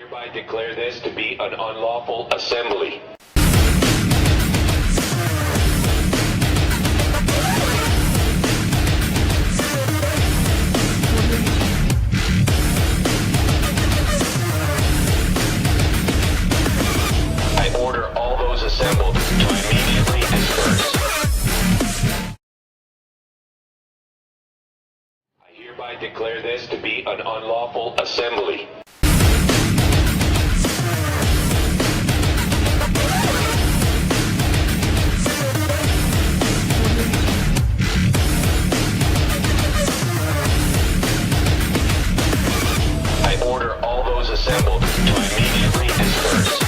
Hereby declare this to be an unlawful assembly. I order all those assembled to immediately disperse. I hereby declare this to be an unlawful assembly. I order all those assembled to immediately disperse.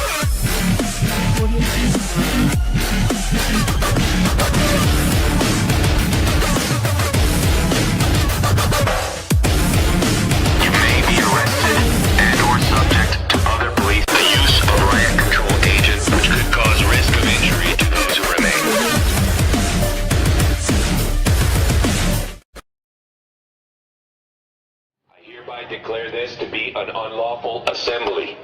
You may be arrested and/or subject to other police. The use of riot control agents, which could cause risk of injury to those who remain. I hereby declare this to be an unlawful assembly.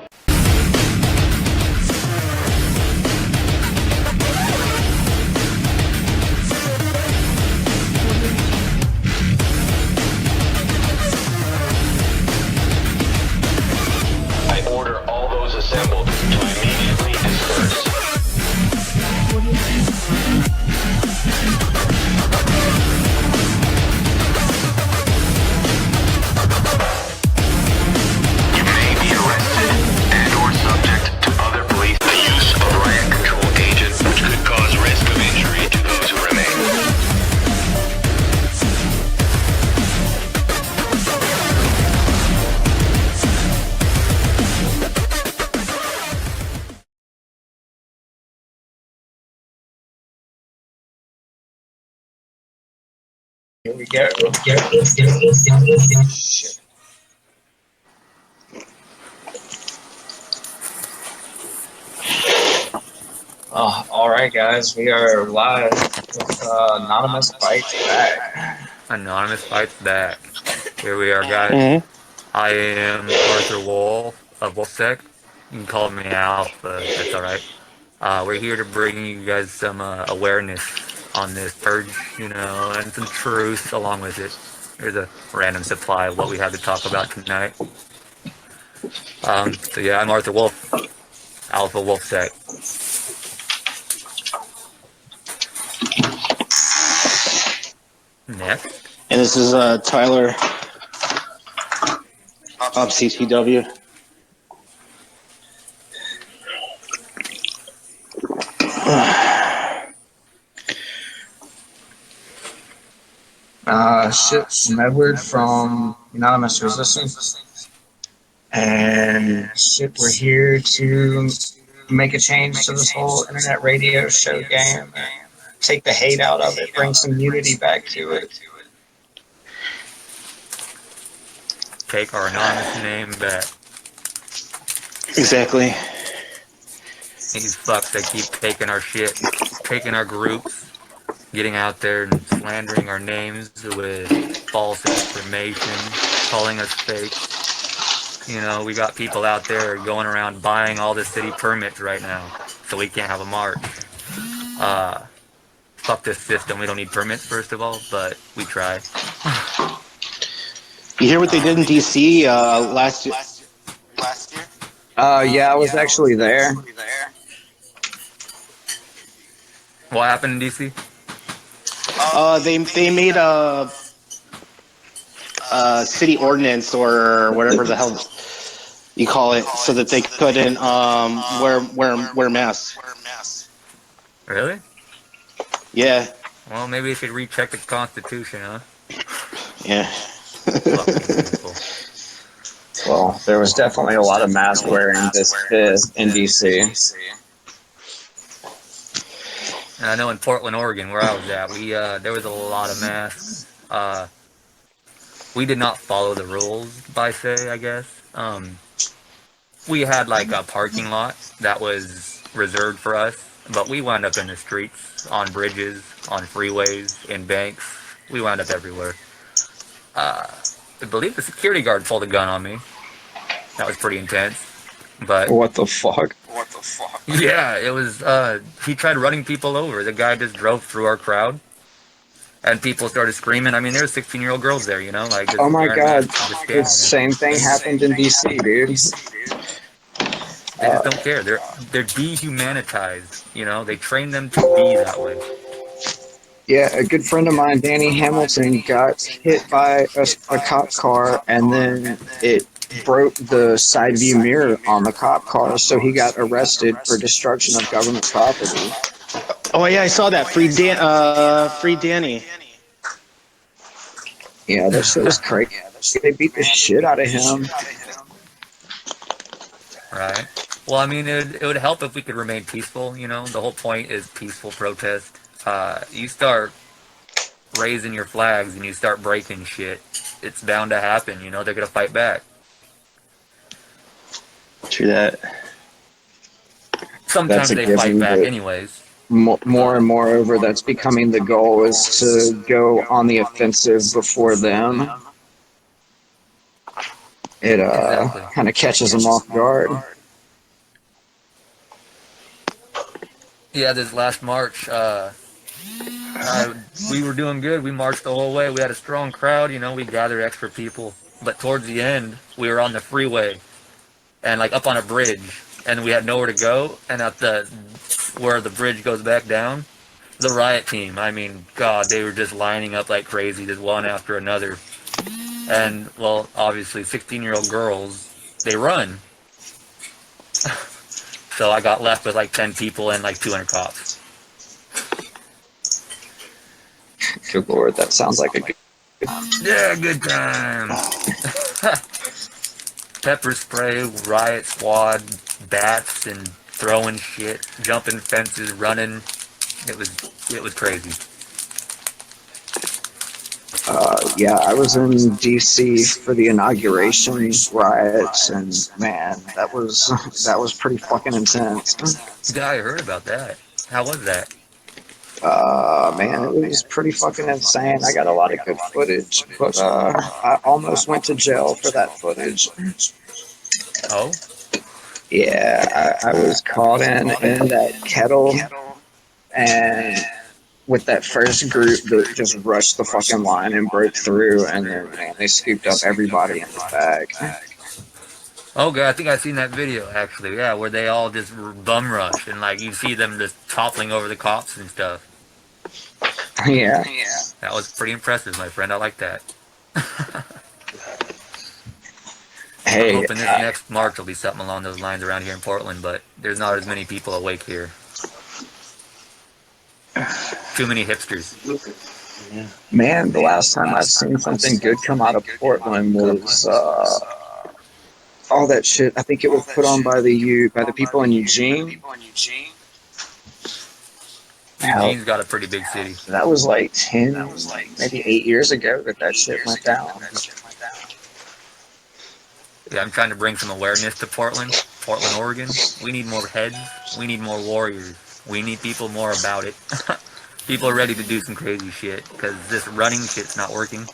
I order all those assembled to immediately disperse. You may be arrested and/or subject to other police. The use of riot control agents, which could cause risk of injury to those who remain. Here we go. Shit. All right, guys, we are live with Anonymous Fights Back. Anonymous Fights Back. Here we are, guys. Mm-hmm. I am Arthur Wolf of Wolfsec. You can call me Al, but that's alright. We're here to bring you guys some awareness on this purge, and some truth along with it. Here's a random supply of what we have to talk about tonight. So yeah, I'm Arthur Wolf, Alpha Wolfsec. Next. And this is Tyler of CTW. Some Edward from Anonymous Resistance. And we're here to make a change to this whole internet radio show game. Take the hate out of it, bring some unity back to it. Take our anonymous name back. Exactly. These fucks that keep taking our shit, taking our groups, getting out there and slandering our names with false information, calling us fake. We got people out there going around buying all the city permits right now, so we can't have a march. Fuck this system. We don't need permits, first of all, but we try. You hear what they did in DC last year? Yeah, I was actually there. What happened in DC? They made a city ordinance or whatever the hell you call it, so that they couldn't wear masks. Really? Yeah. Well, maybe we should recheck the Constitution, huh? Yeah. Fucking people. Well, there was definitely a lot of mask wearing this fifth in DC. And I know in Portland, Oregon, where I was at, there was a lot of masks. We did not follow the rules, by say, I guess. We had like a parking lot that was reserved for us, but we wound up in the streets, on bridges, on freeways, in banks. We wound up everywhere. I believe the security guard pulled a gun on me. That was pretty intense. But What the fuck? yeah, it was. He tried running people over. The guy just drove through our crowd, and people started screaming. I mean, there's 16-year-old girls there, you know, like Oh just my wearing god, masks, just the standing there. same thing happened in DC, dude. They just don't care. They're dehumanitized. You know, they train them to be that way. Yeah, a good friend of mine, Danny Hamilton, got hit by a cop car, and then it broke the side view mirror on the cop car, so he got arrested for destruction of government property. Oh yeah, I saw that. Free Danny. Yeah, that shit was crazy. They beat the shit out of him. Right. Well, I mean, it would help if we could remain peaceful. You know, the whole point is peaceful protest. You start raising your flags and you start breaking shit, it's bound to happen. You know, they're gonna fight back. True that. Sometimes That's a they given, fight back but anyways. more and moreover, that's becoming the goal, is to go on the offensive before them. It Exactly. kind of catches them off guard. Yeah, this last march, we were doing good. We marched the whole way. We had a strong crowd. You know, we gathered extra people. But towards the end, we were on the freeway and like up on a bridge, and we had nowhere to go. And at the where the bridge goes back down, the riot team. I mean, God, they were just lining up like crazy, just one after another. And well, obviously, 16-year-old girls, they run. So I got left with like 10 people and like 200 cops. Good lord, that sounds like a good. Yeah, good time. Pepper spray, riot squad, bats, and throwing shit, jumping fences, running. It was crazy. Yeah, I was in DC for the inauguration riots, and man, that was pretty fucking intense. Yeah, I heard about that. How was that? Man, it was pretty fucking insane. I got a lot of good footage, but I almost went to jail for that footage. Oh, Yeah, I was caught in that kettle, and with that first group that just rushed the fucking line and broke through, and then man, they scooped up everybody in the bag. oh god, I think I've seen that video actually. Yeah, where they all just bum rush and like you see them just toppling over the cops and stuff. Yeah. That was pretty impressive, my friend. I like that. I'm Hey, hoping this next march will be something along those lines around here in Portland, but there's not as many people awake here. Too many hipsters. man, the last time I've seen something good come out of Portland was all that shit. I think it was put on by the people in Eugene. Hell, Eugene's got a pretty big city. that was like 10, maybe 8 years ago that shit went down. Yeah, I'm trying to bring some awareness to Portland, Oregon. We need more heads. We need more warriors. We need people more about it. People are ready to do some crazy shit because this running shit's not working.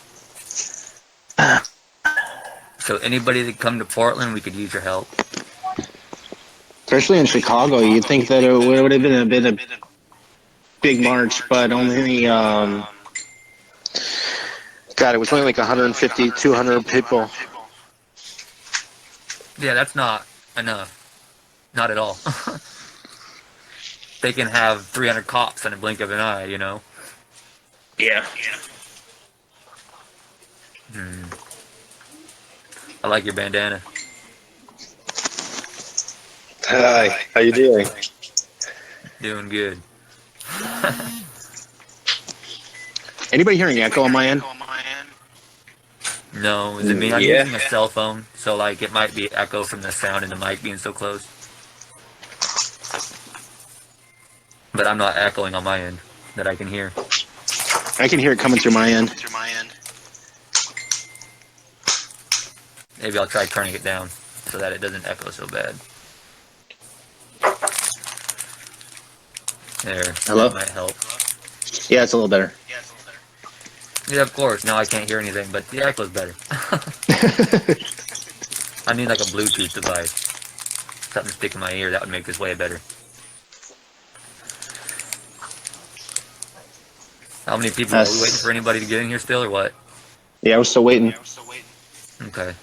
So anybody that come to Portland, we could use your help. Especially in Chicago, you'd think that it would have been a big march, but only God, it was only like 150, 200 people. Yeah, that's not enough. Not at all. They can have 300 cops in a blink of an eye, you know? Yeah. I like your bandana. Hi, how you doing? Doing good. Anybody hearing echo on my end? No, is it me? I'm Yeah. using a cell phone, so like it might be echo from the sound and the mic being so close. But I'm not echoing on my end that I can hear. I can hear it coming through my end. Maybe I'll try turning it down so that it doesn't echo so bad. There. Hello? That might help. Yeah, it's a little better. Yeah, of course. Now I can't hear anything, but the echo's better. I need like a Bluetooth device. something stick in my ear, that would make this way better. How many people are we waiting for? Anybody to get in here still, or what? Yeah, we're still waiting. Okay,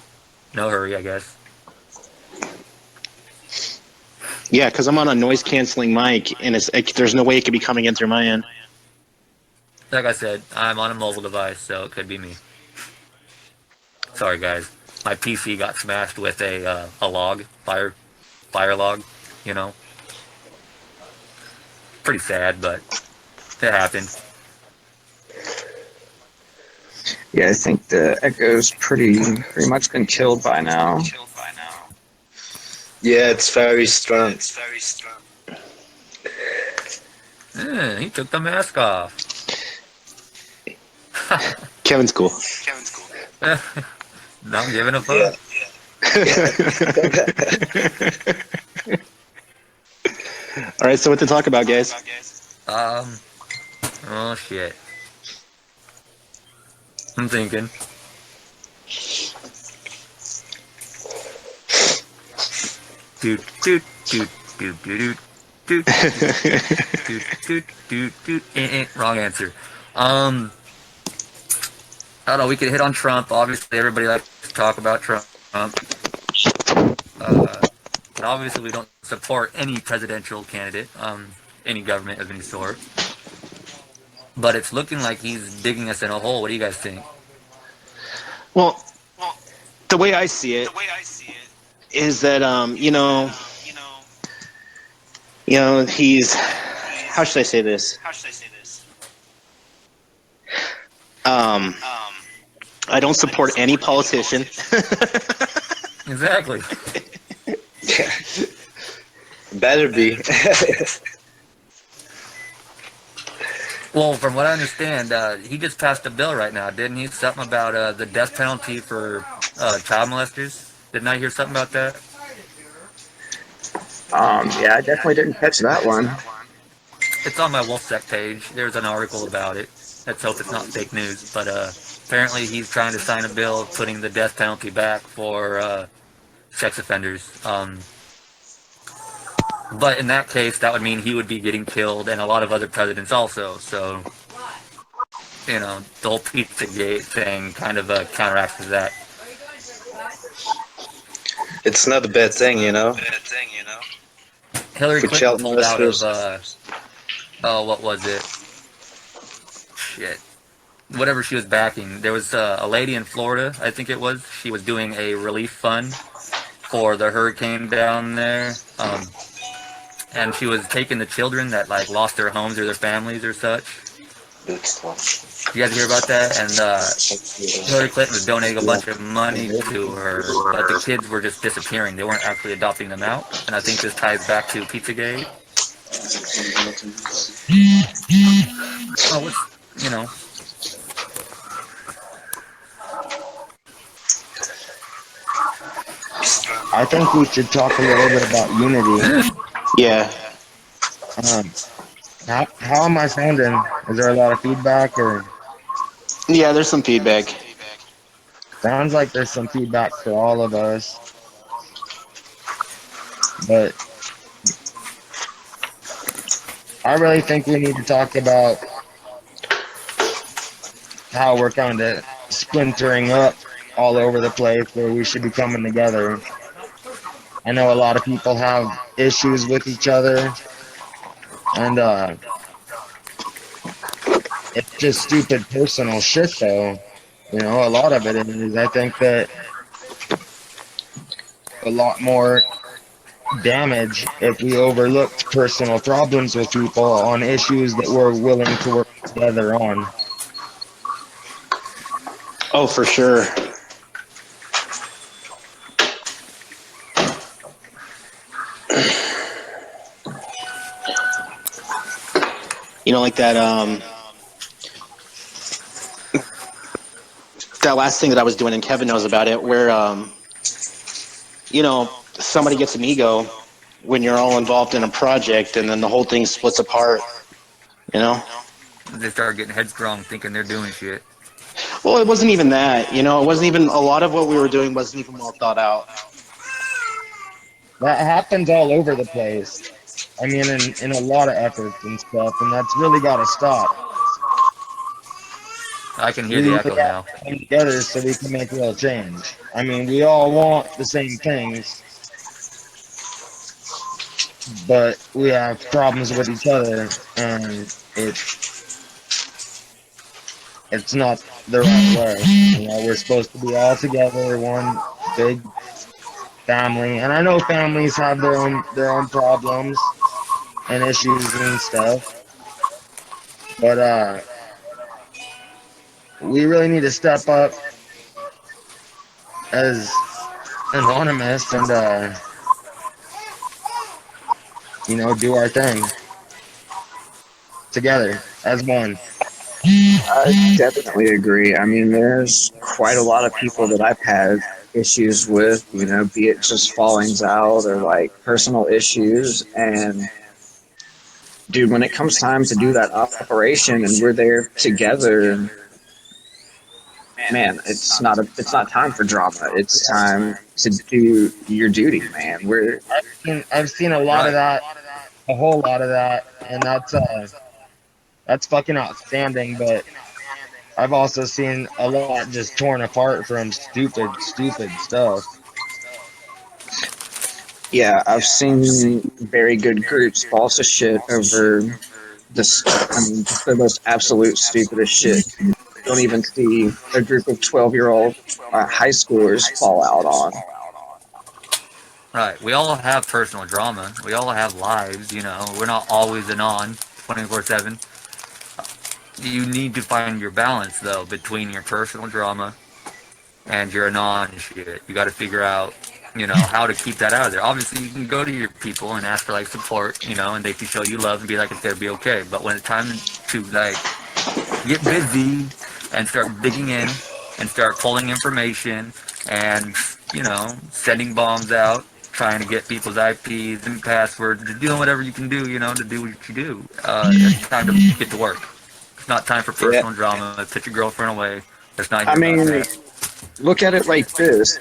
no hurry, I guess. Yeah, because I'm on a noise canceling mic, and there's no way it could be coming in through my end. Like I said, I'm on a mobile device, so it could be me. Sorry, guys. My PC got smashed with a log, fire log. You know, pretty sad, but it happened. Yeah, I think the Echo's pretty much been killed by now. Yeah, it's very strong. He took the mask off. Kevin's cool. Not giving a fuck. All right, so what to talk about, guys? Oh shit. I'm thinking. Doot doot doot doot doot doot doot doot doot doot. Wrong answer. I don't know. We could hit on Trump. Obviously, everybody likes to talk about Trump. But obviously, we don't support any presidential candidate, any government of any sort. But it's looking like he's digging us in a hole. What do you guys think? Well, the way I see it is that he's, how should I say this? I don't support any politician. Exactly. Yeah. Better be. Well, from what I understand, he just passed a bill right now, didn't he? Something about the death penalty for child molesters. Didn't I hear something about that? Yeah, I definitely didn't catch that one. It's on my WolfSec page. There's an article about it. Let's hope it's not fake news. But apparently he's trying to sign a bill putting the death penalty back for sex offenders. But in that case, that would mean he would be getting killed, and a lot of other presidents also. So, you know, the whole Pizzagate thing kind of counteracts that. It's not a bad thing, you know. Hillary For Clinton child pulled out of, molesters. what was it? Shit. Whatever she was backing. There was a lady in Florida, I think it was. She was doing a relief fund for the hurricane down there. And she was taking the children that, like, lost their homes or their families or such. You guys hear about that? And Hillary Clinton was donating a bunch of money to her, but the kids were just disappearing. They weren't actually adopting them out. And I think this ties back to Pizzagate. Oh, it's, you know. I think we should talk a little bit about unity. Yeah. How am I sounding? Is there a lot of feedback, or Yeah, there's some feedback. sounds like there's some feedback for all of us? But I really think we need to talk about how we're kind of splintering up all over the place, where we should be coming together. I know a lot of people have issues with each other, and it's just stupid personal shit, though. You know, a lot of it is. I think that a lot more damage if we overlooked personal problems with people on issues that we're willing to work together on. Oh, for sure. You know, like that that last thing that I was doing, and Kevin knows about it, where you know, somebody gets an ego when you're all involved in a project, and then the whole thing splits apart. You know? They start getting headstrong, thinking they're doing shit. Well, it wasn't even that. You know, it wasn't even, a lot of what we were doing wasn't even well thought out. That happens all over the place. I mean, in a lot of efforts and stuff, and that's really got to stop. I can hear We the really echo have now. to come together so we can make real change. I mean, we all want the same things, but we have problems with each other, and it's not the right way. You know, we're supposed to be all together, one big family. And I know families have their own problems and issues and stuff, but we really need to step up as anonymous and do our thing together as one. I definitely agree. I mean, there's quite a lot of people that I've had issues with, be it just fallings out or like personal issues. And dude, when it comes time to do that operation and we're there together, man, it's not time for drama. It's time to do your duty, man. I've seen a lot of Right. that, a whole lot of that, and that's fucking outstanding. But I've also seen a lot just torn apart from stupid stuff. Yeah, I've seen very good groups fall to shit over this. I mean, just the most absolute stupidest shit. Don't even see a group of 12-year-old high schoolers fall out on. Right. We all have personal drama. We all have lives, you know. We're not always on 24/7. You need to find your balance though between your personal drama and your anon shit. You got to figure out, how to keep that out of there. Obviously, you can go to your people and ask for like support, and they can show you love and be like, it's gonna be okay. But when it's time to like get busy and start digging in and start pulling information and sending bombs out, trying to get people's IPs and passwords, to doing whatever you can do, to do what you do. It's time to get to work. It's not time for Yeah. personal drama. Put your girlfriend away. It's not I here about mean, that. look at it like this: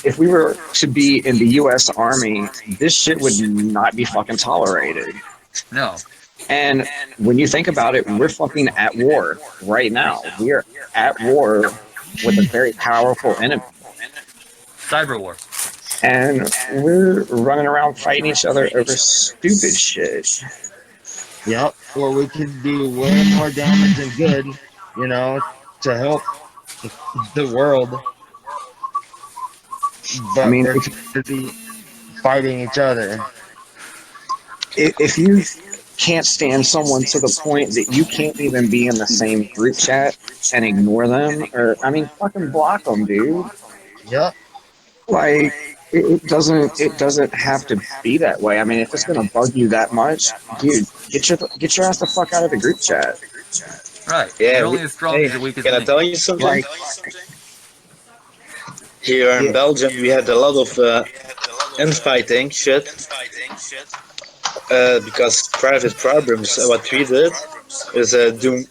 if we were to be in the U.S. Army, this shit would not be fucking tolerated. No. And when you think about it, we're fucking at war right now. We are at war with a very powerful enemy. Cyber war. And we're running around fighting each other over stupid shit. Yep. Or we could do way more damage than good, to help the world. But I mean, we're too busy fighting each other. if you can't stand someone to the point that you can't even be in the same group chat and ignore them, or, I mean, fucking block them, dude. Yep. Like, it doesn't have to be that way. I mean, if it's gonna bug you that much, dude, get your ass the fuck out of the group chat. Right. Yeah. You're only as strong as your weakest Can I link. tell you something? Like, Here in yeah. Belgium, we had a lot of infighting shit. Because private problems, what we did is do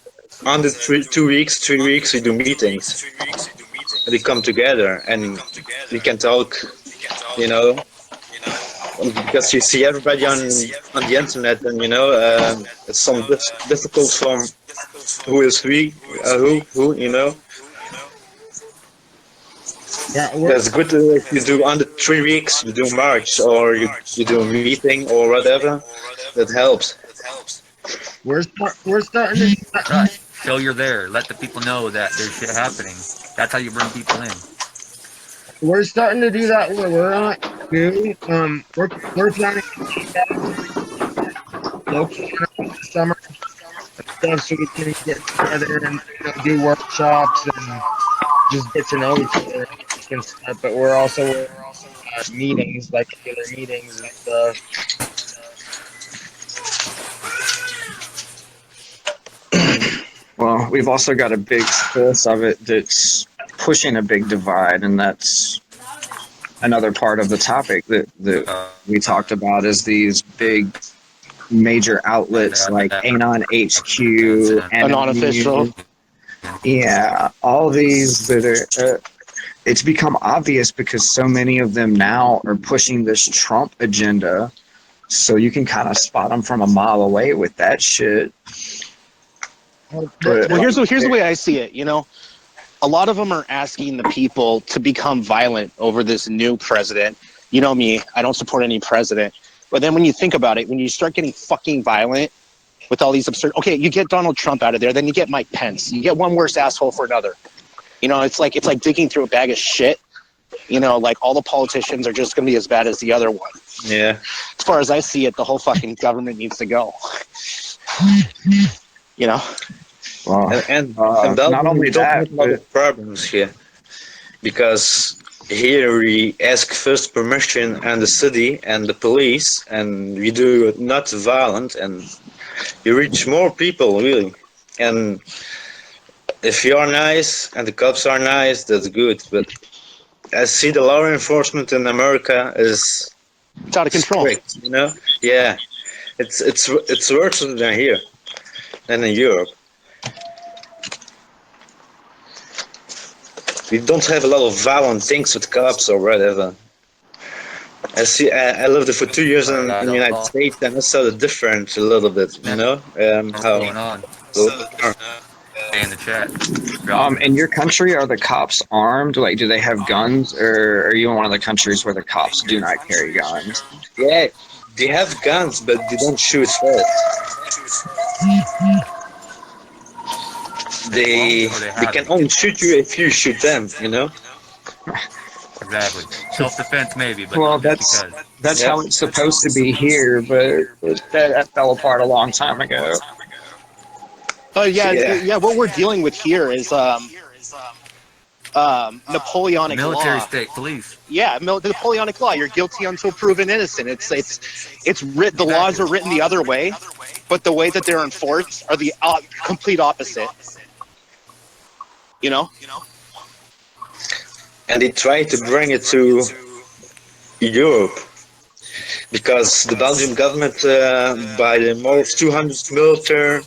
under 2 weeks, 3 weeks, we do meetings. We come together and we can talk, because you see everybody on the internet, and it's some difficult from who is who. Yeah. That's good if you do under 3 weeks, you do March, or you do a meeting or whatever. That helps. We're starting to. Right. Show you're there. Let the people know that there's shit happening. That's how you bring people in. We're starting to do that where we're at, too. We're planning to keep that local this summer and stuff so we can get together and do workshops and just get to know each other and stuff. But we're also meetings, like regular meetings and stuff. Well, we've also got a big source of it that's pushing a big divide, and that's another part of the topic that we talked about, is these big major outlets like Anon HQ, Non-official. Yeah, all these that are it's become obvious because so many of them now are pushing this Trump agenda. So you can kind of spot them from a mile away with that shit. But Well, here's the way I see it. You know, a lot of them are asking the people to become violent over this new president. You know me, I don't support any president. But then when you think about it, when you start getting fucking violent with all these absurd, okay, you get Donald Trump out of there, then you get Mike Pence. You get one worse asshole for another. You know, it's like digging through a bag of shit. You know, like all the politicians are just going to be as bad as the other one. Yeah. As far as I see it, the whole fucking government needs to go. You know? well, And not only we don't that, have a lot of problems here. Because here we ask first permission and the city and the police, and we do not violent, and you reach more people, really. And if you are nice and the cops are nice, that's good. But I see the law enforcement in America is It's out of control. strict, you know? Yeah. It's worse than here, than in Europe. We don't have a lot of violent things with cops or whatever. I lived for 2 years in the United States, and I saw the difference a little bit, you know? What's How going on? Stay in the chat. in your country, are the cops armed? Like, do they have guns, or are you in one of the countries where the cops do not carry guns? yeah, they have guns, but they don't shoot first. They can only shoot you if you shoot them, you know? Exactly. Self-defense maybe, but Well, not just because. that's Yep. how it's supposed to be here, but that fell apart a long time ago. Yeah. What we're dealing with here is Napoleonic Military law. state police. Yeah, Napoleonic law. You're guilty until proven innocent. It's writ. The laws are written the other way, but the way that they're enforced are the complete opposite. You know. And they try to bring it to Europe because the Belgian government buy the most 200 military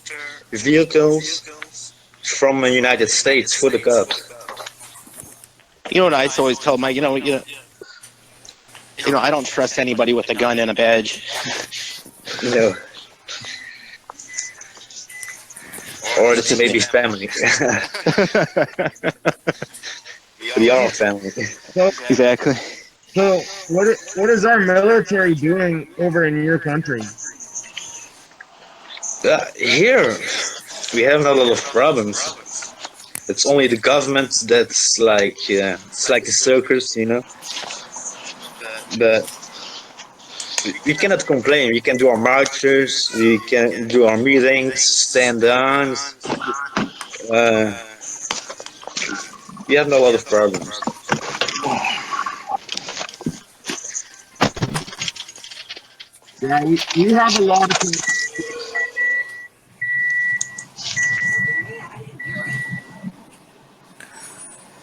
vehicles from the United States for the cops. You know what I always tell my, you know, I don't trust anybody with a gun and a badge. You know, or it's maybe family. We are a family. Exactly. So, what is our military doing over in your country? Here, we have not a lot of problems. It's only the government that's like, it's like a circus, you know. But we cannot complain. We can do our marches, we can do our meetings, stand down. We have not a lot of problems. Yeah, we have a lot of people.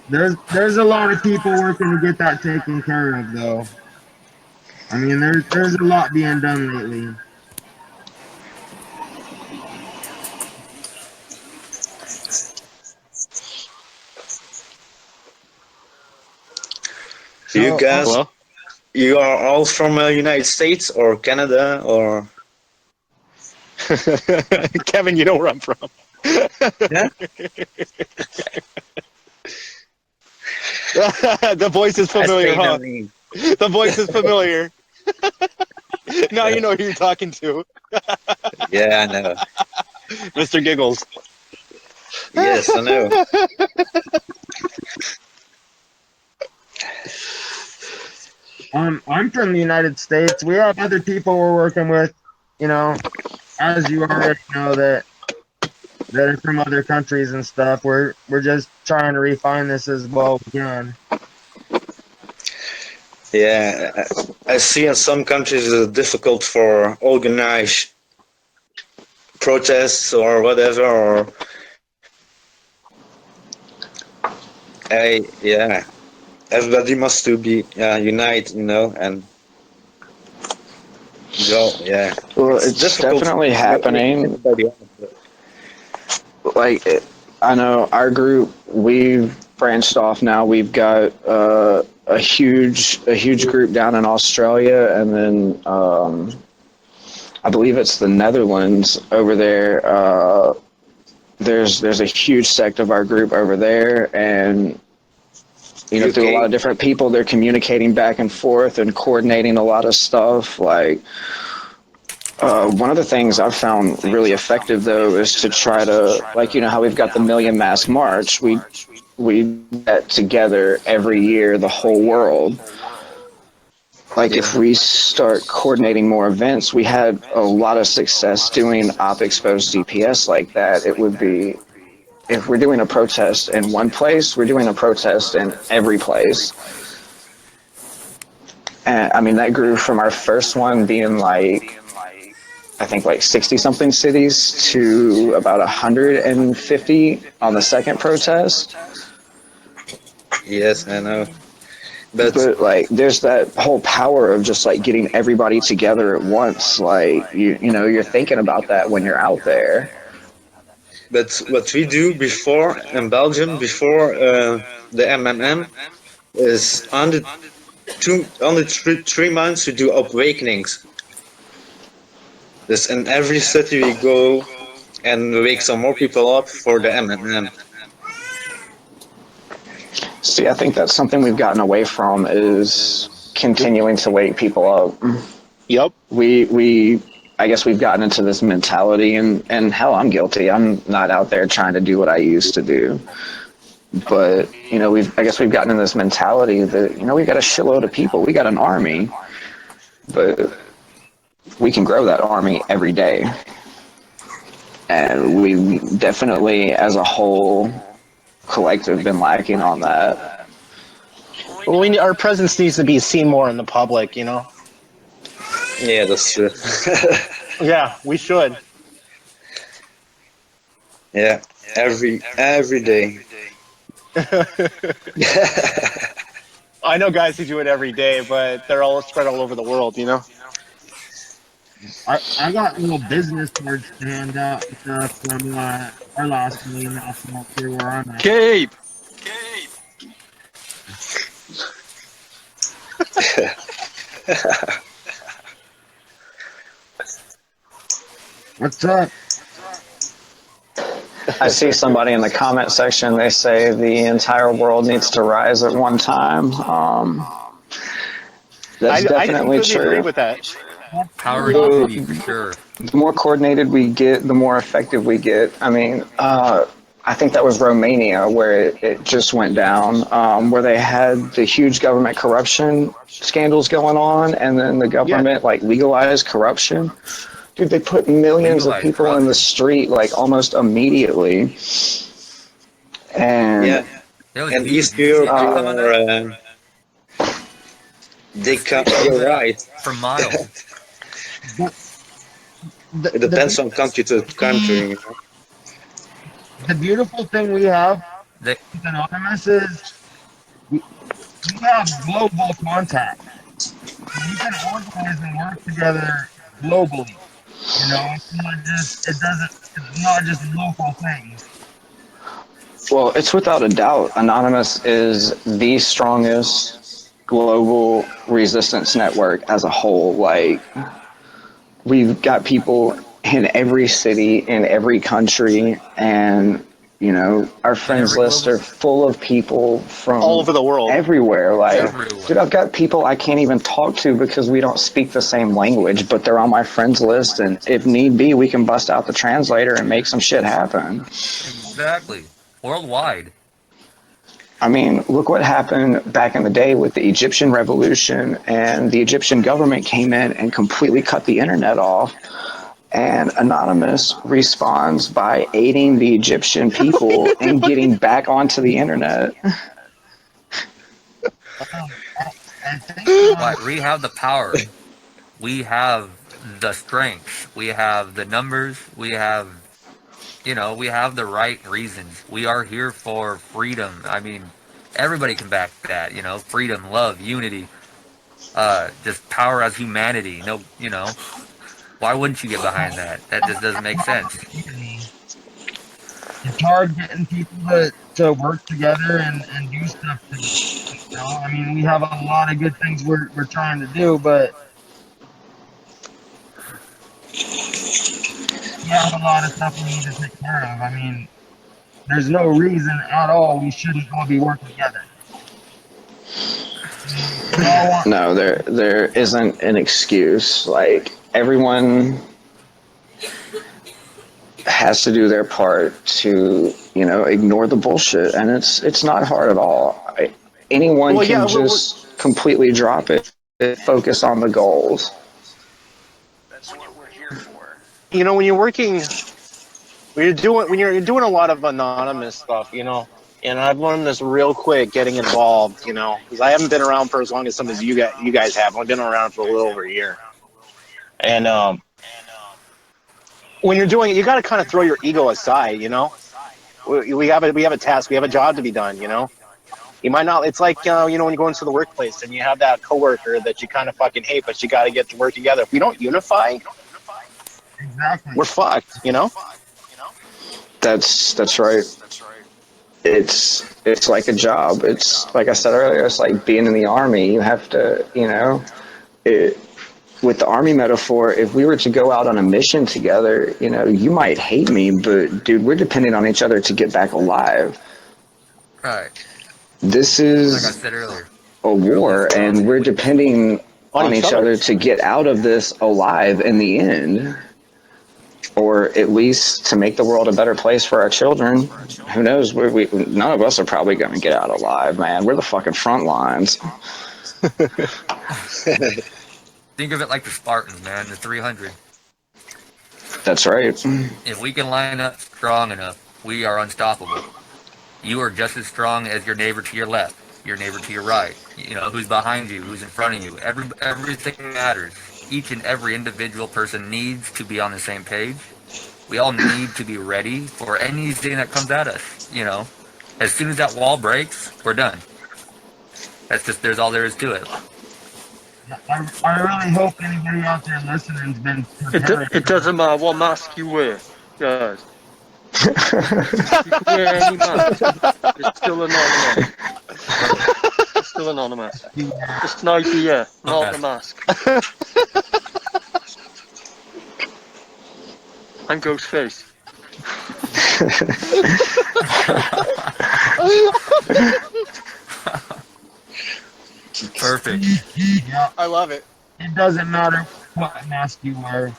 There's a lot of people working to get that taken care of, though. I mean, there's a lot being done lately. You guys, Hello? you are all from United States or Canada or? Kevin, you know where I'm from. Yeah. The voice is familiar, huh? The voice is familiar. Now you know who you're talking to. Yeah, I know. Mr. Giggles. Yes, I know. I'm from the United States. We have other people we're working with, you know, as you already know, that are from other countries and stuff. We're just trying to refine this as well we can. Yeah, I see in some countries it's difficult for organized protests or whatever, or everybody must to be unite, you know, and go. Yeah, Well, it's difficult definitely for happening. everybody else, but- Like, I know our group, we've branched off now. We've got a huge group down in Australia, and then I believe it's the Netherlands over there. There's a huge sect of our group over there, and you know, through a lot of different people, they're communicating back and forth and coordinating a lot of stuff. Like, one of the things I've found really effective, though, is to try to, like, you know, how we've got the Million Mask March. We get together every year, the whole world. Like, if we start coordinating more events, we had a lot of success doing Op Exposed DPS like that. It would be, if we're doing a protest in one place, we're doing a protest in every place. And I mean, that grew from our first one being like, I think like 60-something cities to about 150 on the second protest. Yes, I know. But like, there's that whole power of just like getting everybody together at once. Like, you know, you're thinking about that when you're out there. But what we do before in Belgium, before the MMM, is on the 3 months we do awakenings. This in every city we go and wake some more people up for the MMM. See, I think that's something we've gotten away from, is continuing to wake people up. Yep. I guess we've gotten into this mentality, and hell, I'm guilty. I'm not out there trying to do what I used to do. But, you know, I guess we've gotten in this mentality that, you know, we got a shitload of people. We got an army. But we can grow that army every day. And we definitely, as a whole collective, been lacking on that. Well, our presence needs to be seen more in the public, you know? Yeah, that's true. Yeah, we should. Yeah, every day. I know guys who do it every day, but they're all spread all over the world, you know? I got little business cards to hand out from our last meeting up here where I'm at. Cape! What's up? I see somebody in the comment section, they say the entire world needs to rise at one time. That's definitely I true. agree with that. Power unity for sure. The more coordinated we get, the more effective we get. I mean, I think that was Romania where it just went down, where they had the huge government corruption scandals going on, and then the government like legalized corruption. Dude, they put millions of people in the street like almost immediately. And and East Europe, they come. You're right. For miles. It depends on country to country. You know? The beautiful thing we have with Anonymous is we have global contact. We can organize and work together globally. You know, it's not just local things. well, it's without a doubt, Anonymous is the strongest global resistance network as a whole. Like, we've got people in every city, in every country, and, you know, our friends list are full of people from all over the world, everywhere. Like, dude, I've got people I can't even talk to because we don't speak the same language, but they're on my friends list, and if need be, we can bust out the translator and make some shit happen. Exactly. Worldwide. I mean, look what happened back in the day with the Egyptian revolution, and the Egyptian government came in and completely cut the internet off. And Anonymous responds by aiding the Egyptian people and getting back onto the internet. Right, we have the power. We have the strength. We have the numbers. We have, you know, we have the right reasons. We are here for freedom. I mean, everybody can back that, you know, freedom, love, unity, just power as humanity. No, you know. Why wouldn't you get behind that? That just doesn't make sense. It's hard getting people to to work together and do stuff together. You know, I mean, we have a lot of good things we're trying to do, but we have a lot of stuff we need to take care of. I mean, there's no reason at all we shouldn't all be working together. We all want, No, there isn't an excuse. Like everyone has to do their part to, you know, ignore the bullshit, and it's not hard at all. Anyone Well, yeah, can just completely drop it, focus on the goals. that's what we're here for. You know, when you're doing a lot of anonymous stuff, you know, and I've learned this real quick getting involved, you know, because I haven't been around for as long as some of you guys have. I've been around for a little over a year, and when you're doing it, you got to kind of throw your ego aside, you know. We have a task, we have a job to be done, you know. You might not. It's like you know, when you go into the workplace and you have that coworker that you kind of fucking hate, but you got to get to work together. If we don't unify, exactly. we're fucked, you know. That's right. It's like a job. It's like I said earlier. It's like being in the army. You have to, you know, with the army metaphor. If we were to go out on a mission together, you know, you might hate me, but dude, we're depending on each other to get back alive. Right. This Like I is said earlier. a war, and we're depending on each other to get out of this alive in the end, or at least to make the world a better place for our children. Who knows? None of us are probably going to get out alive, man. We're the fucking front lines. Think of it like the Spartans, man, the 300. That's right. If we can line up strong enough, we are unstoppable. You are just as strong as your neighbor to your left, your neighbor to your right. You know, who's behind you, who's in front of you. Everything matters. Each and every individual person needs to be on the same page. We all need to be ready for anything that comes at us, you know. As soon as that wall breaks, we're done. There's all there is to it. I really hope anybody out there listening's been prepared. It doesn't matter what mask you wear, guys. You can wear any mask. It's still anonymous. It's still anonymous. It's an idea, not the mask. I'm Ghostface. Perfect. Yeah, I love it. it doesn't matter what mask you wear.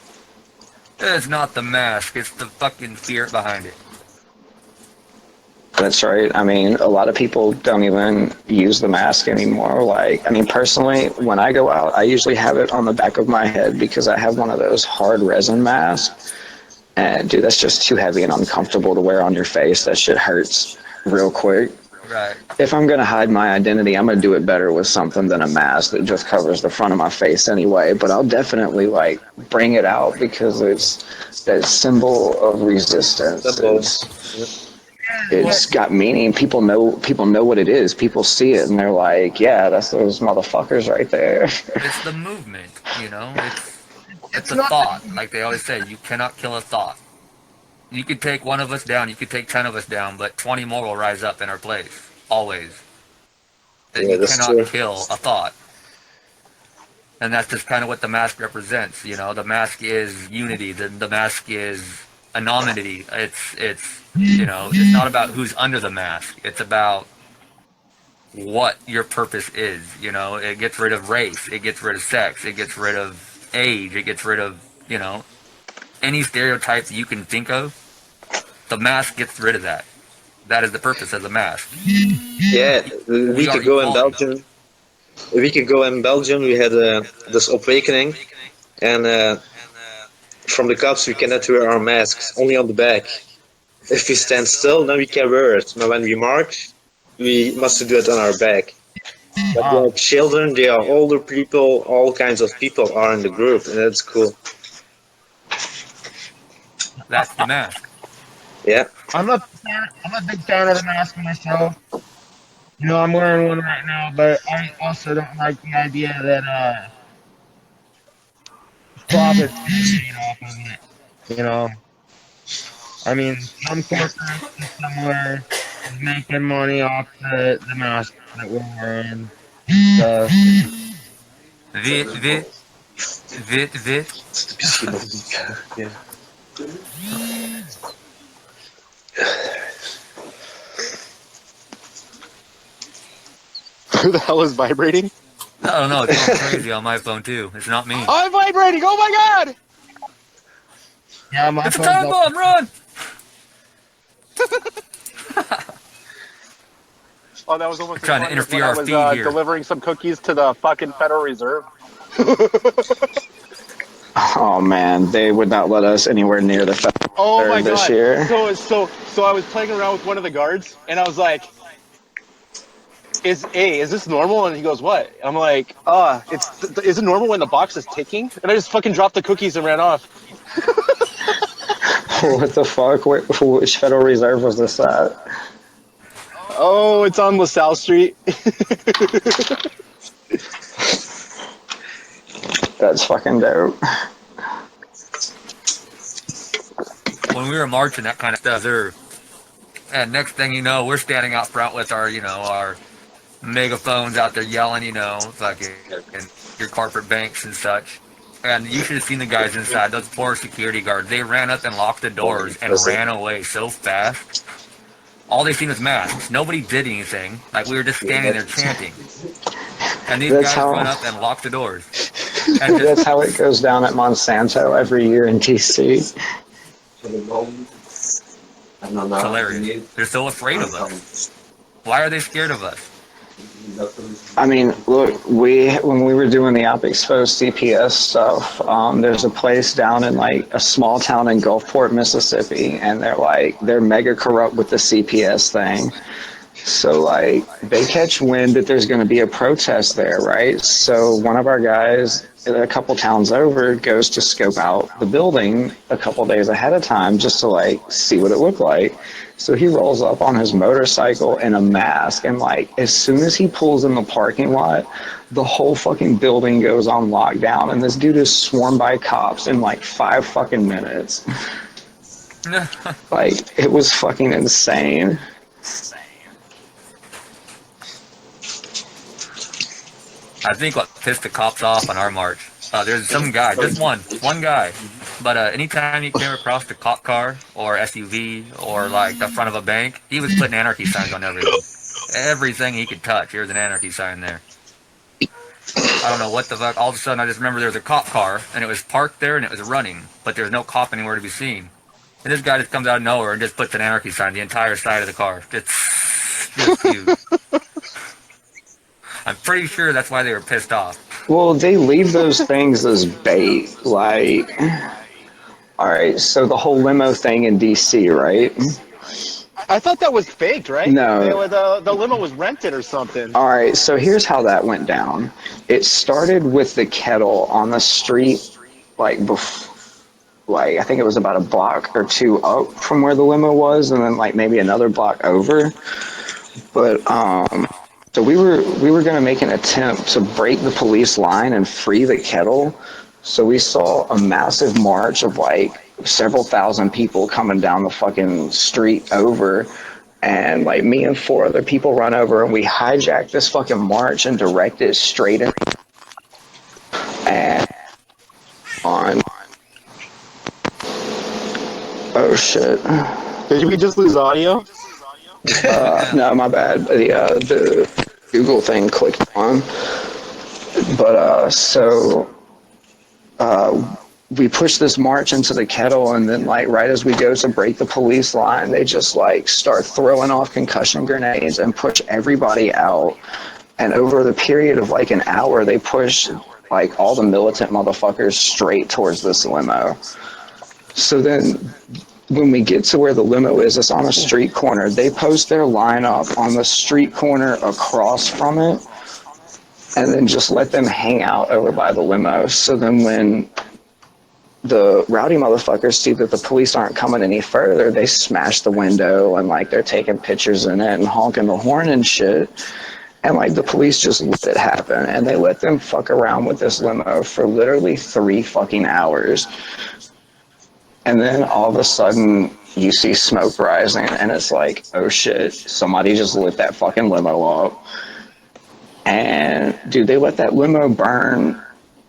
It's not the mask, it's the fucking spirit behind it. That's right. I mean, a lot of people don't even use the mask anymore. Like, I mean, personally, when I go out, I usually have it on the back of my head because I have one of those hard resin masks. And dude, that's just too heavy and uncomfortable to wear on your face. That shit hurts real quick. Right. If I'm going to hide my identity, I'm going to do it better with something than a mask that just covers the front of my face anyway. But I'll definitely, like, bring it out because it's that symbol of resistance. It's got meaning. People know what it is. People see it and they're like, yeah, that's those motherfuckers right there. It's the movement, you know? It's a thought. Like they always say, you cannot kill a thought. You could take one of us down, you could take 10 of us down, but 20 more will rise up in our place. Always. Yeah, You that's cannot true. kill a thought. And that's just kind of what the mask represents, you know? The mask is unity. The mask is anonymity. It's you know, it's not about who's under the mask. It's about what your purpose is, you know? It gets rid of race. It gets rid of sex. It gets rid of age. It gets rid of, you know, any stereotypes you can think of. The mask gets rid of that. That is the purpose of the mask. Yeah, a week are ago in evolving. Belgium. A week ago in Belgium, we had this awakening, and from the cops we cannot wear our masks, only on the back. If we stand still, then we can wear it. But when we march, we must do it on our back. But they are children, they are older people, all kinds of people are in the group, and that's cool. That's the mask. Yeah. I'm a big fan of the mask myself. You know, I'm wearing one right now, but I also don't like the idea that profits get made off of it. You know, I mean, some corporations somewhere making money off the mask that we're wearing. So, Vit. Yeah. Who the hell is vibrating? I don't know. It's going crazy on my phone too. It's not me. I'm vibrating! Oh my god! yeah, my It's a phone's time up. bomb. Run! Oh, that was almost Trying to as funny interfere when I our was feed here. delivering some cookies to the fucking Federal Reserve. Oh man, they would not let us anywhere near the Federal Oh my Reserve this god! year. So I was playing around with one of the guards, and I was like, "Is this normal?" And he goes, "What?" I'm like, is it normal when the box is ticking?" And I just fucking dropped the cookies and ran off. What the fuck? Which Federal Reserve was this at? Oh, it's on LaSalle Street. That's fucking dope. When we were marching, that kind of stuff there. And next thing you know, we're standing out front with our, our megaphones out there yelling, fucking your corporate banks and such. And you should have seen the guys inside, those poor security guards. They ran up and locked the doors and ran away so fast. All they seen was masks. Nobody did anything. Like, we were just standing there chanting. And these That's guys how- went up and locked the doors. And That's how it goes down at Monsanto every year in DC. it's hilarious. They're so afraid of us. Why are they scared of us? I mean, look, when we were doing the Op Exposed CPS stuff, there's a place down in like a small town in Gulfport, Mississippi, and they're mega corrupt with the CPS thing. So like they catch wind that there's going to be a protest there, right? So one of our guys a couple towns over goes to scope out the building a couple days ahead of time just to like see what it looked like. So he rolls up on his motorcycle in a mask, and like as soon as he pulls in the parking lot, the whole fucking building goes on lockdown, and this dude is swarmed by cops in like 5 fucking minutes. Like it was fucking insane. I think what pissed the cops off on our march, there's some guy, just one guy, but anytime he came across the cop car or SUV or like the front of a bank, he was putting anarchy signs on everything. Everything he could touch, there's an anarchy sign there. I don't know what the fuck, all of a sudden I just remember there was a cop car, and it was parked there and it was running, but there's no cop anywhere to be seen. And this guy just comes out of nowhere and just puts an anarchy sign the entire side of the car. It's just huge. I'm pretty sure that's why they were pissed off. Well, they leave those things as bait. Like, all right, so the whole limo thing in DC, right? I thought that was faked, right? No. The limo was rented or something. All right, so here's how that went down. It started with the kettle on the street, like I think it was about a block or two up from where the limo was, and then like maybe another block over. But so we were going to make an attempt to break the police line and free the kettle. So we saw a massive march of like several thousand people coming down the fucking street over, and like me and 4 other people run over, and we hijacked this fucking march and directed straight in and on. Oh shit. Did we just lose audio? No, my bad. The Google thing clicked on. But we pushed this march into the kettle, and then like right as we go to break the police line, they just like start throwing off concussion grenades and push everybody out. And over the period of like an hour, they pushed like all the militant motherfuckers straight towards this limo. So then when we get to where the limo is, it's on a street corner. They post their line up on the street corner across from it, and then just let them hang out over by the limo. So then when the rowdy motherfuckers see that the police aren't coming any further, they smash the window, and like they're taking pictures in it and honking the horn and shit. And like the police just let it happen, and they let them fuck around with this limo for literally 3 fucking hours. And then all of a sudden, you see smoke rising, and it's like, oh shit, somebody just lit that fucking limo up. And dude, they let that limo burn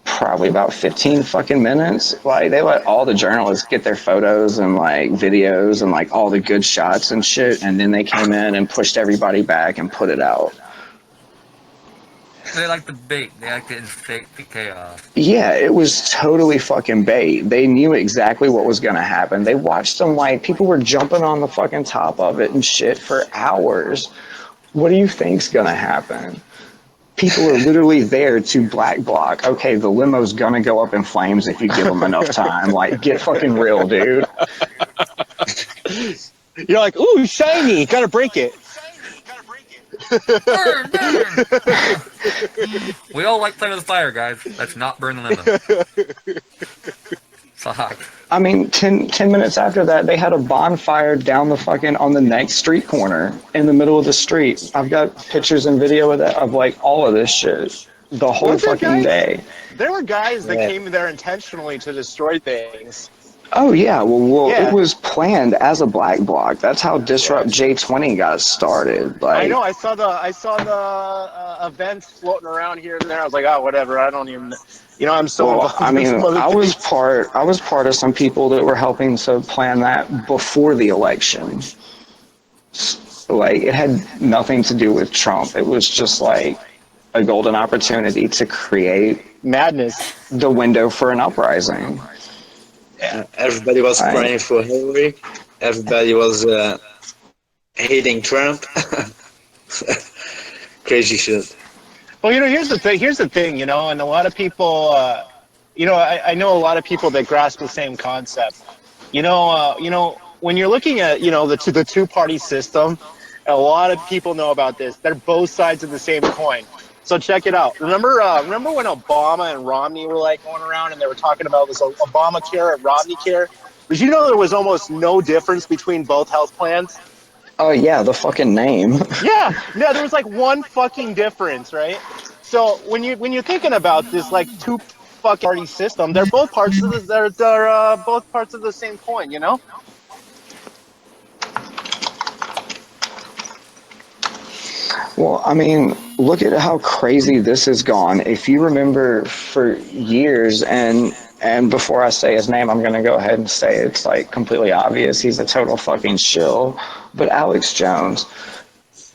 probably about 15 fucking minutes. Like, they let all the journalists get their photos and like videos and like all the good shots and shit, and then they came in and pushed everybody back and put it out. They like the bait. They like to infect the chaos. Yeah, it was totally fucking bait. They knew exactly what was gonna happen. They watched them, like, people were jumping on the fucking top of it and shit for hours. What do you think's gonna happen? People are literally there to black block. Okay, the limo's gonna go up in flames if you give them enough time. Like, get fucking real, dude. You're like, ooh, shiny, gotta break it. Burn, burn. We all like playing with fire, guys. Let's not burn the limo. Fuck. I mean, 10 minutes after that, they had a bonfire down the fucking, on the next street corner, in the middle of the street. I've got pictures and video of that, of like all of this shit, the whole fucking day. There were guys that came there intentionally to destroy things. Oh yeah, well, Yeah. it was planned as a black bloc. That's how Disrupt J20 got started. Like, I know. I saw the events floating around here and there. I was like, oh, whatever. I don't even. I'm so. well, involved I in mean, some other I was things. part of some people that were helping to plan that before the election. Like, it had nothing to do with Trump. It was just like a golden opportunity to create Madness. the window for an uprising. Yeah, everybody was praying for Hillary. Everybody was hating Trump. Crazy shit. Well, here's the thing, and a lot of people, I know a lot of people that grasp the same concept. When you're looking at, the two-party system, a lot of people know about this. They're both sides of the same coin. So check it out. Remember when Obama and Romney were like going around and they were talking about this Obamacare and Romneycare? Did you know there was almost no difference between both health plans? Oh yeah, the fucking name. Yeah, there was like one fucking difference, right? So when you're thinking about this like two fucking party system, they're both parts of they're both parts of the same coin, Well, I mean, look at how crazy this has gone. If you remember for years, and before I say his name, I'm going to go ahead and say it's like completely obvious. He's a total fucking shill. But Alex Jones,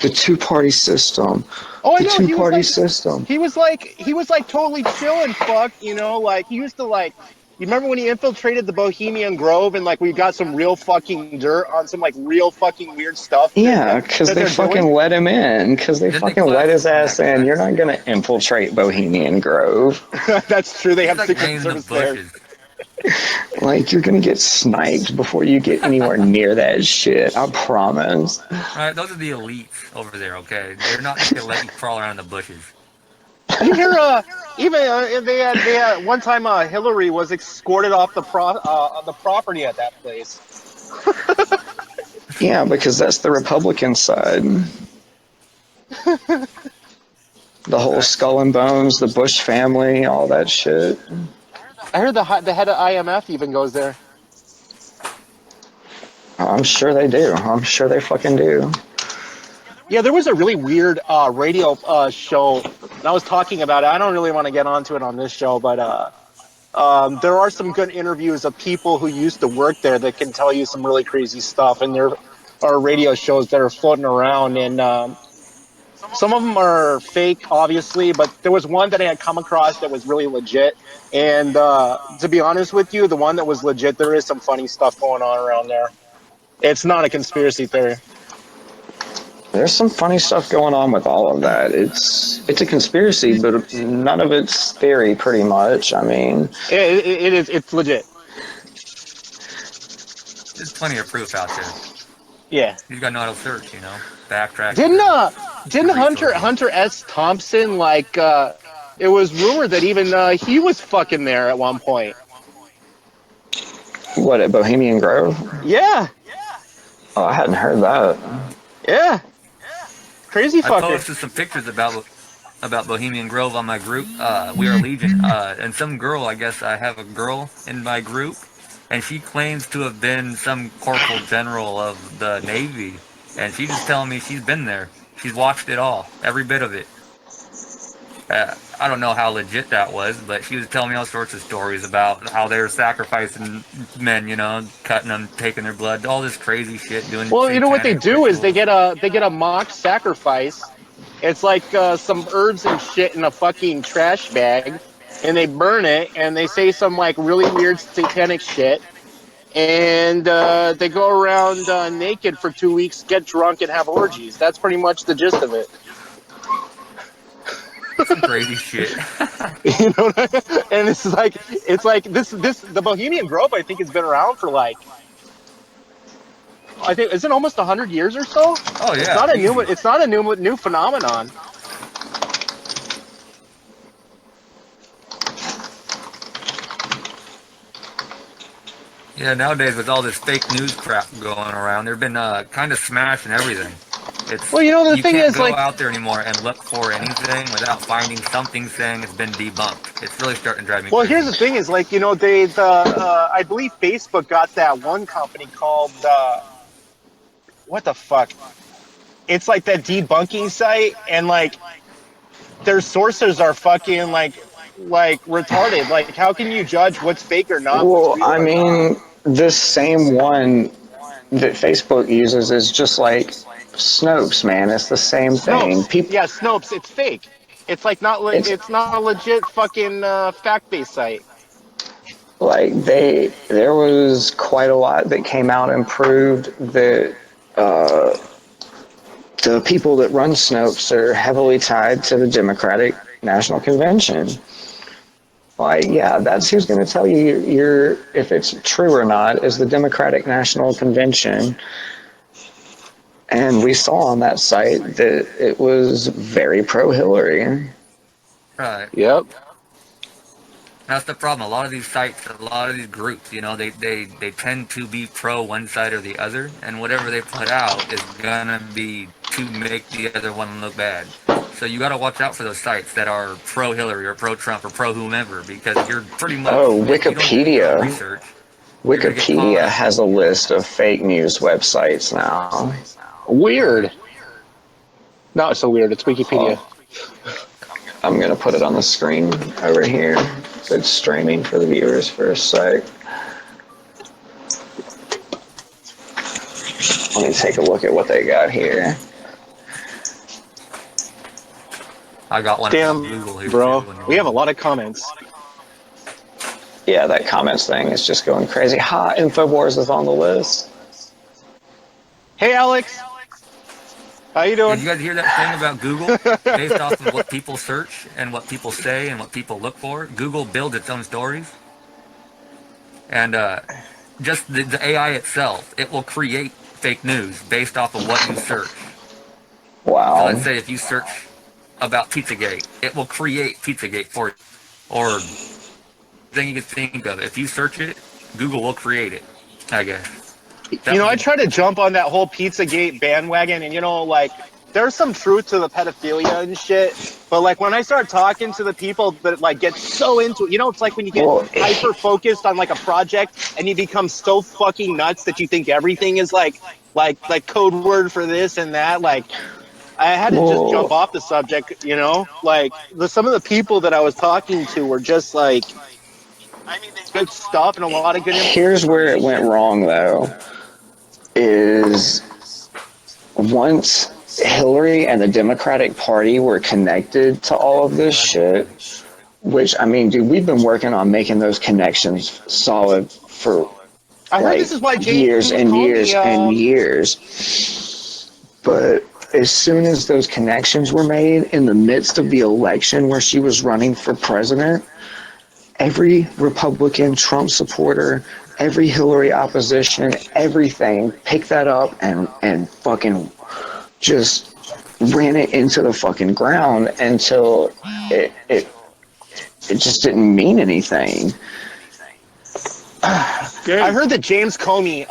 the two-party system. Oh, I the know. two-party system. He was like totally chill and fuck, like he used to like. You remember when he infiltrated the Bohemian Grove and like we got some real fucking dirt on some like real fucking weird stuff? Yeah, because they fucking let him in. Because they fucking let his ass in. You're not going to infiltrate Bohemian Grove. That's true. They have Like Secret in the Service there. bushes. Like, you're going to get sniped before you get anywhere near that shit. I promise. Right, those are the elites over there. Okay, they're not just gonna let you crawl around the bushes. You hear? They had one time. Hillary was escorted off the property at that place. Yeah, because that's the Republican side. The whole Skull and Bones, the Bush family, all that shit. I heard the head of IMF even goes there. I'm sure they do. I'm sure they fucking do. Yeah, there was a really weird radio show, and I was talking about it. I don't really want to get onto it on this show, but there are some good interviews of people who used to work there that can tell you some really crazy stuff, and there are radio shows that are floating around, and some of them are fake, obviously, but there was one that I had come across that was really legit, and to be honest with you, the one that was legit, there is some funny stuff going on around there. It's not a conspiracy theory. There's some funny stuff going on with all of that. It's a conspiracy, but none of it's theory, pretty much. I mean, It is. It's legit. There's plenty of proof out there. Yeah. You got auto search, backtrack. Didn't Hunter S. Thompson it was rumored that even he was fucking there at one point. what, at Bohemian Grove? Yeah. Oh, I hadn't heard that. Yeah. Crazy I fucker. posted some pictures about Bohemian Grove on my group. We Are Legion, and some girl. I guess I have a girl in my group, and she claims to have been some corporal general of the Navy, and she's just telling me she's been there. She's watched it all, every bit of it. I don't know how legit that was, but she was telling me all sorts of stories about how they were sacrificing men, you know, cutting them, taking their blood, all this crazy shit. Doing. Well, you know what they satanic do is they rituals. get a mock sacrifice. It's like some herbs and shit in a fucking trash bag, and they burn it, and they say some like really weird satanic shit, and they go around naked for 2 weeks, get drunk, and have orgies. That's pretty much the gist of it. Some crazy shit. You know what I mean? And it's like this the Bohemian Grove, I think, has been around for like, I think, is it almost 100 years or so? Oh yeah. It's not a new phenomenon. Yeah, nowadays with all this fake news crap going around, they've been kind of smashing everything. It's, Well, you know, the you thing can't is, go like, out there anymore and look for anything without finding something saying it's been debunked. It's really starting to drive me well, crazy. here's the thing is, like, you know, I believe Facebook got that one company called, what the fuck? It's like that debunking site, and like, their sources are fucking like retarded. Like, how can you judge what's fake or not? Well, I mean, this same one that Facebook uses is just like Snopes, man. It's the same thing. Snopes. Yeah, Snopes. It's fake. It's like it's not a legit fucking fact-based site. Like there was quite a lot that came out and proved that the people that run Snopes are heavily tied to the Democratic National Convention. Like, yeah, that's who's going to tell you if it's true or not is the Democratic National Convention. And we saw on that site that it was very pro-Hillary. Right. Yep. That's the problem. A lot of these sites, a lot of these groups, you know, they tend to be pro one side or the other, and whatever they put out is gonna be to make the other one look bad. So you gotta watch out for those sites that are pro Hillary or pro Trump or pro whomever, because you're pretty much Wikipedia. Research. Wikipedia has a list of fake news websites now. Weird. Not so weird. It's Wikipedia. I'm gonna put it on the screen over here. So it's streaming for the viewers for a sec. Let me take a look at what they got here. I got one. Damn, Google here, bro. We have a lot of comments. Yeah, that comments thing is just going crazy. Ha, InfoWars is on the list. Hey, Alex. How you doing? Did you guys hear that thing about Google? Based off of what people search and what people say and what people look for, Google builds its own stories. And just the AI itself, it will create fake news based off of what you search. Wow. So let's say if you search about Pizzagate, it will create Pizzagate for you. Or thing you can think of. If you search it, Google will create it, I guess. You know, I try to jump on that whole Pizzagate bandwagon, and, you know, like, there's some truth to the pedophilia and shit, but, like, when I start talking to the people that, like, get so into it, you know, it's like when you get hyper-focused on, like, a project, and you become so fucking nuts that you think everything is, like code word for this and that. Like, I had to just jump off the subject, you know? Like, some of the people that I was talking to were just, like, I mean, good stuff and a lot of good information. Here's where it went wrong, though, is once Hillary and the Democratic Party were connected to all of this shit, which, I mean, dude, we've been working on making those connections solid for like this is why years and years and years. But as soon as those connections were made in the midst of the election where she was running for president, every Republican Trump supporter, every Hillary opposition, everything picked that up and fucking just ran it into the fucking ground until it just didn't mean anything. I heard that James Comey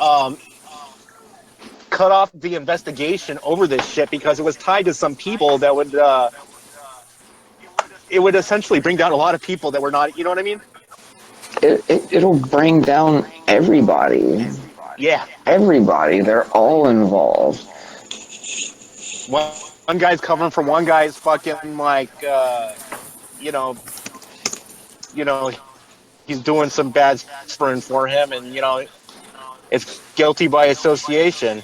cut off the investigation over this shit because it was tied to some people that would it would essentially bring down a lot of people that were not, you know what I mean? it'll bring down everybody. Yeah. Everybody. They're all involved. One guy's covering for one guy's fucking like, you know, you know, he's doing some bad for him, and you know, it's guilty by association.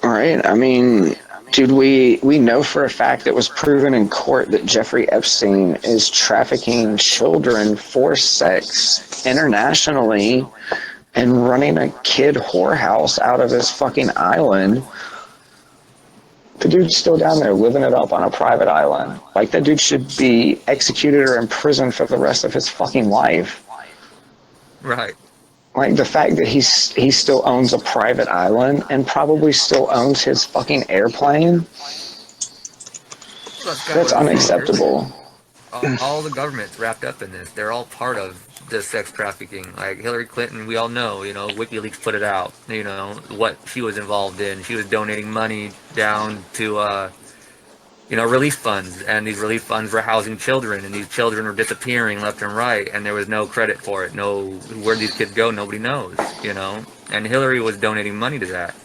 All right. I mean, dude, we know for a fact it was proven in court that Jeffrey Epstein is trafficking children for sex internationally and running a kid whorehouse out of his fucking island. The dude's still down there living it up on a private island. Like, that dude should be executed or imprisoned for the rest of his fucking life. Right. Like, the fact that he still owns a private island and probably still owns his fucking airplane, that's unacceptable. All the government's wrapped up in this. They're all part of the sex trafficking. Like Hillary Clinton, we all know, WikiLeaks put it out, what she was involved in. She was donating money down to, relief funds, and these relief funds were housing children, and these children were disappearing left and right, and there was no credit for it. No, where these kids go, nobody knows, And Hillary was donating money to that.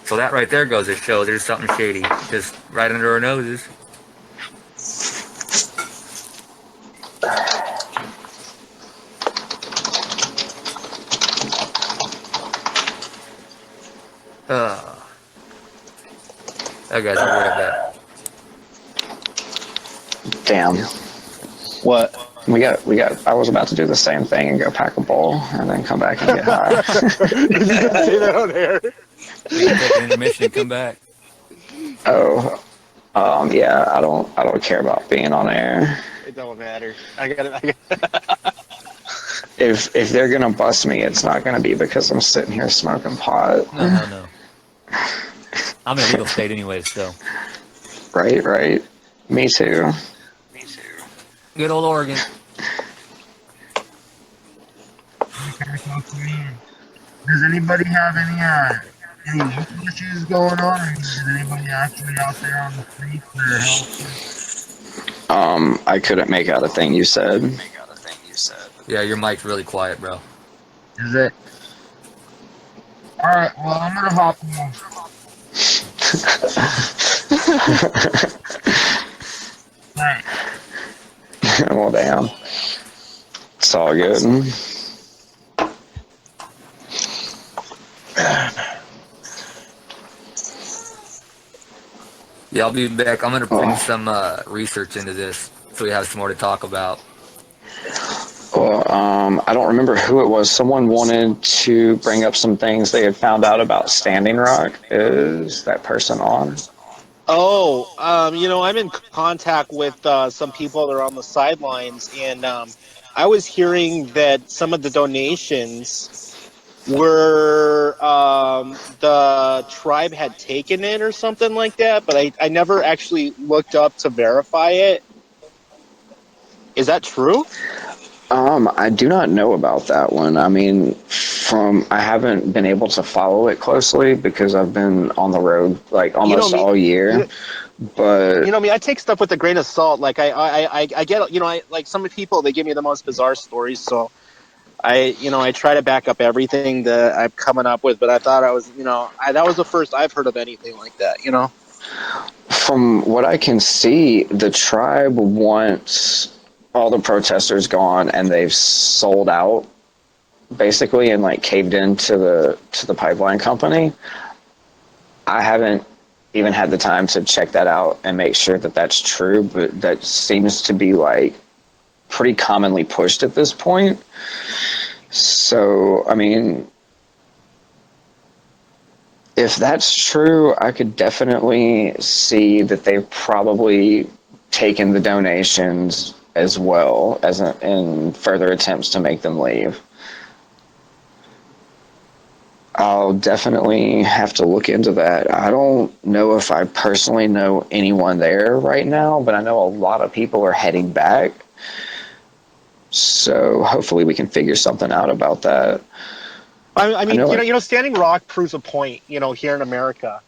So that right there goes to show there's something shady, just right under our noses. Okay, I'll be right back. Damn. What? We got. I was about to do the same thing and go pack a bowl and then come back and get high. You can say that on air. Take an intermission and come back. Oh, yeah. I don't care about being on air. It don't matter. I got it. If they're gonna bust me, it's not gonna be because I'm sitting here smoking pot. No. I'm in a legal state anyway, so. Right. Me too. Good old Oregon. Does anybody have any local issues going on? Is anybody actually out there on the street for help? I couldn't make out a thing you said. Yeah, your mic's really quiet, bro. Is it? Alright, well, I'm gonna hop on. Right. Well, damn. It's all good. Yeah, I'll be back. I'm gonna bring some research into this so we have some more to talk about. Well, I don't remember who it was. Someone wanted to bring up some things they had found out about Standing Rock. Is that person on? Oh, I'm in contact with some people that are on the sidelines, and I was hearing that some of the donations were the tribe had taken it or something like that, but I never actually looked up to verify it. Is that true? I do not know about that one. I mean, I haven't been able to follow it closely because I've been on the road like almost all year. But I take stuff with a grain of salt. Like I get, like some people, they give me the most bizarre stories. So I try to back up everything that I'm coming up with. But I thought that was the first I've heard of anything like that. From what I can see, the tribe wants all the protesters gone, and they've sold out basically and like caved into the pipeline company. I haven't even had the time to check that out and make sure that that's true, but that seems to be like pretty commonly pushed at this point. So, I mean, if that's true, I could definitely see that they've probably taken the donations as well as in further attempts to make them leave. I'll definitely have to look into that. I don't know if I personally know anyone there right now, but I know a lot of people are heading back. So hopefully we can figure something out about that. I mean, Standing Rock proves a point, here in America,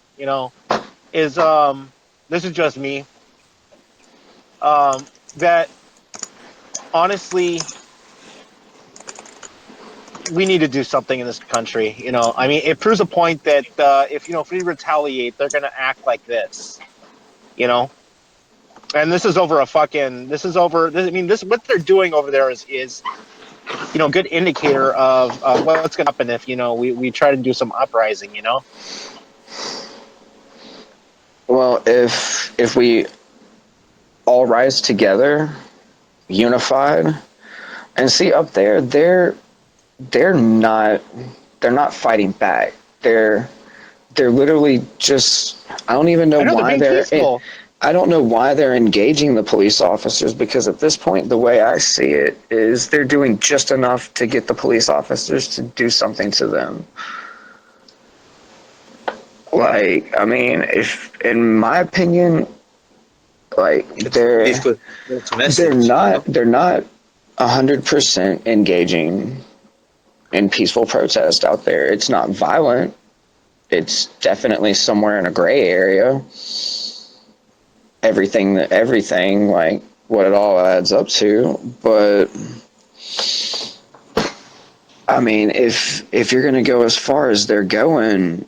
is this is just me. that honestly, we need to do something in this country. You know, I mean, it proves a point that if we retaliate, they're going to act like this. You know, and this is over a fucking. This is over. This, I mean, this what they're doing over there is a good indicator of what's going to happen if we try to do some uprising. You know. Well, if we all rise together, unified, and see up there, they're not fighting back. They're literally just, I don't even know why I don't know why they're engaging the police officers, because at this point the way I see it is they're doing just enough to get the police officers to do something to them. Like, I mean, if in my opinion, like they're not 100% engaging in peaceful protest out there. It's not violent. It's definitely somewhere in a gray area. Everything, like what it all adds up to. But I mean, if you're going to go as far as they're going,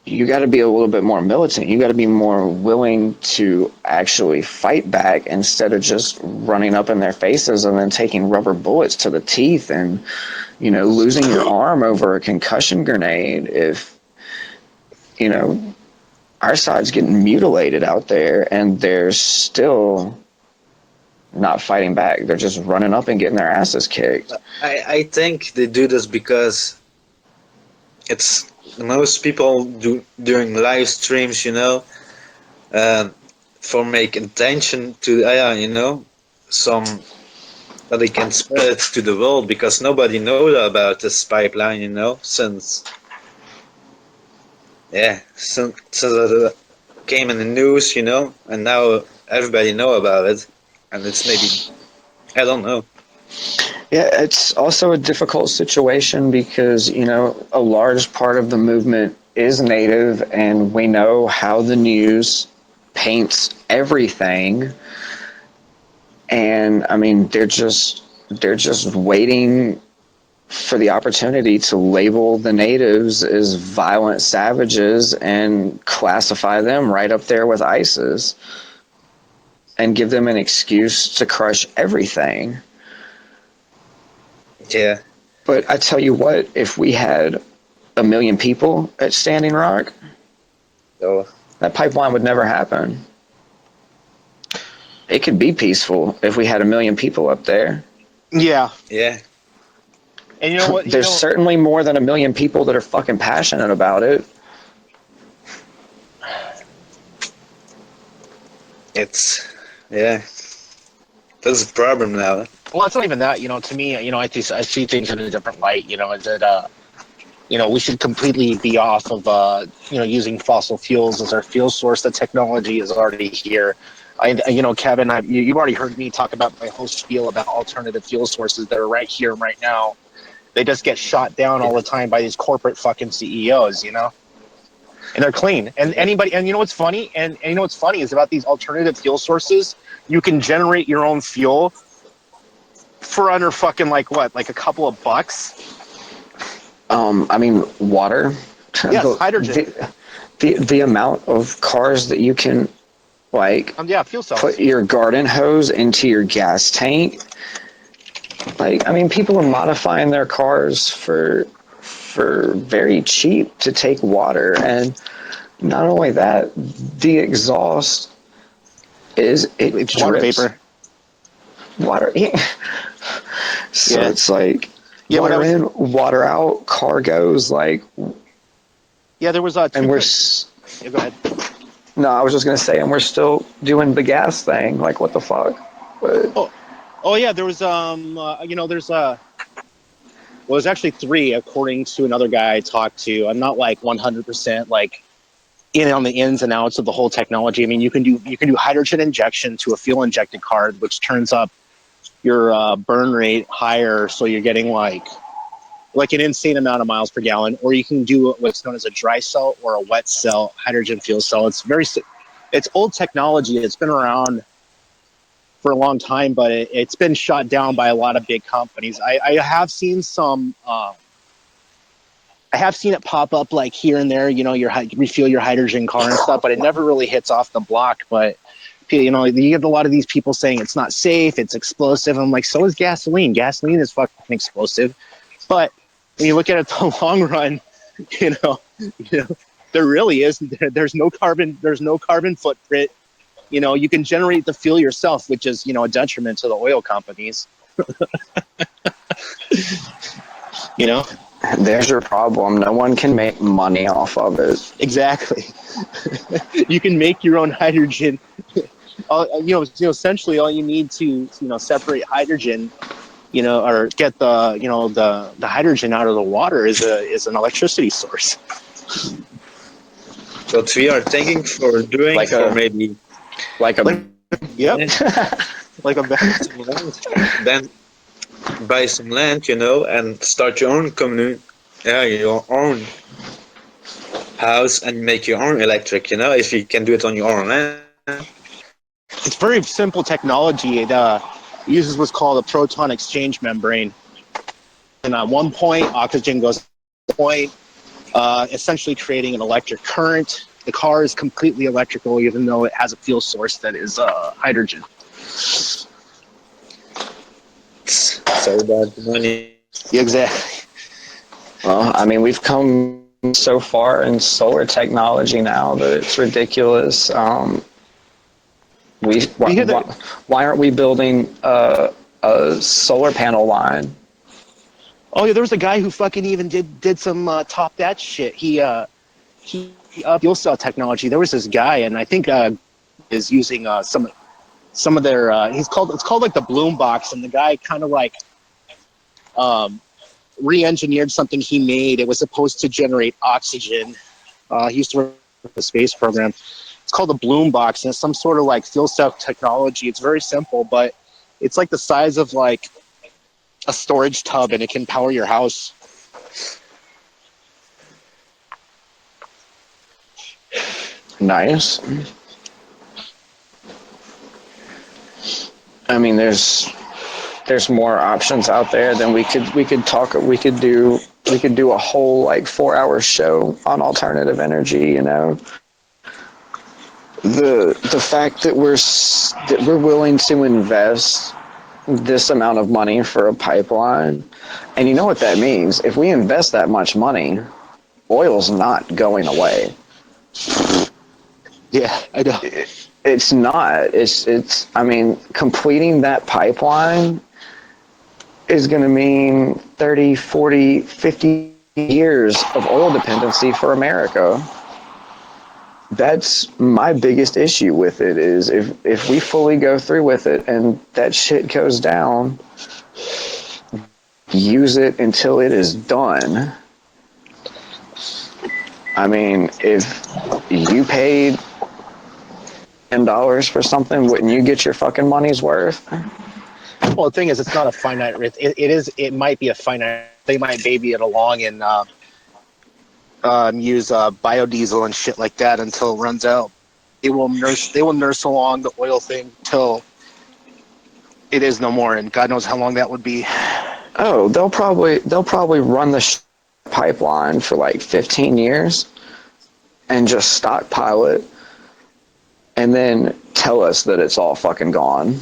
you got to be a little bit more militant. You got to be more willing to actually fight back instead of just running up in their faces and then taking rubber bullets to the teeth and, losing your arm over a concussion grenade. If, our side's getting mutilated out there and they're still not fighting back. They're just running up and getting their asses kicked. I think they do this because it's most people do during live streams, for make attention to, some that they can spread to the world, because nobody knows about this pipeline, since it came in the news, and now everybody know about it, and it's maybe, I don't know. Yeah, it's also a difficult situation because, a large part of the movement is Native, and we know how the news paints everything. And I mean, they're just waiting for the opportunity to label the Natives as violent savages and classify them right up there with ISIS and give them an excuse to crush everything. Yeah. But I tell you what, if we had 1 million people at Standing Rock, that pipeline would never happen. It could be peaceful if we had 1 million people up there. Yeah. Yeah. And you know what? There's certainly more than 1 million people that are fucking passionate about it. That's a problem now. Well, it's not even that. To me, I see things in a different light. Is that we should completely be off of using fossil fuels as our fuel source. The technology is already here. Kevin, you've already heard me talk about my whole spiel about alternative fuel sources that are right here, right now. They just get shot down all the time by these corporate fucking CEOs, and they're clean. And anybody, and you know what's funny? And you know what's funny is about these alternative fuel sources, you can generate your own fuel for under fucking like a couple of bucks. I mean, water. Yes, hydrogen. The amount of cars that you can fuel cells. Put your garden hose into your gas tank. People are modifying their cars for very cheap to take water, and not only that, the exhaust it's water vapor. Water, yeah. So yeah. It's like water in, water out, car goes there was a. And go ahead. No, I was just gonna say, and we're still doing the gas thing. Like, what the fuck? But, Oh yeah, there was there's actually 3 according to another guy I talked to. I'm not 100% in on the ins and outs of the whole technology. I mean, you can do hydrogen injection to a fuel injected car, which turns up your burn rate higher, so you're getting an insane amount of miles per gallon. Or you can do what's known as a dry cell or a wet cell hydrogen fuel cell. It's old technology. It's been around for a long time, but it's been shot down by a lot of big companies. I have seen some. I have seen it pop up like here and there. You know, refuel your hydrogen car and stuff, but it never really hits off the block. But you know, you get a lot of these people saying it's not safe, it's explosive. I'm like, so is gasoline. Gasoline is fucking explosive. But when you look at it the long run, you know, there really is. There's no carbon. There's no carbon footprint. You know, you can generate the fuel yourself, which is, you know, a detriment to the oil companies. You know, There's your problem. No one can make money off of it. exactly. You can make your own hydrogen. Essentially, all you need to, separate hydrogen, or get the hydrogen out of the water is an electricity source. What we are thinking for doing Like for a- maybe Like a Yep. Like a some land, then buy some land, and start your own your own house and make your own electric. If you can do it on your own land. It's very simple technology. It uses what's called a proton exchange membrane. And at one point, oxygen goes to the point, essentially creating an electric current. The car is completely electrical, even though it has a fuel source that is hydrogen. So about the money. Exactly. Well, I mean, we've come so far in solar technology now that it's ridiculous. Why aren't we building a solar panel line? Oh yeah, there was a guy who fucking even did some top that shit. He fuel cell technology. There was this guy, and I think is using some of their. It's called like the Bloom box, and the guy kind of like re-engineered something he made. It was supposed to generate oxygen. He used to work with the space program. It's called the Bloom box, and it's some sort of like fuel cell technology. It's very simple, but it's like the size of like a storage tub, and it can power your house. Nice. I mean, there's more options out there than we could do a whole like 4-hour show on alternative energy. The fact that we're willing to invest this amount of money for a pipeline, and you know what that means? If we invest that much money, oil's not going away. Yeah, I know. It's not. It's. I mean, completing that pipeline is going to mean 30, 40, 50 years of oil dependency for America. That's my biggest issue with it is if we fully go through with it and that shit goes down, use it until it is done. I mean, if you paid $10 for something, wouldn't you get your fucking money's worth? Well, the thing is, it's not a finite. It might be a finite. They might baby it along and use biodiesel and shit like that until it runs out. They will nurse along the oil thing till it is no more, and God knows how long that would be. Oh, they'll probably run the pipeline for like 15 years and just stockpile it and then tell us that it's all fucking gone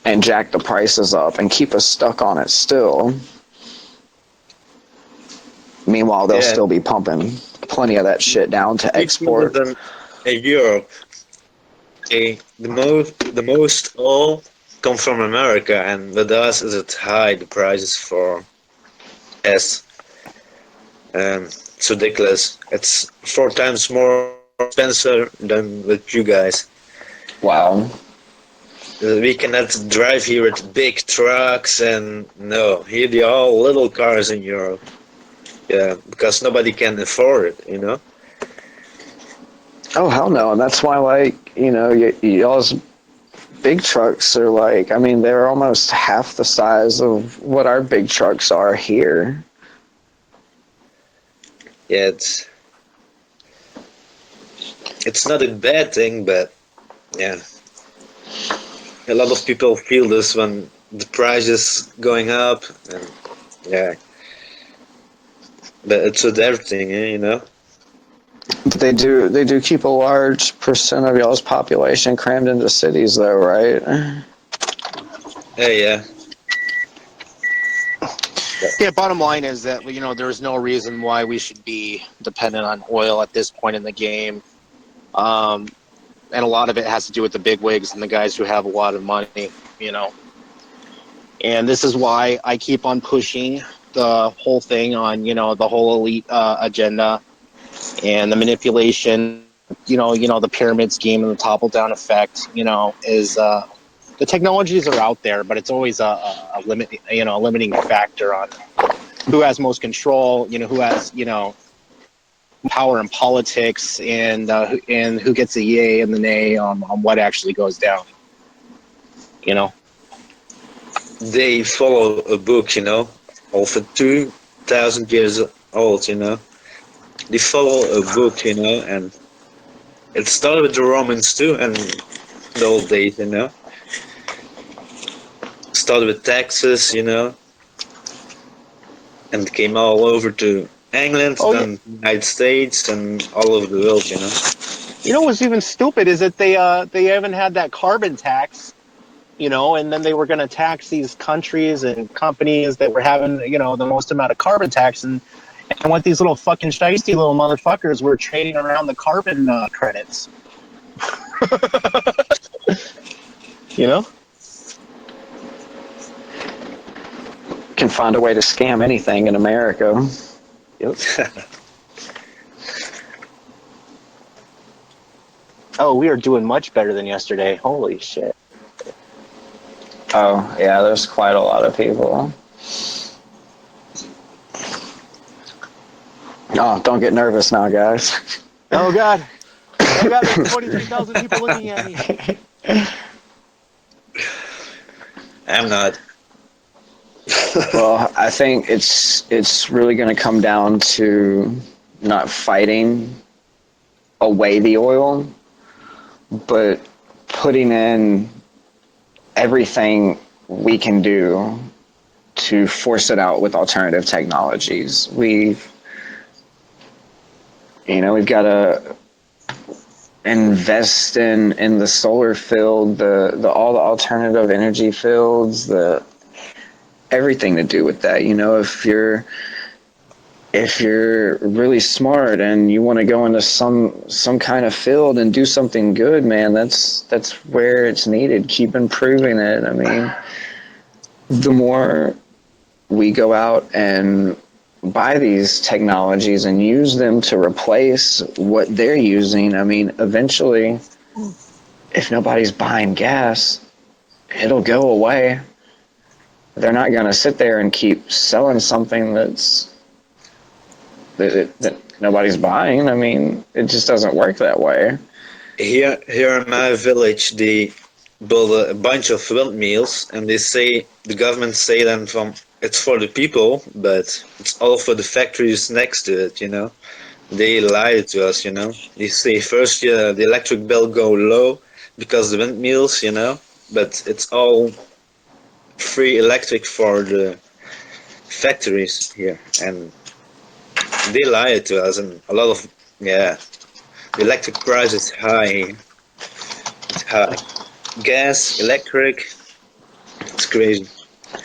and jack the prices up and keep us stuck on it still. Meanwhile, they'll still be pumping plenty of that shit down to export. Than Europe, the most oil come from America, and with us is it high. The prices for it's ridiculous. It's 4 times more expensive than with you guys. Wow. We cannot drive here with big trucks, and no, here they are all little cars in Europe. Yeah, because nobody can afford it, Oh, hell no. And that's why, like, y'all's big trucks are like, I mean, they're almost half the size of what our big trucks are here. Yeah, it's not a bad thing, but yeah. a lot of people feel this when the price is going up, and yeah, but it's with everything, you know. But they do keep a large percent of y'all's population crammed into cities, though, right? Yeah. Yeah, bottom line is that, you know, there's no reason why we should be dependent on oil at this point in the game. And a lot of it has to do with the big wigs and the guys who have a lot of money, you know. And this is why I keep on pushing the whole thing on, you know, the whole elite agenda and the manipulation, you know, the pyramid scheme and the topple down effect, you know, is the technologies are out there, but it's always a limit, you know, a limiting factor on who has most control, you know, who has, you know, power in politics, and who gets a yay and the nay on what actually goes down, you know. They follow a book, you know, over 2,000 years old, you know. They follow a book, you know, and it started with the Romans too, and the old days, you know. Started with taxes, you know, and came all over to England, Oh, then United States, and all over the world, you know. You know what's even stupid is that they haven't had that carbon tax, you know, and then they were going to tax these countries and companies that were having, you know, the most amount of carbon tax, and what these little fucking shiesty little motherfuckers were trading around the carbon credits. You know? Can find a way to scam anything in America. Yep. Oh, we are doing much better than yesterday. Holy shit. Oh, yeah, there's quite a lot of people. Oh, don't get nervous now, guys. Oh, God. Oh, God, there's 23,000 people looking at me. I'm not. Well, I think it's really going to come down to not fighting away the oil, but putting in everything we can do to force it out with alternative technologies. We've got to invest in the solar field, the all the alternative energy fields, the everything to do with that. You know, if you're really smart and you want to go into some kind of field and do something good, man, that's where it's needed. Keep improving it. I mean, the more we go out and buy these technologies and use them to replace what they're using, I mean, eventually, if nobody's buying gas, it'll go away. They're not going to sit there and keep selling something that nobody's buying. I mean, it just doesn't work that way. Here in my village, they build a bunch of windmills, and the government say then it's for the people, but it's all for the factories next to it, you know. They lie to us, you know. They say first, yeah, the electric bill go low because the windmills, you know, but it's all free electric for the factories here, and they lie to us, and a lot of, yeah, the electric price is high. It's high. Gas, electric, it's crazy.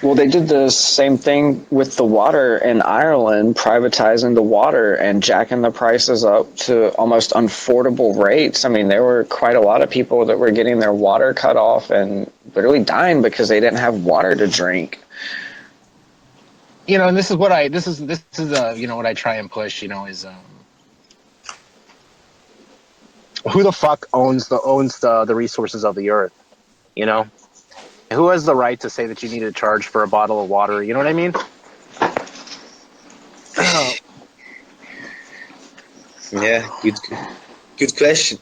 Well, they did the same thing with the water in Ireland, privatizing the water and jacking the prices up to almost unaffordable rates. I mean, there were quite a lot of people that were getting their water cut off and literally dying because they didn't have water to drink. You know, and this is what you know, what I try and push, you know, is who the fuck owns the resources of the earth, you know? Who has the right to say that you need to charge for a bottle of water? You know what I mean? Yeah, good question.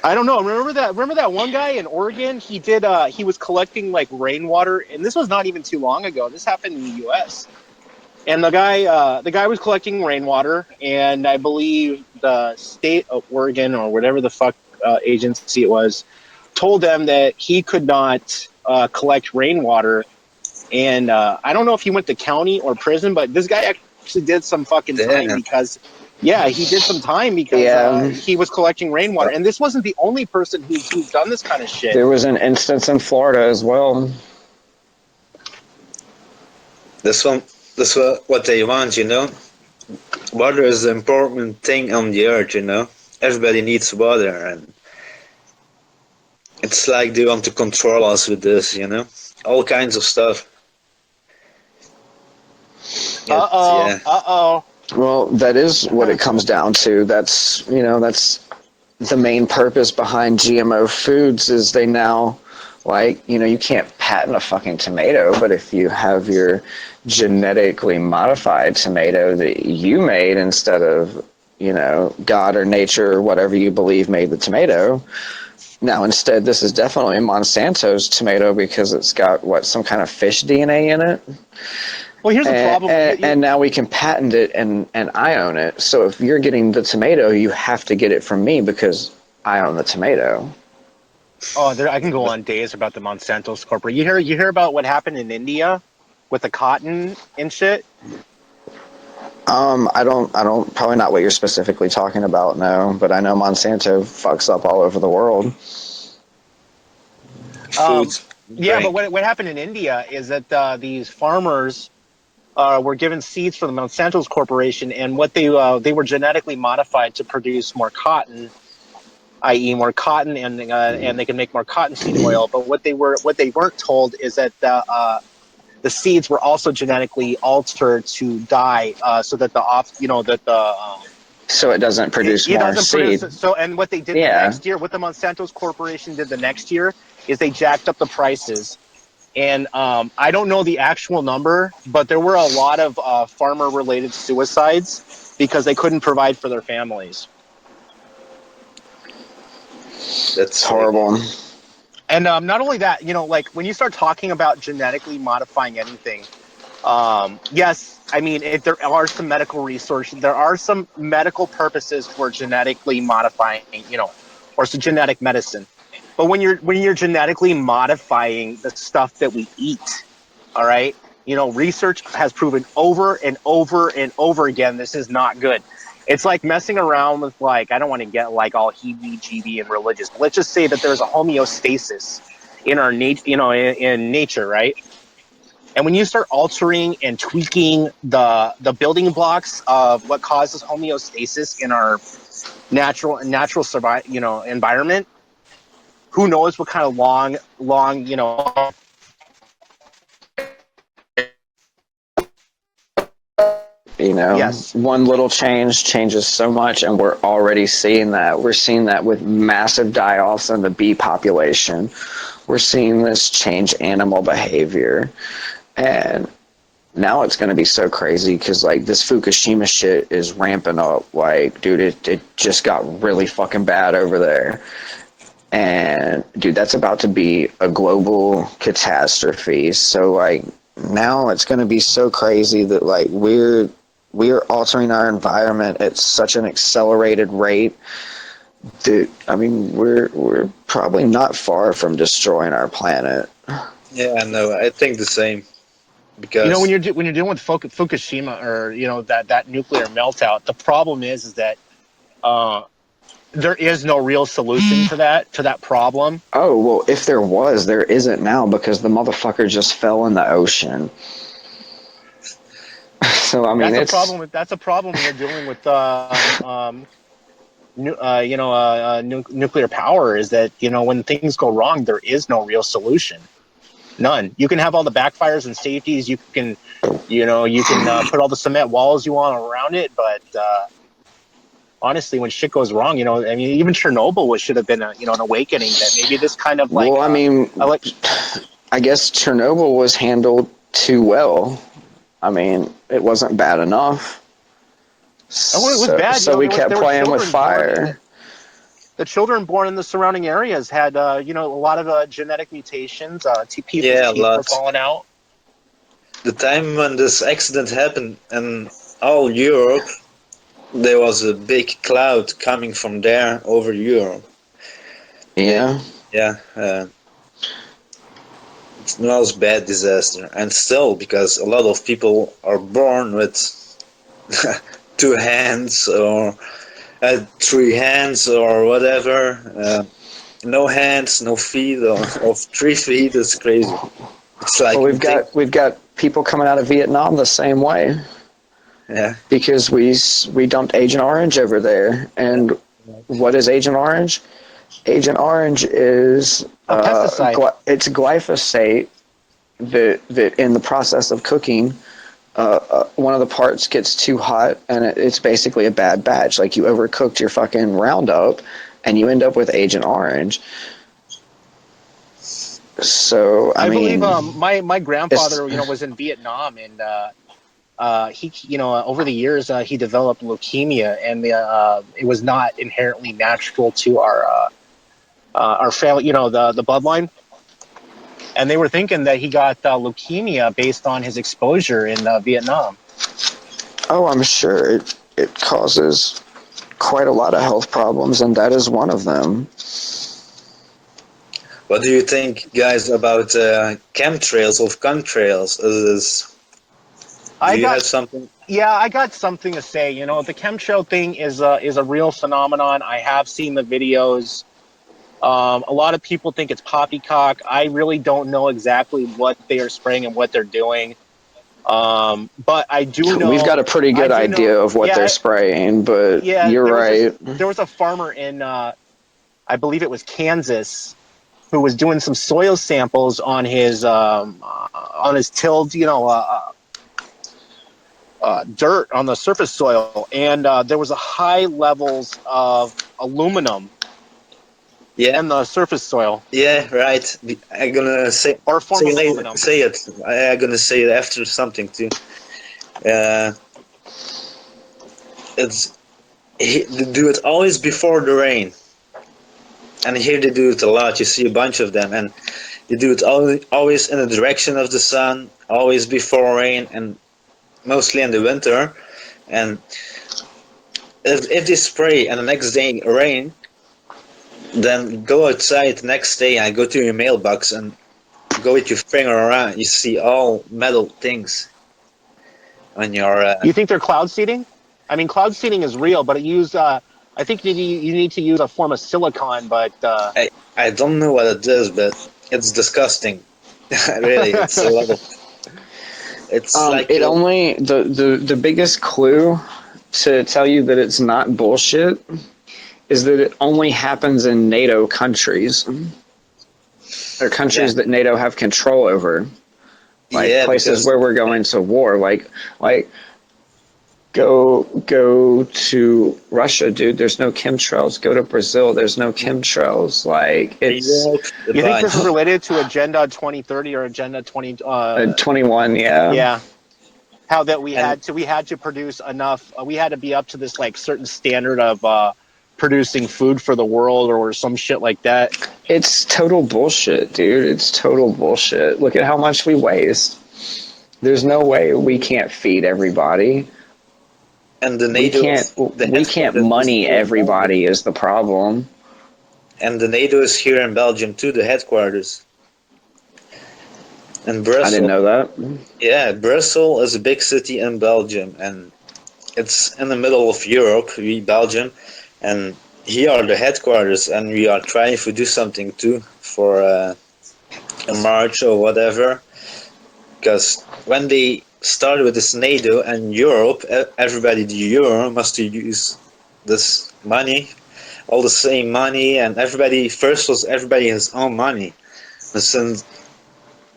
I don't know. Remember that one guy in Oregon? He was collecting like rainwater, and this was not even too long ago. This happened in the U.S. And the guy was collecting rainwater, and I believe the state of Oregon or whatever the fuck agency it was told them that he could not collect rainwater. And I don't know if he went to county or prison, but this guy actually did some fucking time Damn. because, yeah, he did some time because Yeah. he was collecting rainwater. And this wasn't the only person who's done this kind of shit. There was an instance in Florida as well. That's what they want, you know. Water is the important thing on the earth, you know. Everybody needs water, and it's like they want to control us with this, you know. All kinds of stuff. Uh-oh. Well, that is what it comes down to. That's the main purpose behind GMO foods is they now, like, you can't patent a fucking tomato, but if you have your genetically modified tomato that you made instead of, God or nature or whatever you believe made the tomato, now instead this is definitely Monsanto's tomato because it's got, some kind of fish DNA in it? Well, here's the problem. And now we can patent it, and I own it. So if you're getting the tomato, you have to get it from me because I own the tomato. Oh, I can go on days about the Monsanto's corporate. You hear about what happened in India with the cotton and shit? I don't probably not what you're specifically talking about, no, but I know Monsanto fucks up all over the world. Foods. Yeah, but what happened in India is that these farmers were given seeds from the Monsanto's corporation, and what they were genetically modified to produce more cotton, i.e., more cotton, and they can make more cottonseed oil. But what they weren't told is that the seeds were also genetically altered to die, so that so it doesn't produce more seed. And what they did the next year, what the Monsanto's corporation did the next year, is they jacked up the prices. And I don't know the actual number, but there were a lot of farmer-related suicides because they couldn't provide for their families. That's horrible. And not only that, like when you start talking about genetically modifying anything, yes, I mean, there are some medical resources, there are some medical purposes for genetically modifying, or some genetic medicine. But when you're genetically modifying the stuff that we eat, all right, research has proven over and over and over again this is not good. It's like messing around with, like, I don't want to get like all heebie-jeebie and religious, but let's just say that there's a homeostasis in our in nature, right? And when you start altering and tweaking the building blocks of what causes homeostasis in our natural environment, who knows what kind of long, Yes. One little change changes so much, and we're already seeing that. We're seeing that with massive die-offs in the bee population. We're seeing this change animal behavior. And now it's going to be so crazy because, like, this Fukushima shit is ramping up. Like, dude, it just got really fucking bad over there. And, dude, that's about to be a global catastrophe. So, like, now it's going to be so crazy that, like, we're altering our environment at such an accelerated rate that, I mean, we're probably not far from destroying our planet. Yeah, no, I think the same. Because when you're dealing with Fukushima or that nuclear meltdown, the problem is that there is no real solution to that problem. Oh, well, if there was, there isn't now because the motherfucker just fell in the ocean. So I mean, that's a problem when you're dealing with nuclear power. Is that when things go wrong, there is no real solution. None. You can have all the backfires and safeties. You can put all the cement walls you want around it, but honestly, when shit goes wrong, I mean, even Chernobyl should have been an awakening that maybe this kind of like. Well, I mean, I guess Chernobyl was handled too well. I mean, it wasn't bad enough. It was bad. So we kept playing with fire. The children born in the surrounding areas had, a lot of genetic mutations. People's teeth were falling out. The time when this accident happened in all Europe, there was a big cloud coming from there over Europe. Yeah. Yeah. It's the most bad disaster, and still because a lot of people are born with 2 hands or 3 hands or whatever. No hands, no feet, or 3 feet. It's crazy. It's like Well, we've got people coming out of Vietnam the same way yeah, because we dumped Agent Orange over there. And what is Agent Orange? Agent Orange is A pesticide. it's glyphosate that in the process of cooking, one of the parts gets too hot, and it's basically a bad batch. Like you overcooked your fucking Roundup, and you end up with Agent Orange. So I mean, believe my grandfather was in Vietnam, and he over the years he developed leukemia, and it was not inherently natural to our family, the bloodline. And they were thinking that he got leukemia based on his exposure in Vietnam. oh, I'm sure it causes quite a lot of health problems, and that is one of them. what do you think, guys, about chemtrails of contrails? Do you have something? Yeah, I got something to say. The chemtrail thing is a real phenomenon. I have seen the videos. A lot of people think it's poppycock. I really don't know exactly what they are spraying and what they're doing. But I do know We've got a pretty good idea of what they're spraying, but you're right. There was a farmer in, I believe it was Kansas, who was doing some soil samples on his tilled, dirt on the surface soil, and there was a high levels of aluminum in the surface soil. Yeah, right. I'm gonna say or a form say of later. aluminum. Say it. I'm gonna say it after something too. They do it always before the rain, and here they do it a lot. You see a bunch of them, and they do it always in the direction of the sun, always before rain, and mostly in the winter. And if they spray and the next day rain, then go outside the next day and go to your mailbox and go with your finger around. You see all metal things on your. You think they're cloud seeding? I mean, cloud seeding is real, but I think you need to use a form of silicon. But I don't know what it is, but it's disgusting. Really, it's a lot of. It's like it only the biggest clue to tell you that it's not bullshit is that it only happens in NATO countries. Or countries that NATO have control over. Like places where we're going to war. Like go to Russia, dude. There's no chemtrails. Go to Brazil. There's no chemtrails. Like it's. You think this is related to Agenda 2030 or Agenda 21? Yeah. Yeah. How that we had to produce enough. We had to be up to this like certain standard of producing food for the world or some shit like that. It's total bullshit, dude. It's total bullshit. Look at how much we waste. There's no way we can't feed everybody. And the NATO, we can't money everybody is the problem. And the NATO is here in Belgium too, the headquarters. And Brussels. I didn't know that. Yeah, Brussels is a big city in Belgium, and it's in the middle of Europe, Belgium, and here are the headquarters, and we are trying to do something too for a march or whatever. Because when they started with this NATO and Europe, everybody the euro must use this money, all the same money, and everybody has own money. But since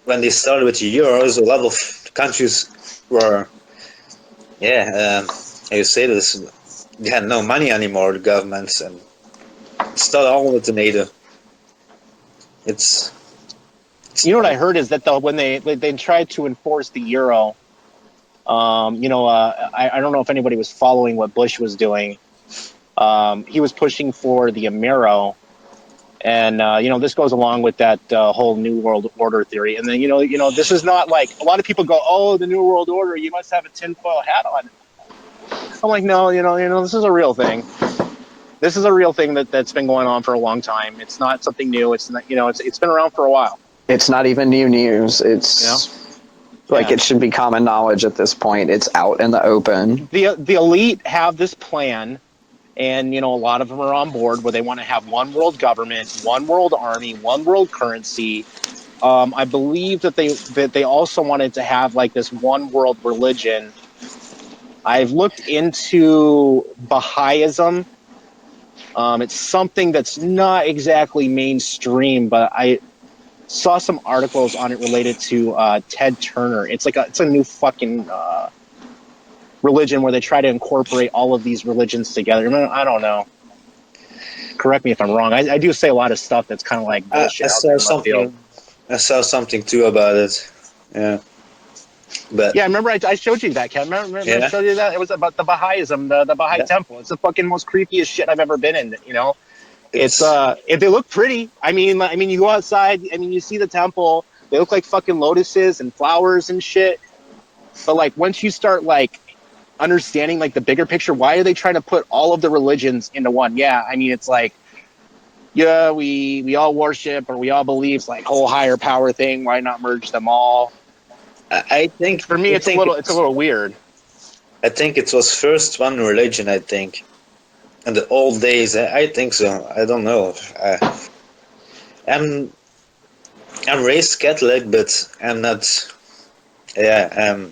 when they started with the euros, a lot of countries were, how you say this, they had no money anymore, the governments, and it's not all with the NATO. It's you know what I heard is that when they tried to enforce the euro, I don't know if anybody was following what Bush was doing. He was pushing for the Amero, and this goes along with that whole New World Order theory. And then this is not like a lot of people go, oh, the New World Order, you must have a tinfoil hat on. I'm like, no, this is a real thing. This is a real thing that's been going on for a long time. It's not something new. It's not, it's been around for a while. It's not even new news. It's like Yeah. it should be common knowledge at this point. It's out in the open. The elite have this plan, and a lot of them are on board where they want to have one world government, one world army, one world currency. I believe that they also wanted to have like this one world religion. I've looked into Baha'ism. It's something that's not exactly mainstream, but I saw some articles on it related to Ted Turner. It's a new fucking religion where they try to incorporate all of these religions together. I don't know. Correct me if I'm wrong. I do say a lot of stuff that's kind of like bullshit out there in left field. I saw something too about it. Yeah. But Yeah, remember I showed you that, Ken. Remember I showed you that? It was about the Baha'ism, the Baha'i temple. It's the fucking most creepiest shit I've ever been in, It's if they look pretty. I mean you go outside, you see the temple, they look like fucking lotuses and flowers and shit. But like once you start like understanding like the bigger picture, why are they trying to put all of the religions into one? Yeah, it's like, yeah, we all worship or we all believe it's like whole higher power thing. Why not merge them all? I think For me, it's a little weird. I think it was first one religion. I think in the old days. I think so. I don't know. I'm raised Catholic, but I'm not. Yeah.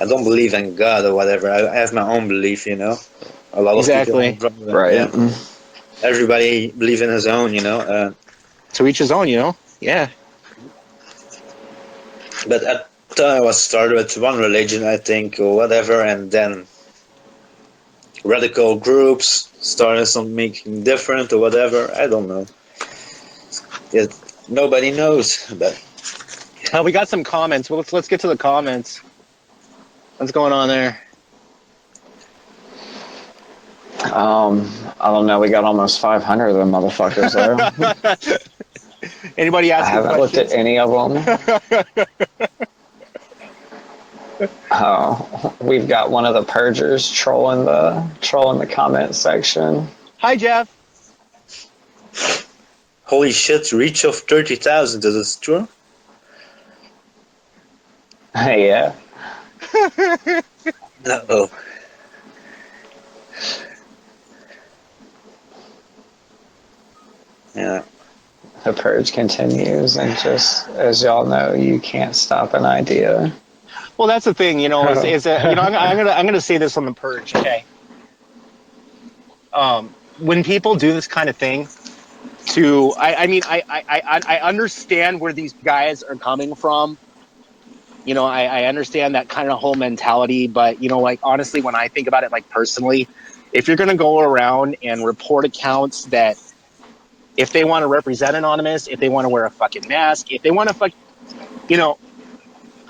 I don't believe in God or whatever. I have my own belief. A lot Exactly. of people. Right. Yeah. Everybody believe in his own. To each his own. Yeah. But at the time I was started with one religion, I think, or whatever, and then radical groups started making different or whatever. I don't know. Nobody knows. But We got some comments. Well, let's get to the comments. What's going on there? I don't know. We got almost 500 of them motherfuckers there. Anybody I asking haven't looked at any of them. Oh, we've got one of the purgers trolling the comment section. Hi, Jeff. holy shit, reach of 30,000. Is this true? Yeah. No. Yeah. The purge continues, and just as y'all know, you can't stop an idea. Well, that's the thing, is that, I'm gonna say this on the purge, okay? When people do this kind of thing, I understand where these guys are coming from. I understand that kind of whole mentality, but honestly, when I think about it, like personally, if you're gonna go around and report accounts that if they want to represent Anonymous, if they want to wear a fucking mask, if they want to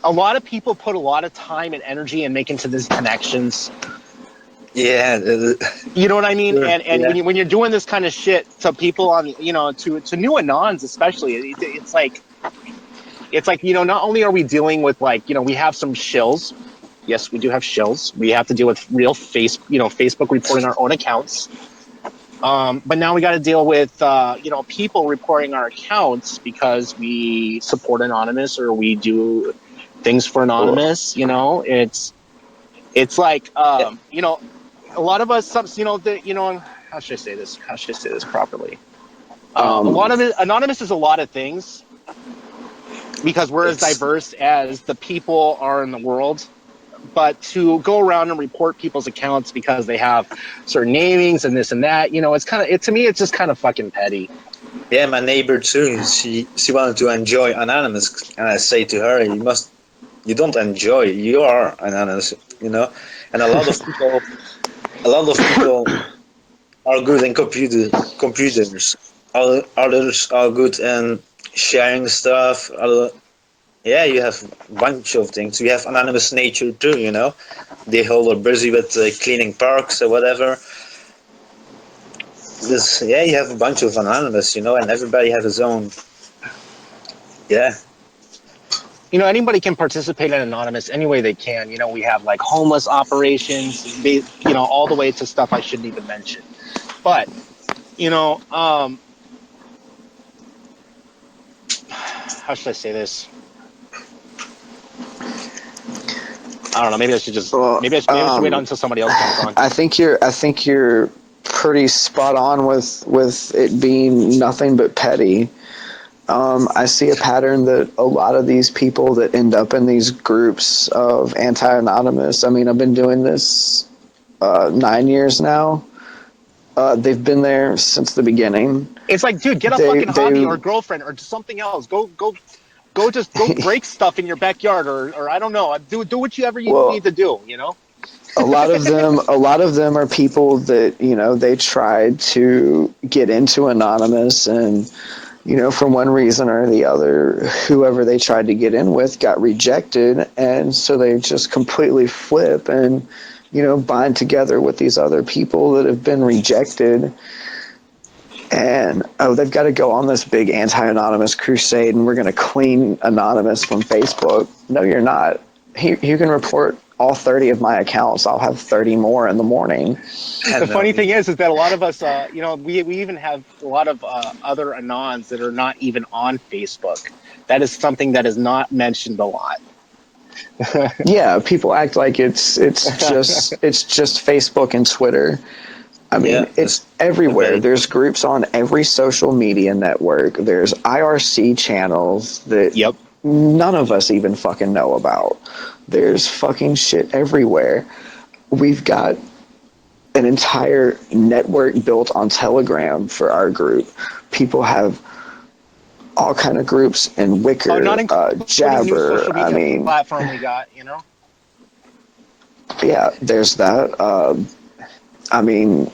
a lot of people put a lot of time and energy in making to these connections. Yeah. You know what I mean? Sure, And yeah. when you're doing this kind of shit to people on, to new Anons especially, it's like, not only are we dealing with we have some shills. Yes, we do have shills. We have to deal with real Facebook reporting our own accounts. But now we got to deal with, people reporting our accounts because we support Anonymous or we do things for Anonymous. It's like, a lot of us, how should I say this? How should I say this properly? A lot of it, Anonymous is a lot of things because we're as diverse as the people are in the world. But to go around and report people's accounts because they have certain namings and this and that, to me, it's just kind of fucking petty. Yeah, my neighbor too. She wanted to enjoy Anonymous, and I say to her, you don't enjoy. You are Anonymous, And a lot of people are good in computers. Others are good in sharing stuff. Yeah, you have a bunch of things. We have Anonymous Nature too, They all are busy with cleaning parks or whatever. You have a bunch of Anonymous, and everybody has his own. Yeah. Anybody can participate in Anonymous any way they can. We have like homeless operations, all the way to stuff I shouldn't even mention. But, how should I say this? I don't know. Maybe I should just maybe I should wait until somebody else comes on. I think you're pretty spot on with it being nothing but petty. I see a pattern that a lot of these people that end up in these groups of anti-anonymous. I mean, I've been doing this 9 years now. They've been there since the beginning. It's like, dude, get a fucking hobby or girlfriend or something else. Go break stuff in your backyard or I don't know. Do whatever you need to do. You know. a lot of them are people that, you know, they tried to get into Anonymous, and, you know, for one reason or the other, whoever they tried to get in with got rejected, and so they just completely flip and, you know, bind together with these other people that have been rejected. And they've got to go on this big anti-anonymous crusade, and we're going to clean Anonymous from Facebook. No, you're not. You can report all 30 of my accounts. I'll have 30 more in the morning. The funny thing is that a lot of us, you know, we even have a lot of other anons that are not even on Facebook. That is something that is not mentioned a lot. Yeah, people act like it's just Facebook and Twitter. I mean, it's everywhere. okay. There's groups on every social media network. There's IRC channels that none of us even fucking know about. There's fucking shit everywhere. We've got an entire network built on Telegram for our group. People have all kind of groups in Wicker, Jabber. I mean, platform we got, you know. Yeah, there's that. I mean,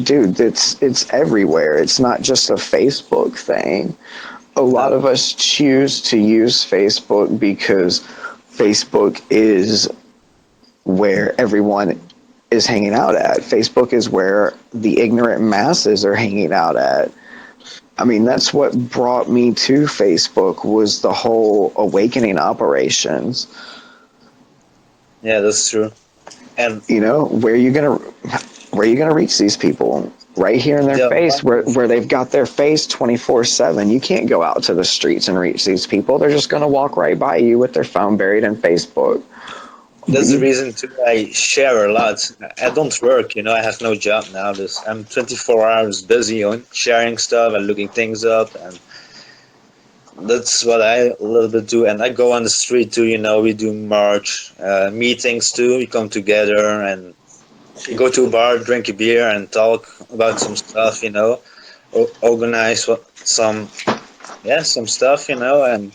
dude, it's everywhere. It's not just a Facebook thing. A lot of us choose to use Facebook because Facebook is where everyone is hanging out at. Facebook is where the ignorant masses are hanging out at. I mean, that's what brought me to Facebook, was the whole awakening operations. Yeah, that's true. And you know, where are you gonna reach these people? Right here in their face, where they've got their face 24/7. You can't go out to the streets and reach these people. They're just gonna walk right by you with their phone buried in Facebook. that's the reason too. I share a lot. I don't work, you know. I have no job now. I'm 24 hours busy on sharing stuff and looking things up, and that's what I a little bit do. And I go on the street too. You know, we do march meetings too. We come together and go to a bar, drink a beer, and talk about some stuff. You know, organize some stuff. You know, and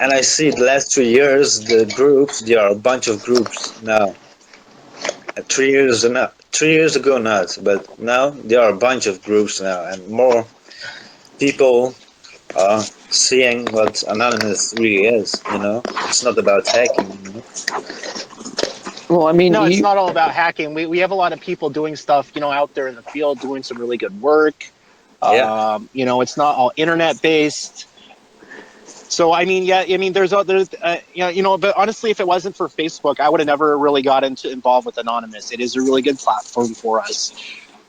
I see the last 3 years the groups. There are a bunch of groups now. 3 years enough. 3 years ago, not, but now there are a bunch of groups now, and more people are seeing what Anonymous really is. You know, it's not about hacking. You know? Well, I mean, no, it's not all about hacking. We have a lot of people doing stuff, you know, out there in the field doing some really good work. You know, it's not all internet based. So I mean, there's you know, but honestly, if it wasn't for Facebook, I would have never really got involved with Anonymous. It is a really good platform for us.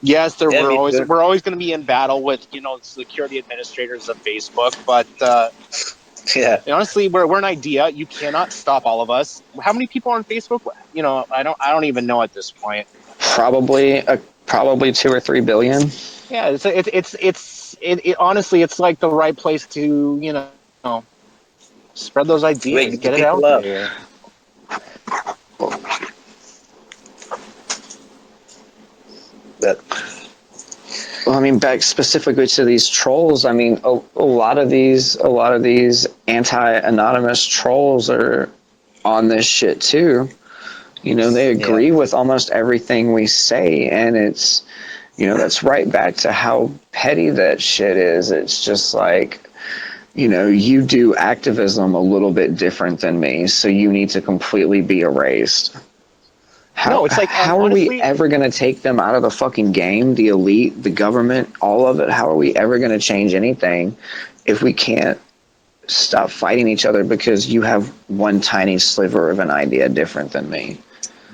Yes, we're always going to be in battle with, you know, security administrators of Facebook, but honestly, we're an idea. You cannot stop all of us. How many people are on Facebook? You know, I don't even know at this point. Probably 2 or 3 billion. Yeah, it's honestly, it's like the right place to, you know, spread those ideas, get it out there. Well, I mean, back specifically to these trolls. I mean, a lot of these anti-anonymous trolls are on this shit too. You know, they agree with almost everything we say, and it's, you know, that's right back to how petty that shit is. It's just like, you know, you do activism a little bit different than me, so you need to completely be erased. How are we ever going to take them out of the fucking game? The elite, the government, all of it. How are we ever going to change anything if we can't stop fighting each other because you have one tiny sliver of an idea different than me?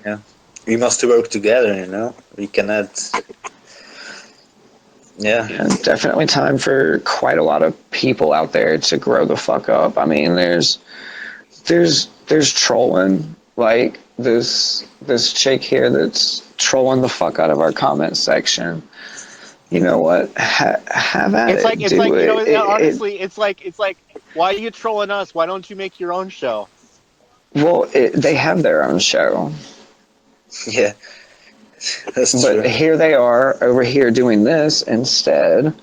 Yeah, we must work together. You know, we cannot. Yeah, definitely time for quite a lot of people out there to grow the fuck up. I mean, there's trolling, like this chick here that's trolling the fuck out of our comment section. You know what? Have at It's it. like it's Do like it. you know. It- Honestly, it's like why are you trolling us? Why don't you make your own show? they have their own show, Yeah, that's but true. here they are over here doing this instead.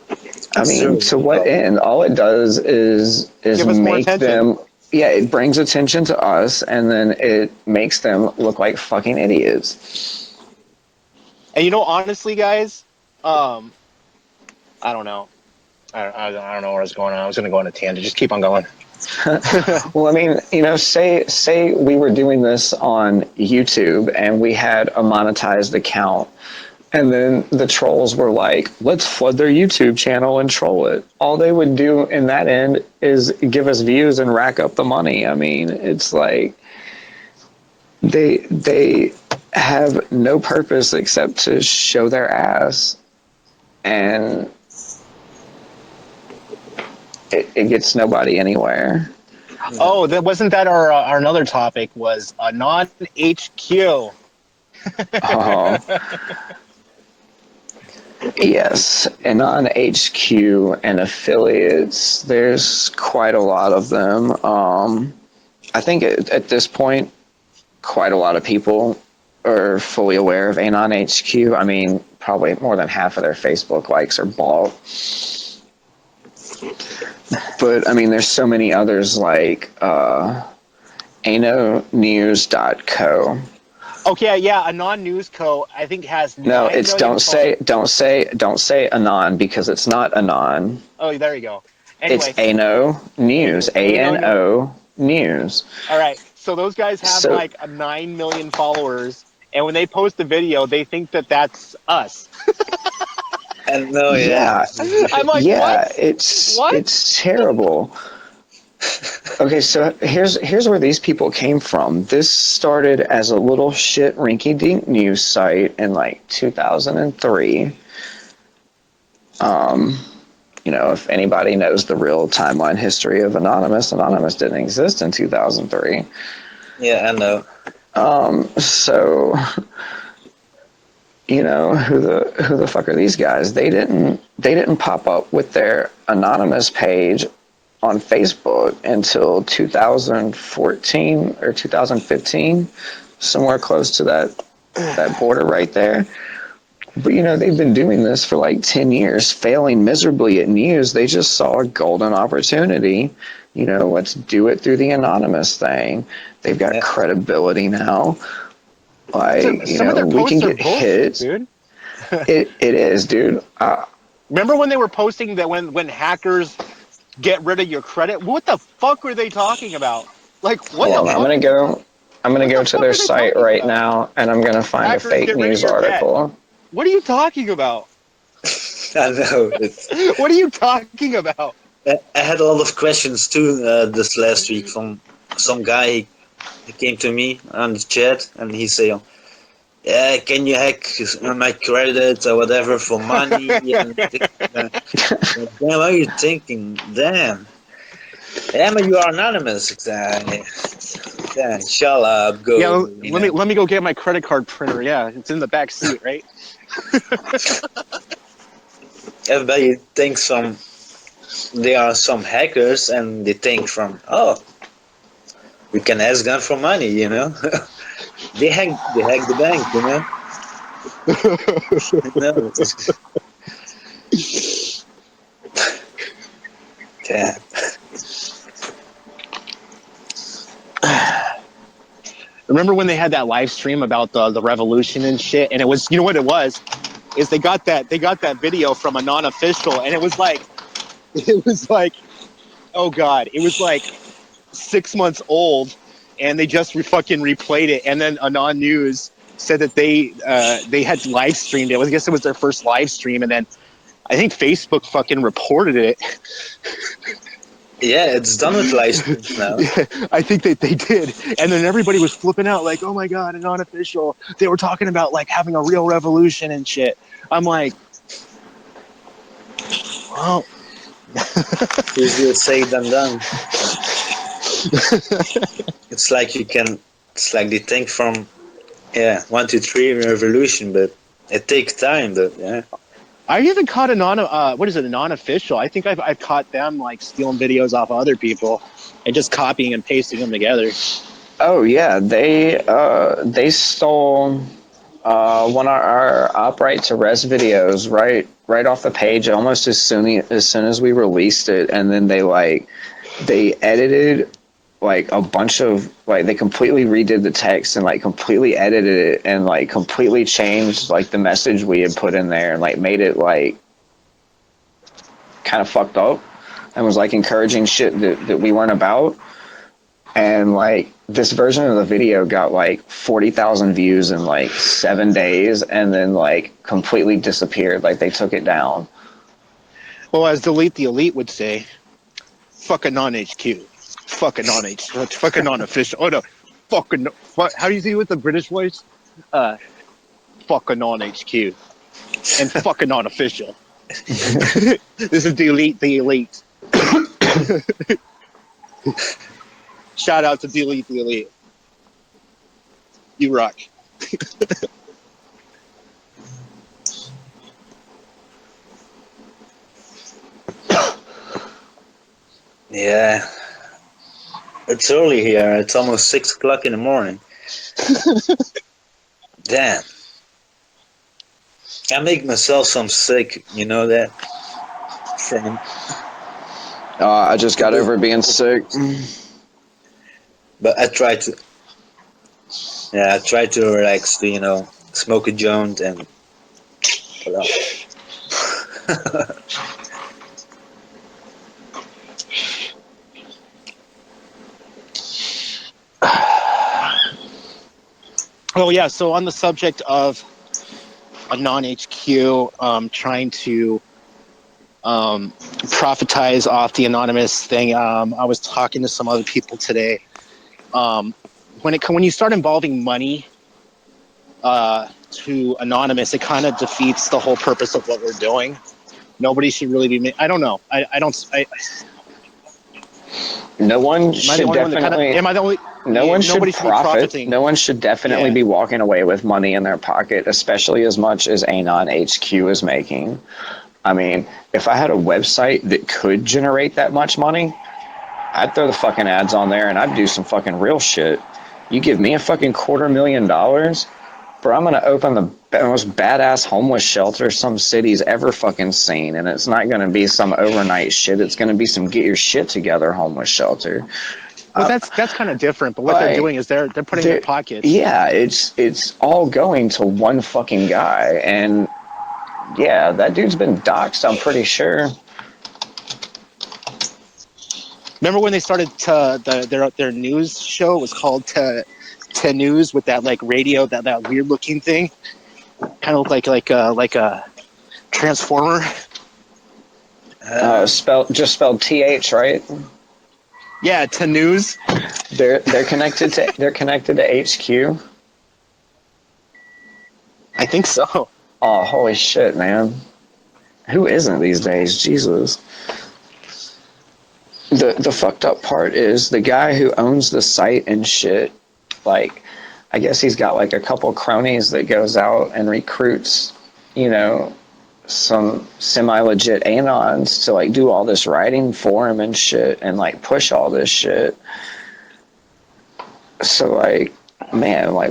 I That's mean, true. to what end? All it does is Give us more make attention. them. Yeah, it brings attention to us, and then it makes them look like fucking idiots. And you know, honestly, guys, I don't know. I don't know where I was going on. I was going to go on a tangent. Just keep on going. Well, I mean, you know, say we were doing this on YouTube and we had a monetized account, and then the trolls were like, let's flood their YouTube channel and troll it. All they would do in that end is give us views and rack up the money. I mean, it's like they have no purpose except to show their ass, and it gets nobody anywhere. Oh, that wasn't that our another topic was a non-HQ. Oh. Yes, and on HQ and affiliates, there's quite a lot of them. I think at this point, quite a lot of people are fully aware of Anon HQ. I mean, probably more than half of their Facebook likes are bought. But, I mean, there's so many others like anonews.co. Okay, yeah, Anon News Co. I think has No, 9 it's million don't say Anon, because it's not Anon. Oh, there you go. Anyway, It's ANO News. ANO News. all right. So those guys have So- like 9 million followers, and when they post a video, they think that that's us. And no, Yeah. I'm like, Yeah, what? What? it's terrible. Okay, so here's where these people came from. This started as a little shit rinky-dink news site in like 2003. You know, if anybody knows the real timeline history of Anonymous didn't exist in 2003. Yeah, I know. So, you know, who the fuck are these guys? They didn't pop up with their Anonymous page on Facebook until 2014 or 2015, somewhere close to that border right there. But, you know, they've been doing this for like 10 years, failing miserably at news. They just saw a golden opportunity. You know, let's do it through the Anonymous thing. They've got credibility now. Like, Some of their we posts can are get bullshit, hit. dude. It is, dude. Remember when they were posting that when hackers get rid of your credit? What the fuck were they talking about? Like, what Hold the on, fuck? I'm gonna go to fuck their are they site talking right about? now, and I'm gonna find Hackers a fake get rid of news your debt. article. What are you talking about? I know. What are you talking about? I had a lot of questions too this last week from some guy. He came to me on the chat and he said, "Yeah, can you hack my credit or whatever for money?" And damn, what are you thinking? Damn, but you are anonymous. Yeah, shut up. Go. Yeah, you know. let me go get my credit card printer. Yeah, it's in the back seat, right? Everybody thinks there are some hackers and they think we can ask them for money, you know. they hack the bank, you know. No, damn. Remember when they had that live stream about the revolution and shit? And it was, you know what it was? Is they got that video from a non-official, and it was like, oh god, it was like 6 months old, and they just fucking replayed it, and then Anon News said that they had live streamed it. I guess it was their first live stream, and then I think Facebook fucking reported it. Yeah, it's done with live streams now. I think that they did. And then everybody was flipping out like, oh my God, a non-official. They were talking about like having a real revolution and shit. I'm like, Well, Easier said than done. It's like you can. It's like they think from 1, 2, 3 revolution, but it takes time. But yeah, I even caught a a non-official. I think I've caught them like stealing videos off other people and just copying and pasting them together. Oh yeah, they stole one of our op right to res videos right off the page almost as soon as we released it, and then they edited like a bunch of like they completely redid the text and like completely edited it and like completely changed like the message we had put in there and like made it like kind of fucked up and was like encouraging shit that we weren't about. And like this version of the video got like 40,000 views in like 7 days and then like completely disappeared. Like they took it down. Well, as Delete the Elite would say, fucking non-HQ. Fucking non-HQ. Fucking non-official. Oh no. Fucking, how do you say it with the British voice? Fucking non-HQ. And fucking non-official. This is Delete the Elite. Shout out to Delete the Elite. You rock. yeah. It's early here. It's almost 6 o'clock in the morning. Damn. I make myself some sick. You know that. From. I just got over being sick. But I try to relax, to, smoke a joint and pull up. Oh yeah, so on the subject of a non-HQ trying to profitize off the anonymous thing, I was talking to some other people today. When you start involving money to anonymous, it kind of defeats the whole purpose of what we're doing. Nobody should really be. I don't know. No one should definitely. Am I the only? No one should Nobody should be profit. profiting. No one should definitely be walking away with money in their pocket, especially as much as Anon HQ is making. I mean, if I had a website that could generate that much money, I'd throw the fucking ads on there and I'd do some fucking real shit. You give me a fucking $250,000, bro, I'm gonna open the most badass homeless shelter some city's ever fucking seen, and it's not gonna be some overnight shit. It's gonna be some get your shit together homeless shelter. Well, that's kind of different. But what they're doing is they're putting in their pockets. Yeah, it's all going to one fucking guy, and yeah, that dude's been doxxed, I'm pretty sure. Remember when they started their news show was called to News with that like radio that weird looking thing, kind of looked like a transformer. Spelled TH, right? Yeah, to News. They're connected to HQ. I think so. Oh, holy shit, man! Who isn't these days? Jesus. The fucked up part is the guy who owns the site and shit, like, I guess he's got like a couple cronies that goes out and recruits, some semi-legit anons to like do all this writing for him and shit and like push all this shit. So like, man, like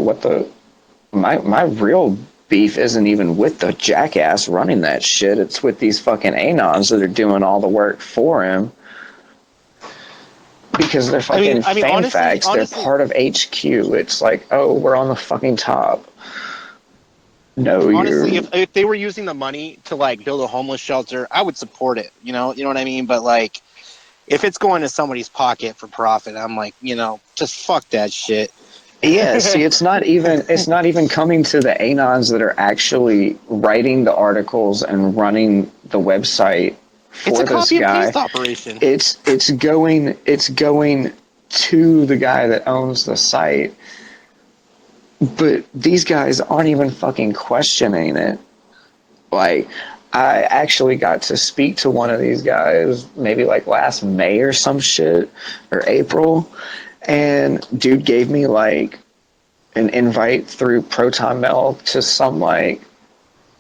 my real beef isn't even with the jackass running that shit. It's with these fucking anons that are doing all the work for him. Because they're fucking fan-fags. They're part of HQ. It's like, oh, we're on the fucking top. No, honestly, if they were using the money to like build a homeless shelter, I would support it. You know what I mean? But like, if it's going to somebody's pocket for profit, I'm like, just fuck that shit. Yeah, see, it's not even coming to the anons that are actually writing the articles and running the website for this guy. It's a copy and paste operation. It's going to the guy that owns the site. But these guys aren't even fucking questioning it. Like, I actually got to speak to one of these guys maybe like last May or some shit, or April, and dude gave me like an invite through Proton Mail to some like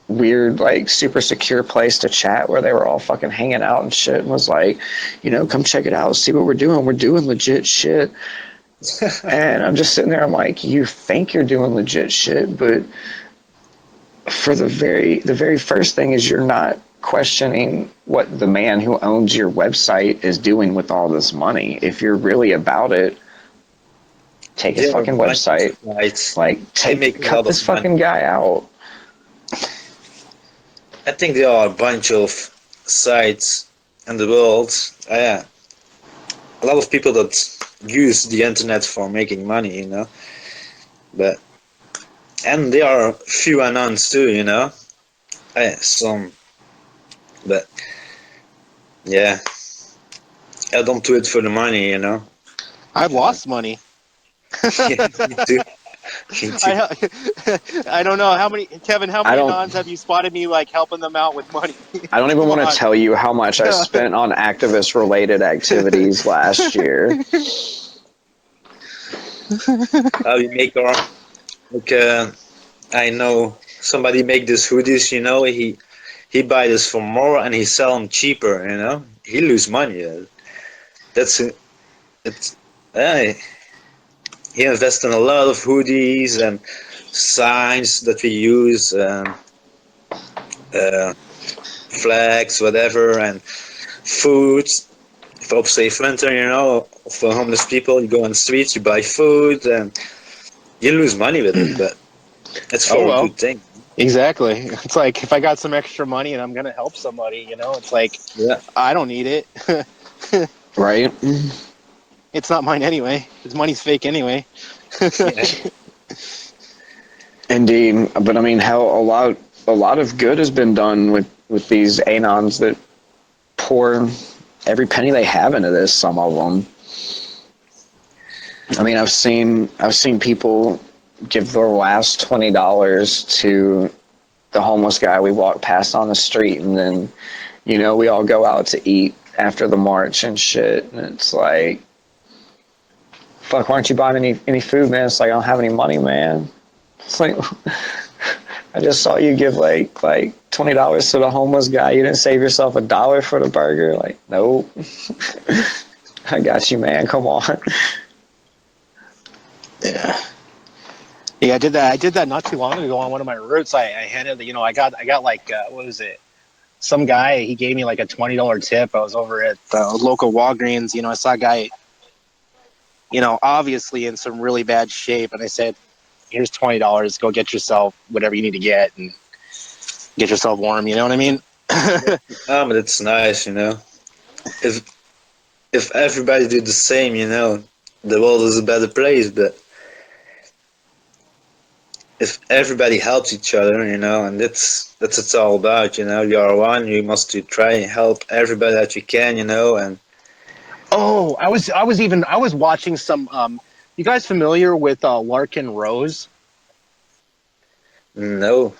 weird like super secure place to chat where they were all fucking hanging out and shit, and was like, you know, come check it out, see what we're doing legit shit. And I'm just sitting there, I'm like, you think you're doing legit shit, but for the very first thing is you're not questioning what the man who owns your website is doing with all this money. If you're really about it, take his fucking website. Like, cut this fucking guy out. I think there are a bunch of sites in the world. A lot of people that use the internet for making money, you know. And there are few anons too, you know. Some, but yeah, I don't do it for the money, you know. I've lost money. Yeah, me too. I don't know how many, Kevin. How many anons have you spotted me like helping them out with money? I don't even want to tell you how much I spent on activist-related activities last year. How you make our I know somebody make this hoodies, you know. He buy this for more and he sell them cheaper, you know. He lose money. He invests in a lot of hoodies and signs that we use, flags, whatever, and food for safe winter, you know. For homeless people, you go on the streets, you buy food, and you lose money with it, but it's for a good thing. Exactly. It's like if I got some extra money and I'm gonna help somebody, you know, it's like I don't need it. Right. It's not mine anyway. His money's fake anyway. Indeed, but I mean, how a lot of good has been done with these anons that pour every penny they have into this. Some of them. I mean, I've seen people give their last $20 to the homeless guy we walked past on the street, and then, you know, we all go out to eat after the march and shit, and it's like, fuck, why aren't you buying any food, man? It's like, I don't have any money, man. It's like, I just saw you give like $20 to the homeless guy. You didn't save yourself $1 for the burger. Like, nope. I got you, man. Come on. Yeah, I did that. I did that not too long ago on one of my routes. I handed, you know, I got like what was it? Some guy, he gave me like a $20 tip. I was over at the local Walgreens. You know, I saw a guy, you know, obviously in some really bad shape, and I said, "Here's $20. Go get yourself whatever you need to get and get yourself warm." You know what I mean? But it's nice, you know. If everybody did the same, you know, the world is a better place. But if everybody helps each other, you know, and that's what it's all about, you know. You are one. You must try and help everybody that you can, you know. And oh, I was watching some. You guys familiar with Larkin Rose? no,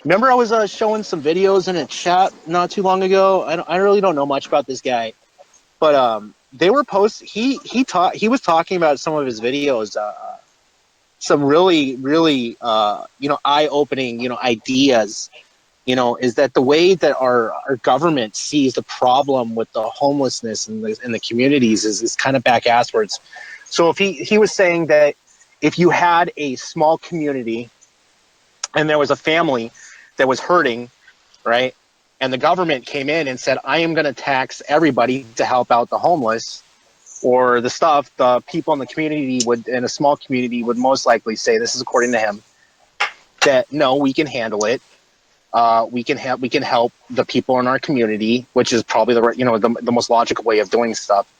Remember, I was showing some videos in a chat not too long ago. I really don't know much about this guy, but they were He was talking about some of his videos. Some really you know, eye-opening, you know, ideas, you know, is that the way that our government sees the problem with the homelessness in the communities is kind of back asswards. So if he was saying that if you had a small community and there was a family that was hurting, right, and the government came in and said, I am going to tax everybody to help out the homeless, or the stuff, the people in the community in a small community would most likely say, this is according to him, that no, we can handle it. We can help the people in our community, which is probably the most logical way of doing stuff.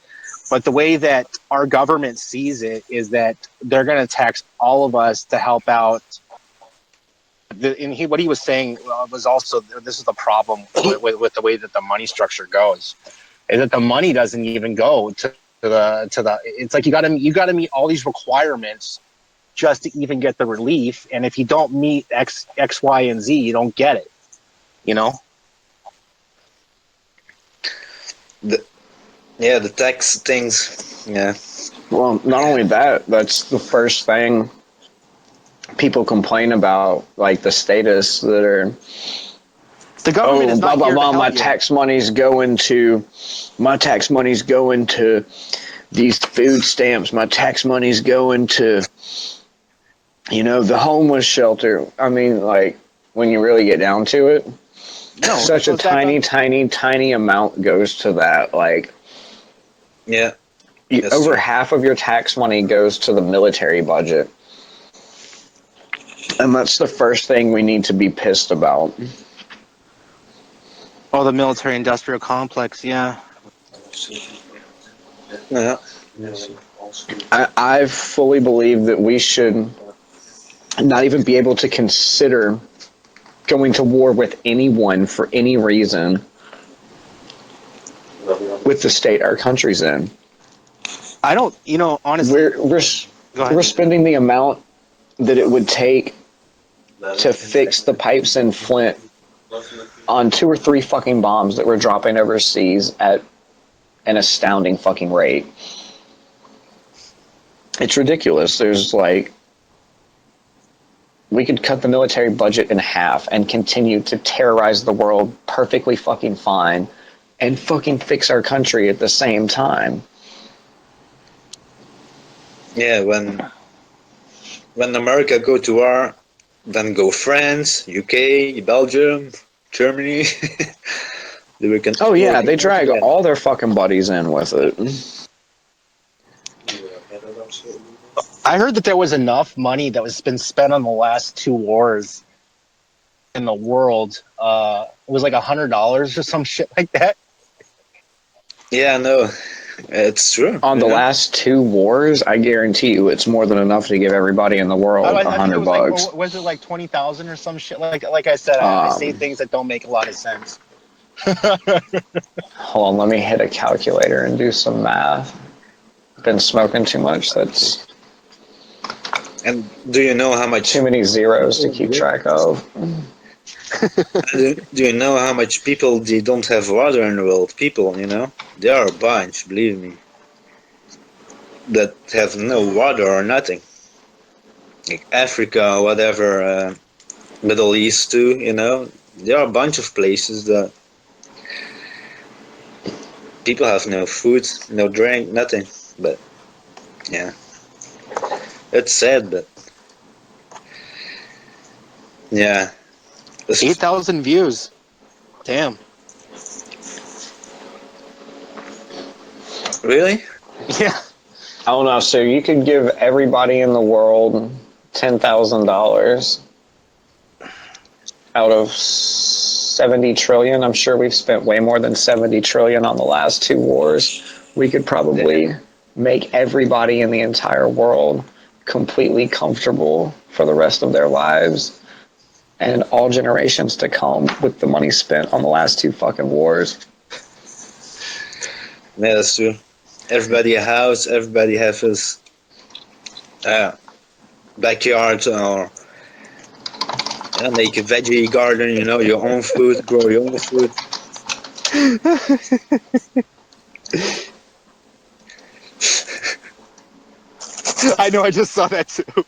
But the way that our government sees it is that they're going to tax all of us to help out. What he was saying was also, this is the problem with the way that the money structure goes, is that the money doesn't even go to the. It's like you got to meet all these requirements just to even get the relief, and if you don't meet X, Y, and Z, you don't get it. You know. Yeah, the tax things. Yeah. Well, not only that, that's the first thing people complain about, like the status that are, The government oh, is blah not blah here to blah. help you. My tax money's going to these food stamps. My tax money's going to, the homeless shelter. I mean, like when you really get down to it, No, such it a goes back tiny, on. tiny, tiny amount goes to that. Like Yeah. That's over true. half of your tax money goes to the military budget. And that's the first thing we need to be pissed about. Oh, the military-industrial complex. Yeah. Yeah. I fully believe that we should not even be able to consider going to war with anyone for any reason with the state our country's in. I don't. Honestly. We're we're Go ahead. we're spending the amount that it would take to fix the pipes in Flint on 2 or 3 fucking bombs that we're dropping overseas at an astounding fucking rate. It's ridiculous. We could cut the military budget in half and continue to terrorize the world perfectly fucking fine and fucking fix our country at the same time. Yeah. When America go to war, then go France, UK, Belgium, Germany. They can. Oh yeah, they drag all their fucking buddies in with it. I heard that there was enough money that was been spent on the last 2 wars in the world. It was like $100 or some shit like that. Yeah, no, it's true. On the you know? last 2 wars, I guarantee you it's more than enough to give everybody in the world I think it $100 was bucks. like, was it like 20,000 or some shit? Like I said, I say things that don't make a lot of sense. Hold on, let me hit a calculator and do some math. Been smoking too much. That's And do you know how much? too many zeros to keep track of. Do you know how much people they don't have water in the world? People, there are a bunch. Believe me, that have no water or nothing. Like Africa, whatever, Middle East too. There are a bunch of places that people have no food, no drink, nothing. But yeah, it's sad, but yeah. 8,000 views. Damn. Really? Yeah. I don't know. So you could give everybody in the world $10,000 out of 70 trillion. I'm sure we've spent way more than 70 trillion on the last 2 wars. We could probably make everybody in the entire world completely comfortable for the rest of their lives and all generations to come with the money spent on the last 2 fucking wars. Yeah, that's true. Everybody a house, everybody have his backyard or make a veggie garden, your own food, grow your own food. I know, I just saw that too.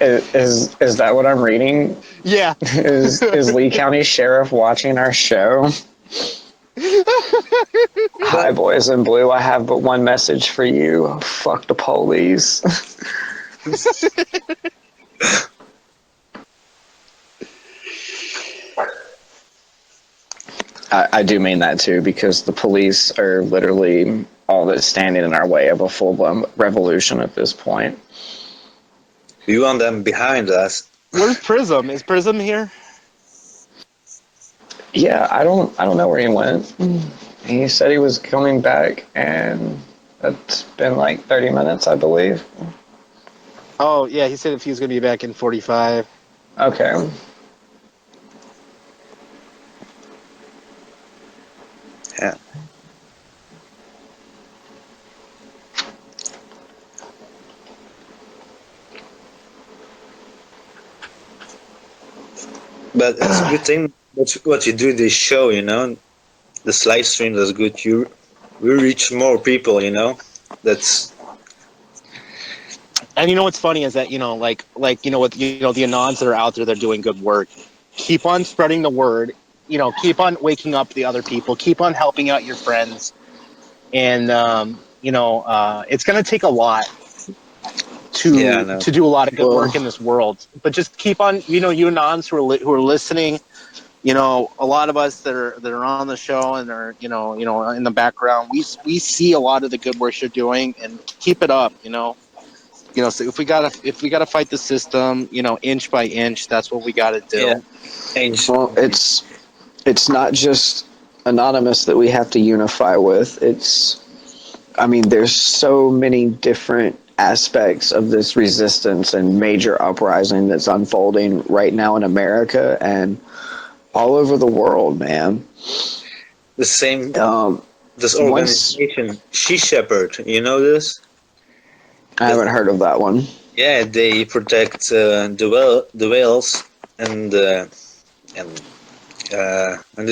Is that what I'm reading? Yeah. Is Lee County Sheriff watching our show? Hi, boys in blue. I have but one message for you. Fuck the police. I do mean that too, because the police are literally all that's standing in our way of a full-blown revolution at this point. We want them behind us. Where's Prism? Is Prism here? Yeah, I don't know where he went. He said he was coming back, and it's been like 30 minutes, I believe. Oh, yeah, he said if he was going to be back in 45. Okay. Yeah. But it's a good thing what you do this show, this live stream that's good. We reach more people, you know. That's And you know what's funny is that like with the anons that are out there, they're doing good work. Keep on spreading the word. Keep on waking up the other people. Keep on helping out your friends. And it's going to take a lot yeah, I know. to do a lot of good Well- work in this world. But just keep on. You anons who are listening. A lot of us that are on the show and are in the background. We see a lot of the good work you're doing, and keep it up. So if we gotta fight the system, inch by inch, that's what we gotta do. Yeah. Change. Well, it's not just Anonymous that we have to unify with. There's so many different aspects of this resistance and major uprising that's unfolding right now in America and all over the world, man. The same. This Once- organization, She Shepherd. You know this? I haven't heard of that one. Yeah, they protect the whales and the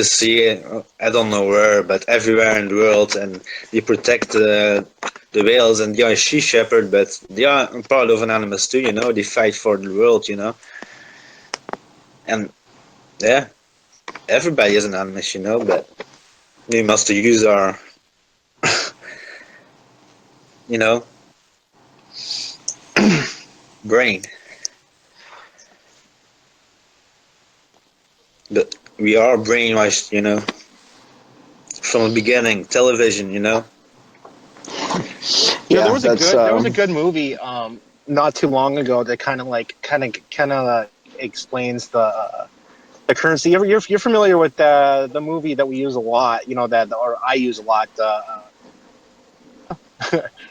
sea. I don't know where, but everywhere in the world, and they protect the whales. And they are She Shepherd, but they are part of Anonymous too. They fight for the world. And yeah, everybody is Anonymous. But we must use our brain. But we are brainwashed, from the beginning. Television, there Yeah, was that's, there was a good movie not too long ago that kind of explains the currency. You're familiar with the movie that we use a lot, or I use a lot.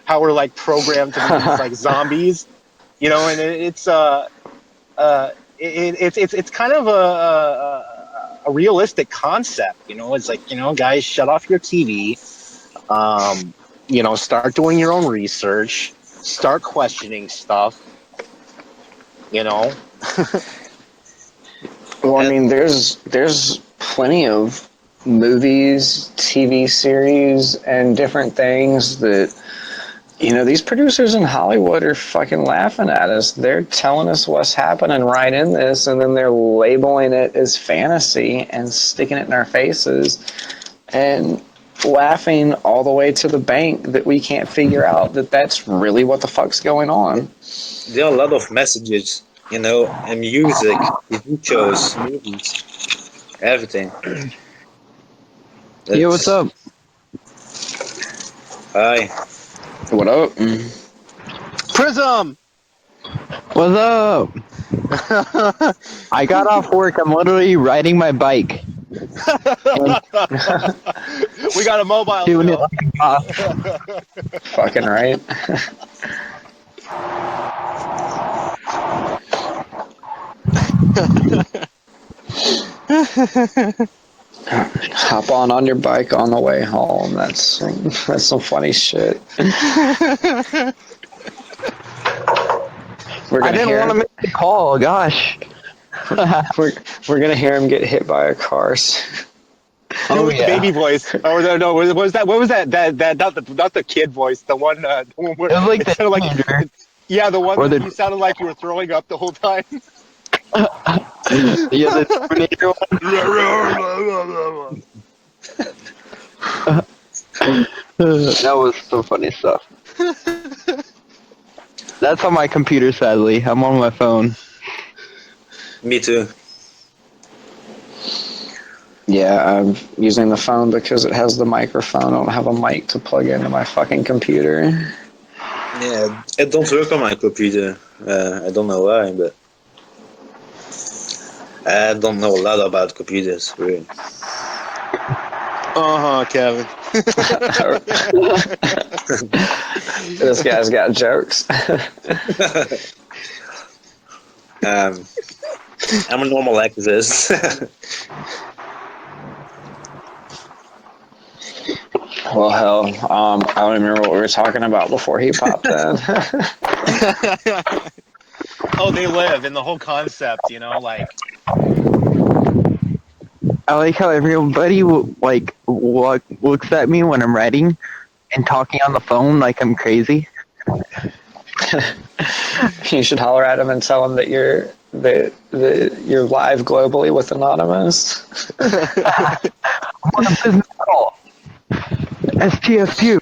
How we're like programmed to be these, like zombies, and it's kind of a realistic concept. It's like, guys, shut off your TV. Start doing your own research. Start questioning stuff. Well, there's plenty of movies, TV series, and different things that, these producers in Hollywood are fucking laughing at us. They're telling us what's happening right in this, and then they're labeling it as fantasy and sticking it in our faces and laughing all the way to the bank that we can't figure out that that's really what the fuck's going on. there are a lot of messages, and music, TV shows, movies, everything. Yo, what's up? Hi. What up? Prism. What's up? I got off work. I'm literally riding my bike. We got a mobile. Doing it show. like a boss. Fucking right. Hop on your bike on the way home. That's some funny shit. I didn't want to make the call. Gosh. We're gonna hear him get hit by a car. Oh, with the baby voice. Oh no! What was that? What was that? That not the kid voice. The one. The one where It was like it the sounded teenager. yeah, the one Or that the- you sounded like you were throwing up the whole time. The other teenager one. That was some funny stuff. That's on my computer, sadly. I'm on my phone. Me too. Yeah, I'm using the phone because it has the microphone. I don't have a mic to plug into my fucking computer. Yeah, it don't work on my computer. I don't know why, but I don't know a lot about computers, really. Kevin. This guy's got jokes. I'm a normal activist. Well, hell, I don't even remember what we were talking about before he popped in. Oh, they live in the whole concept, like I like how everybody looks at me when I'm writing and talking on the phone like I'm crazy. You should holler at him and tell him that you're live globally with Anonymous. I'm on a business call. STFU.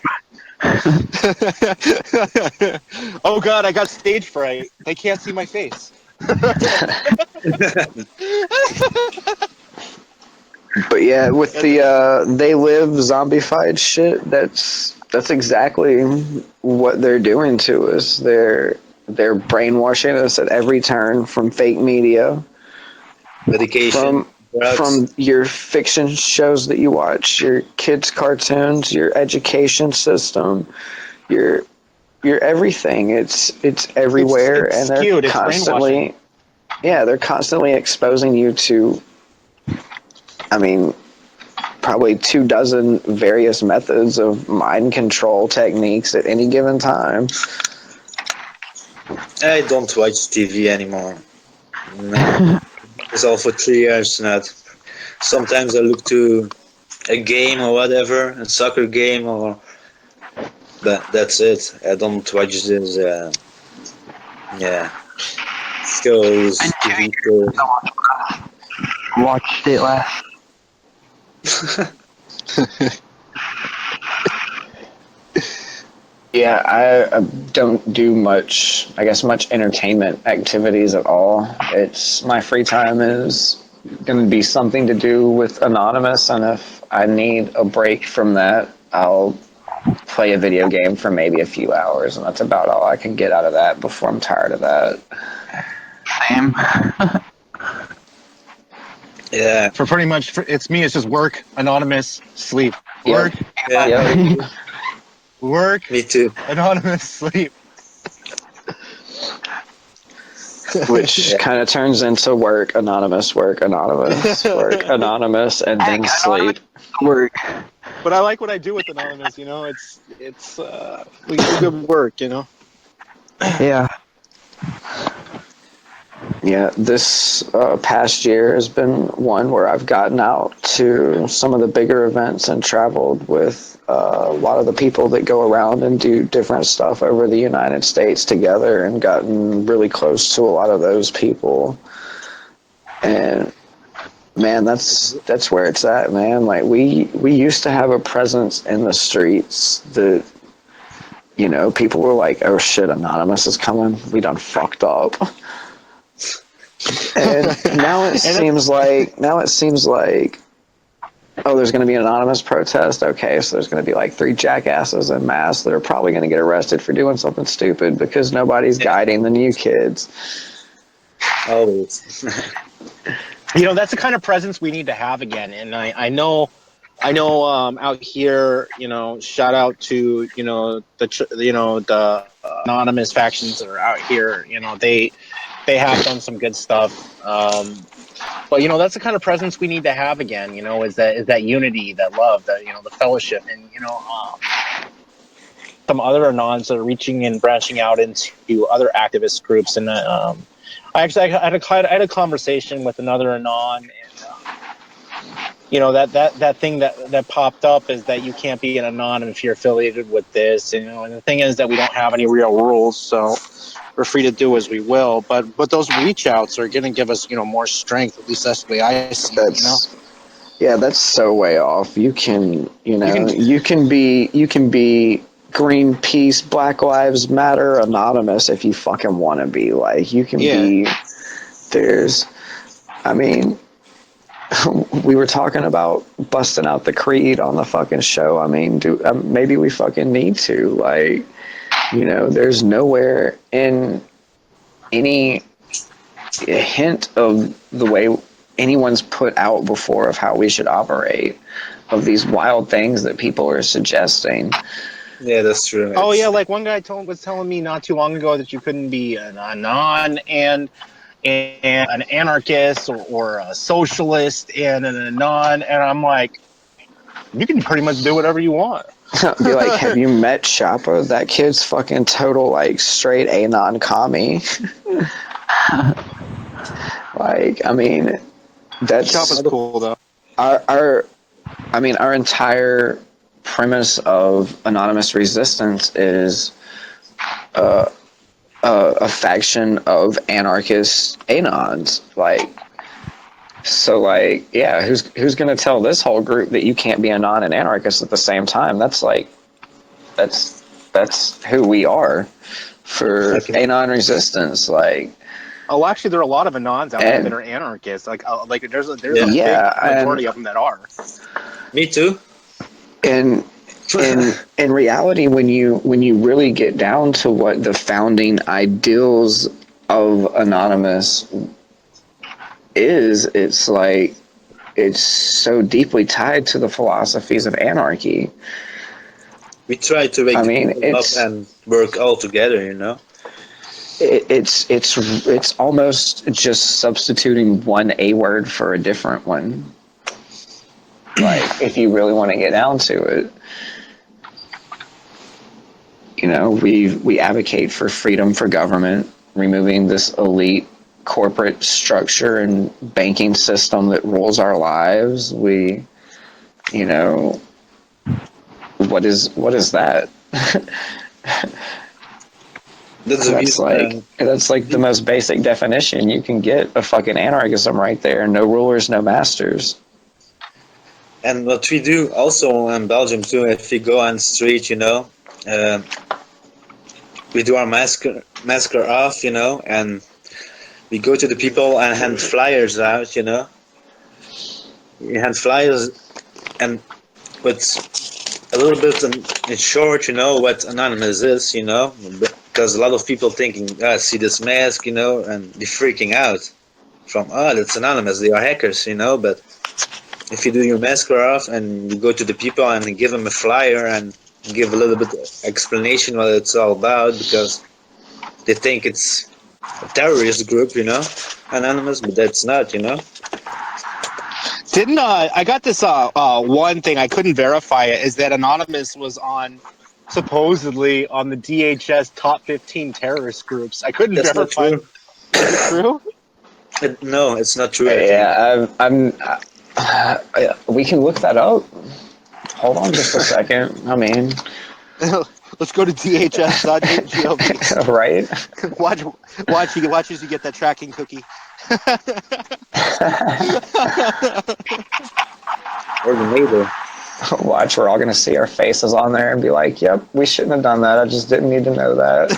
Oh God, I got stage fright. They can't see my face. But yeah, with the they live zombified shit, that's exactly what they're doing to us. They're brainwashing us at every turn, from fake media, Medication, drugs. from your fiction shows that you watch, your kids' cartoons, your education system, your everything. It's everywhere, It's and they're skewed. It's constantly, they're constantly exposing you to, I mean, probably 24 various methods of mind control techniques at any given time. I don't watch TV anymore. No. It's all for 3 years now. Sometimes I look to a game or whatever, a soccer game, but that's it. I don't watch this. Shows, TV shows. Watched it last. Yeah, I don't do much entertainment activities at all. It's my free time is going to be something to do with Anonymous, and if I need a break from that, I'll play a video game for maybe a few hours, and that's about all I can get out of that before I'm tired of that. Same. Yeah. For pretty much, it's me. It's just work, Anonymous, sleep. Work, Yeah. work, Me too. Anonymous, sleep. Which kind of turns into work, Anonymous, work, Anonymous, work, Anonymous, and then sleep. Work. But I like what I do with Anonymous. You know, we do good work. You know. Yeah. Yeah, this past year has been one where I've gotten out to some of the bigger events and traveled with a lot of the people that go around and do different stuff over the United States together, and gotten really close to a lot of those people. And man, that's where it's at, man. Like we used to have a presence in the streets that, you know, people were like, "Oh shit, Anonymous is coming. We done fucked up." And now it seems like, oh, there's going to be an Anonymous protest. Okay, so there's going to be like 3 jackasses en masse that are probably going to get arrested for doing something stupid because nobody's guiding the new kids. Always. You know, that's the kind of presence we need to have again. And I know out here, you know, shout out to, you know, the Anonymous factions that are out here. You know, they have done some good stuff. But you know, that's the kind of presence we need to have again. You know, is that unity, that love, that, you know, the fellowship, and you know, some other Anons that are reaching and branching out into other activist groups. And I had a conversation with another Anon, and you know, that thing that popped up is that you can't be an Anon if you're affiliated with this. You know, and the thing is that we don't have any real rules, so we're free to do as we will. But those reach outs are going to give us, you know, more strength. At least that's the way I see it. You know? Yeah, that's so way off. You can be Greenpeace, Black Lives Matter, Anonymous if you fucking want to be. Like, you can be. I mean, we were talking about busting out the creed on the fucking show. I mean, maybe we fucking need to. Like, you know, there's nowhere in any hint of the way anyone's put out before of how we should operate, of these wild things that people are suggesting. Yeah, that's true. Oh yeah, like one guy was telling me not too long ago that you couldn't be an Anon and an anarchist or a socialist and an Anon, and I'm like, you can pretty much do whatever you want. Be like, have you met Choppa? That kid's fucking total, like, straight Anon commie. Like, I mean, that's... Choppa's cool, though. our entire premise of anonymous resistance is a faction of anarchist anons. Who's gonna tell this whole group that you can't be a non and anarchist at the same time? That's who we are for anon resistance. Oh, actually, there are a lot of anons out there that are anarchists. There's a big majority of them that are. Me too. And in reality, when you really get down to what the founding ideals of Anonymous is, it's so deeply tied to the philosophies of anarchy. We try to wake people up and work all together, It's almost just substituting one A word for a different one. If you really want to get down to it, we advocate for freedom for government, removing this elite corporate structure and banking system that rules our lives. What is that? That's like the most basic definition you can get of fucking anarchism right there. No rulers, no masters. And what we do also in Belgium too, if we go on the street, we do our mask off, and we go to the people and hand flyers out, We hand flyers, and with a little bit in short, what Anonymous is, because a lot of people thinking, see this mask, and they're freaking out from, that's Anonymous, they are hackers, but if you do your mask off and you go to the people and give them a flyer and give a little bit of explanation what it's all about, because they think it's a terrorist group, Anonymous, but that's not, Didn't I got this one thing I couldn't verify it is that Anonymous was supposedly on the DHS top 15 terrorist groups. I couldn't verify. Not true. Is it true? No, it's not true. Yeah, we can look that up. Hold on just a second. I mean, let's go to DHS.gov. Right? Watch as you get that tracking cookie. Or the neighbor. Watch, we're all gonna see our faces on there and be like, "Yep, we shouldn't have done that. I just didn't need to know that."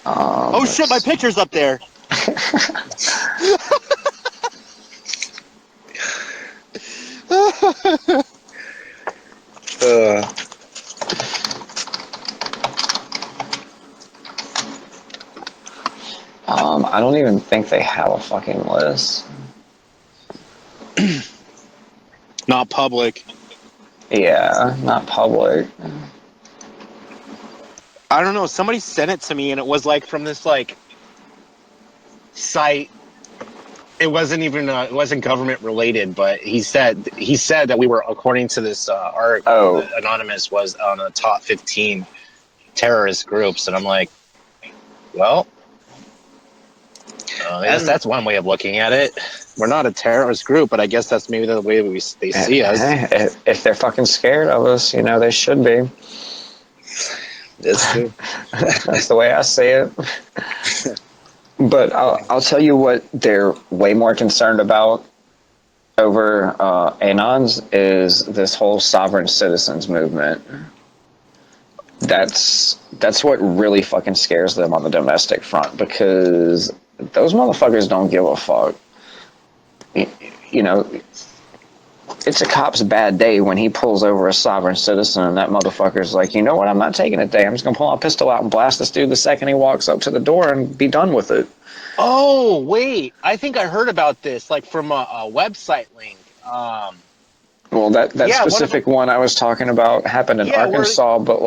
Oh shit! My picture's up there. I don't even think they have a fucking list. Not public. Yeah, not public. I don't know. Somebody sent it to me, and it was from this site. It wasn't even it wasn't government related, but he said that we were, according to this article, that Anonymous was on the top 15 terrorist groups, and I'm like, well, I guess that's one way of looking at it. We're not a terrorist group, but I guess that's maybe the way they see us. If they're fucking scared of us, they should be. That's true. That's the way I see it. But I'll tell you what they're way more concerned about over Anons is this whole sovereign citizens movement. That's what really fucking scares them on the domestic front, because those motherfuckers don't give a fuck. It's a cop's bad day when he pulls over a sovereign citizen and that motherfucker's like, you know what, I'm not taking it today. I'm just going to pull my pistol out and blast this dude the second he walks up to the door and be done with it. Oh, wait. I think I heard about this, from a website link. Well, that specific one I was talking about happened in Arkansas, but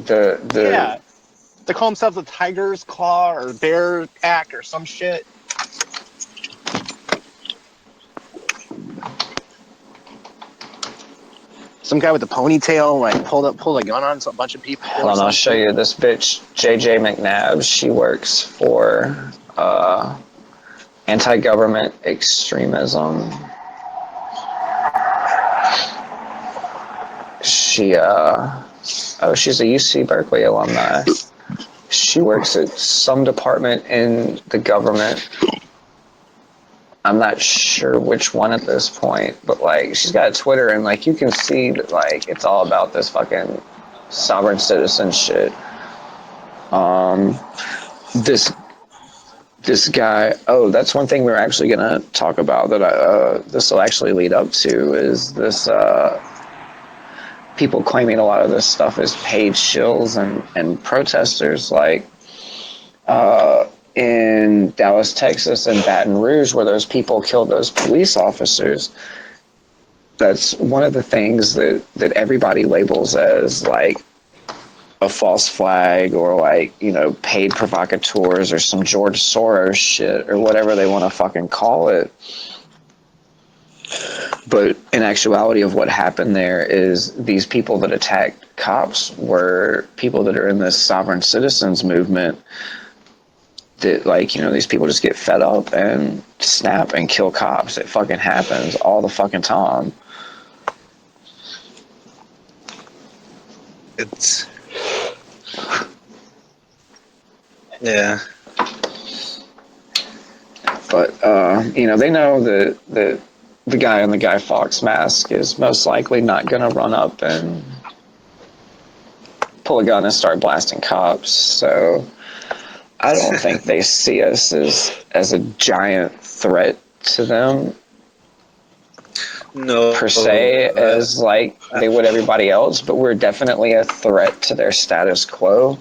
they call themselves a Tiger's Claw or Bear Pack or some shit. some guy with a ponytail like pulled a gun on a bunch of people. Hold on, I'll show you this bitch, JJ McNabb. She works for anti-government extremism. She's a UC Berkeley alumni. She works at some department in the government. I'm not sure which one at this point, but like she's got a Twitter and like you can see that like it's all about this fucking sovereign citizen shit. This guy. Oh, that's one thing we're actually gonna talk about that this will actually lead up to is this. People claiming a lot of this stuff is paid shills and protesters like in Dallas, Texas and Baton Rouge where those people killed those police officers. That's one of the things that everybody labels as like a false flag or like, you know, paid provocateurs or some George Soros shit or whatever they want to fucking call it. But in actuality of what happened there is these people that attacked cops were people that are in this sovereign citizens movement that, like, you know, these people just get fed up and snap and kill cops. It fucking happens all the fucking time. It's... Yeah. But, you know, they know that the guy in the Guy Fawkes mask is most likely not going to run up and pull a gun and start blasting cops. So I don't think they see us as a giant threat to them. No. Per se, as like they would everybody else, but we're definitely a threat to their status quo.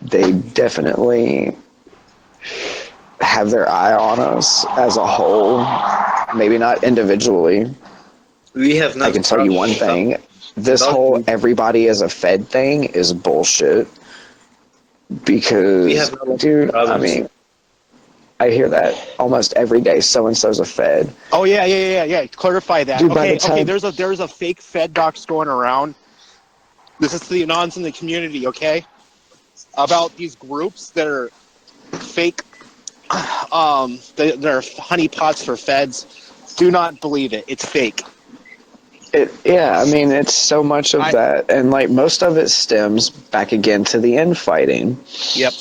They definitely have their eye on us as a whole. Maybe not individually. We have not. I can tell you one thing. This whole everybody is a Fed thing is bullshit. Because, dude, I mean, I hear that almost every day. So-and-so's a Fed. Oh, yeah. Clarify that. Dude, okay, there's a fake Fed docs going around. This is to the anons in the community, okay? About these groups that are fake. They're honeypots for Feds. Do not believe it. It's fake. Yeah, I mean, it's so much of that. And, like, most of it stems back again to the infighting. Yep.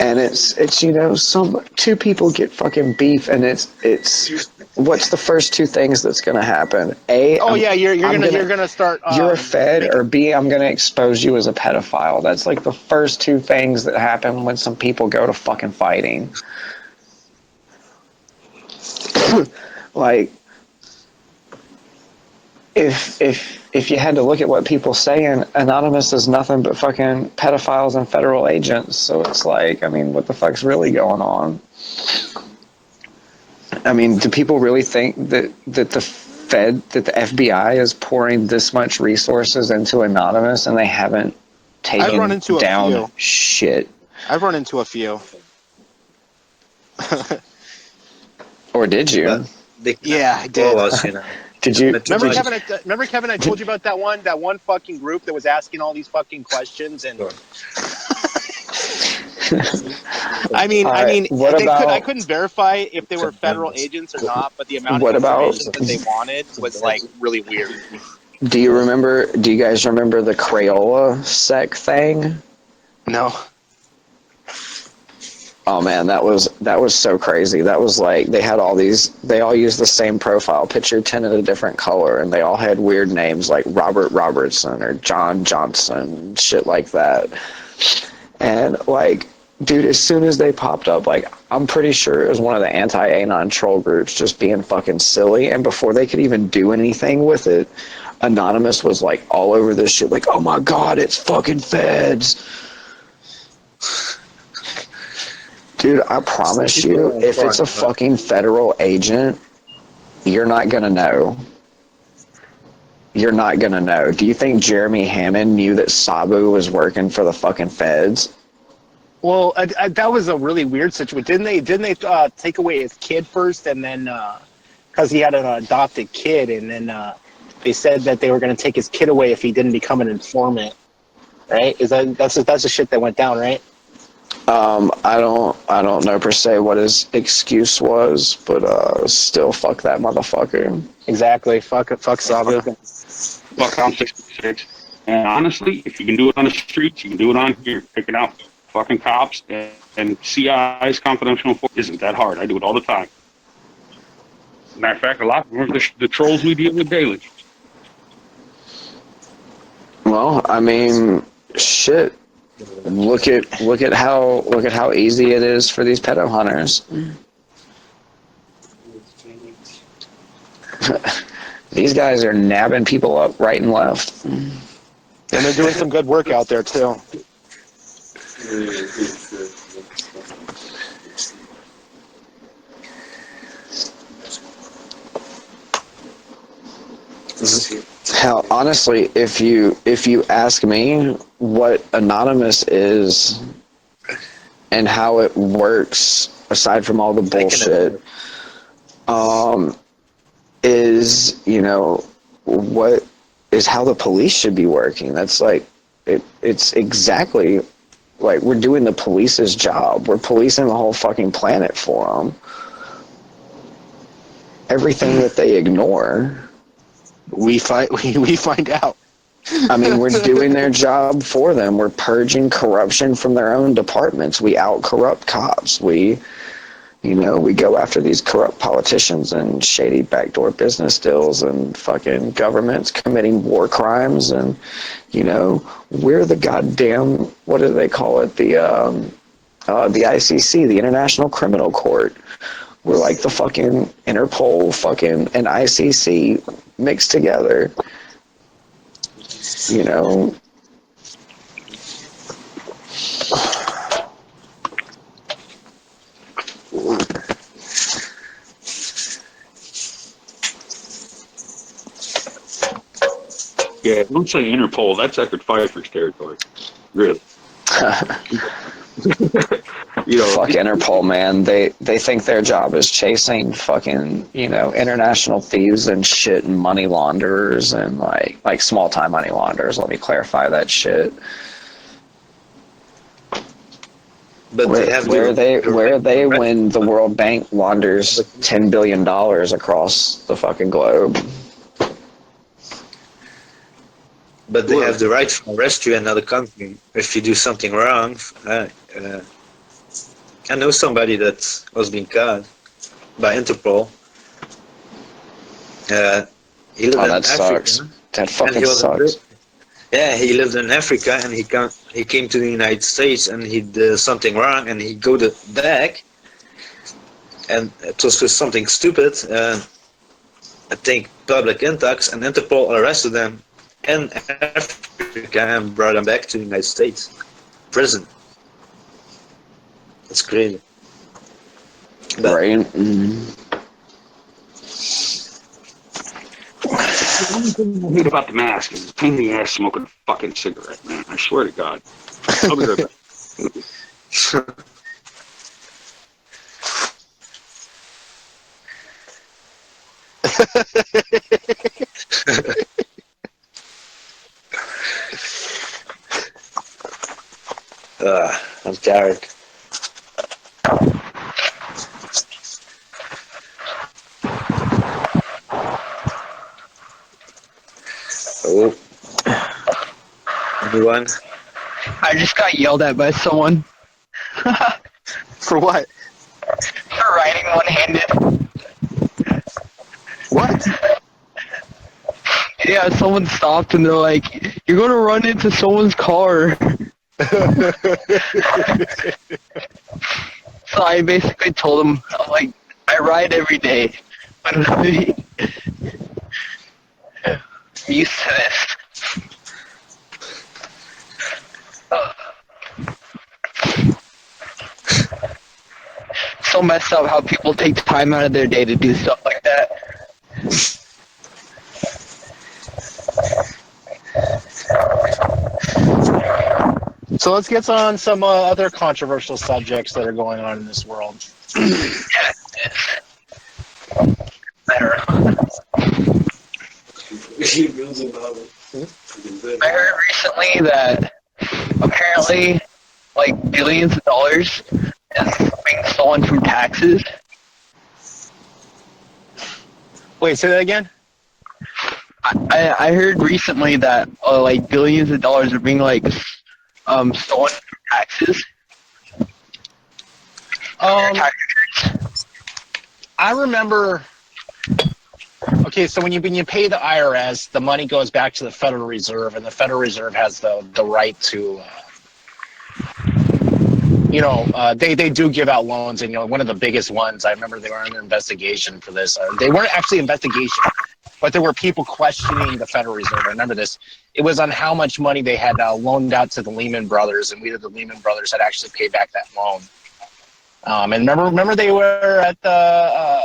And it's you know, two people get fucking beef, and it's what's the first two things that's going to happen? A, you're gonna start. You're a Fed, or B, I'm going to expose you as a pedophile. That's like the first two things that happen when some people go to fucking fighting. Like, if you had to look at what people saying, Anonymous is nothing but fucking pedophiles and federal agents. So it's like, I mean, what the fuck's really going on? I mean, do people really think that the FBI is pouring this much resources into Anonymous and they haven't taken down shit? I've run into a few. Or did you? Yeah, I did. Us, you know. Did you? Remember, Kevin? I told you about that one fucking group that was asking all these fucking questions, and I couldn't verify if they were federal agents or not, but the amount of information that they wanted was like really weird. Do you guys remember the Crayola sec thing? No. Oh man, that was so crazy. That was like, they all used the same profile picture tinted a different color, and they all had weird names like Robert Robertson or John Johnson, shit like that. And like, dude, as soon as they popped up, like, I'm pretty sure it was one of the anti-Anon troll groups just being fucking silly, and before they could even do anything with it, Anonymous was like all over this shit, like, oh my god, it's fucking Feds. Dude, I promise you, if it's a fucking federal agent, you're not gonna know. You're not gonna know. Do you think Jeremy Hammond knew that Sabu was working for the fucking Feds? Well, that was a really weird situation. Didn't they take away his kid first, and then because he had an adopted kid, and then They said that they were going to take his kid away if he didn't become an informant. Right? That's the shit that went down, right? I don't know per se what his excuse was, but still, fuck that motherfucker. Exactly. Fuck Sabu. Fuck on 66. And honestly, if you can do it on the streets, you can do it on here. Taking out fucking cops and CI's confidential information isn't that hard. I do it all the time. Matter of fact, a lot of them are the trolls we deal with daily. Well, I mean, shit. Look at how easy it is for these pedo hunters. These guys are nabbing people up right and left. And they're doing some good work out there too. Hell, honestly, if you ask me what Anonymous is and how it works, aside from all the bullshit, is, you know, what is how the police should be working. That's like it's exactly like we're doing the police's job. We're policing the whole fucking planet for them. Everything that they ignore, we find out. I mean, we're doing their job for them. We're purging corruption from their own departments. We out-corrupt cops. We go after these corrupt politicians and shady backdoor business deals and fucking governments committing war crimes. And, you know, we're the goddamn, what do they call it? The ICC, the International Criminal Court. We're like the fucking Interpol fucking and ICC mixed together. You know. Yeah, don't say Interpol. That's Eckerd Pfeiffer's territory. Really. You know, fuck Interpol, man. They think their job is chasing fucking, you know, international thieves and shit and money launderers and like small time money launderers. Let me clarify that shit. But where are they when the World Bank launders $10 billion across the fucking globe? But they have the right to arrest you in another country if you do something wrong. I know somebody that was being caught by Interpol. He lived in Africa. Sucks. That fucking sucks. Yeah, he lived in Africa and he came to the United States and he did something wrong and he go back. And it was for something stupid. I think public intox, and Interpol arrested them in Africa and brought them back to the United States prison. It's crazy. But right. I hate about the mask is a pain in the ass smoking a fucking cigarette, man. I swear to God. I'll be right back. I'm tired. Oh. Anyone? I just got yelled at by someone. For what? For riding one-handed. What? Yeah, someone stopped and they're like, "You're gonna run into someone's car." So I basically told him, I'm like, I ride every day. I'm used to this. So messed up how people take time out of their day to do stuff like that. So let's get on some other controversial subjects that are going on in this world. I heard recently that apparently, like, billions of dollars is being stolen from taxes. Wait, say that again? I heard recently that like billions of dollars are being like stolen from taxes. Tax returns. I remember. Okay, so when you pay the IRS, the money goes back to the Federal Reserve, and the Federal Reserve has the right to, they do give out loans, and one of the biggest ones. I remember they were under investigation for this. They weren't actually investigation, but there were people questioning the Federal Reserve. I remember this. It was on how much money they had loaned out to the Lehman Brothers, and the Lehman Brothers had actually paid back that loan. And remember they were at the.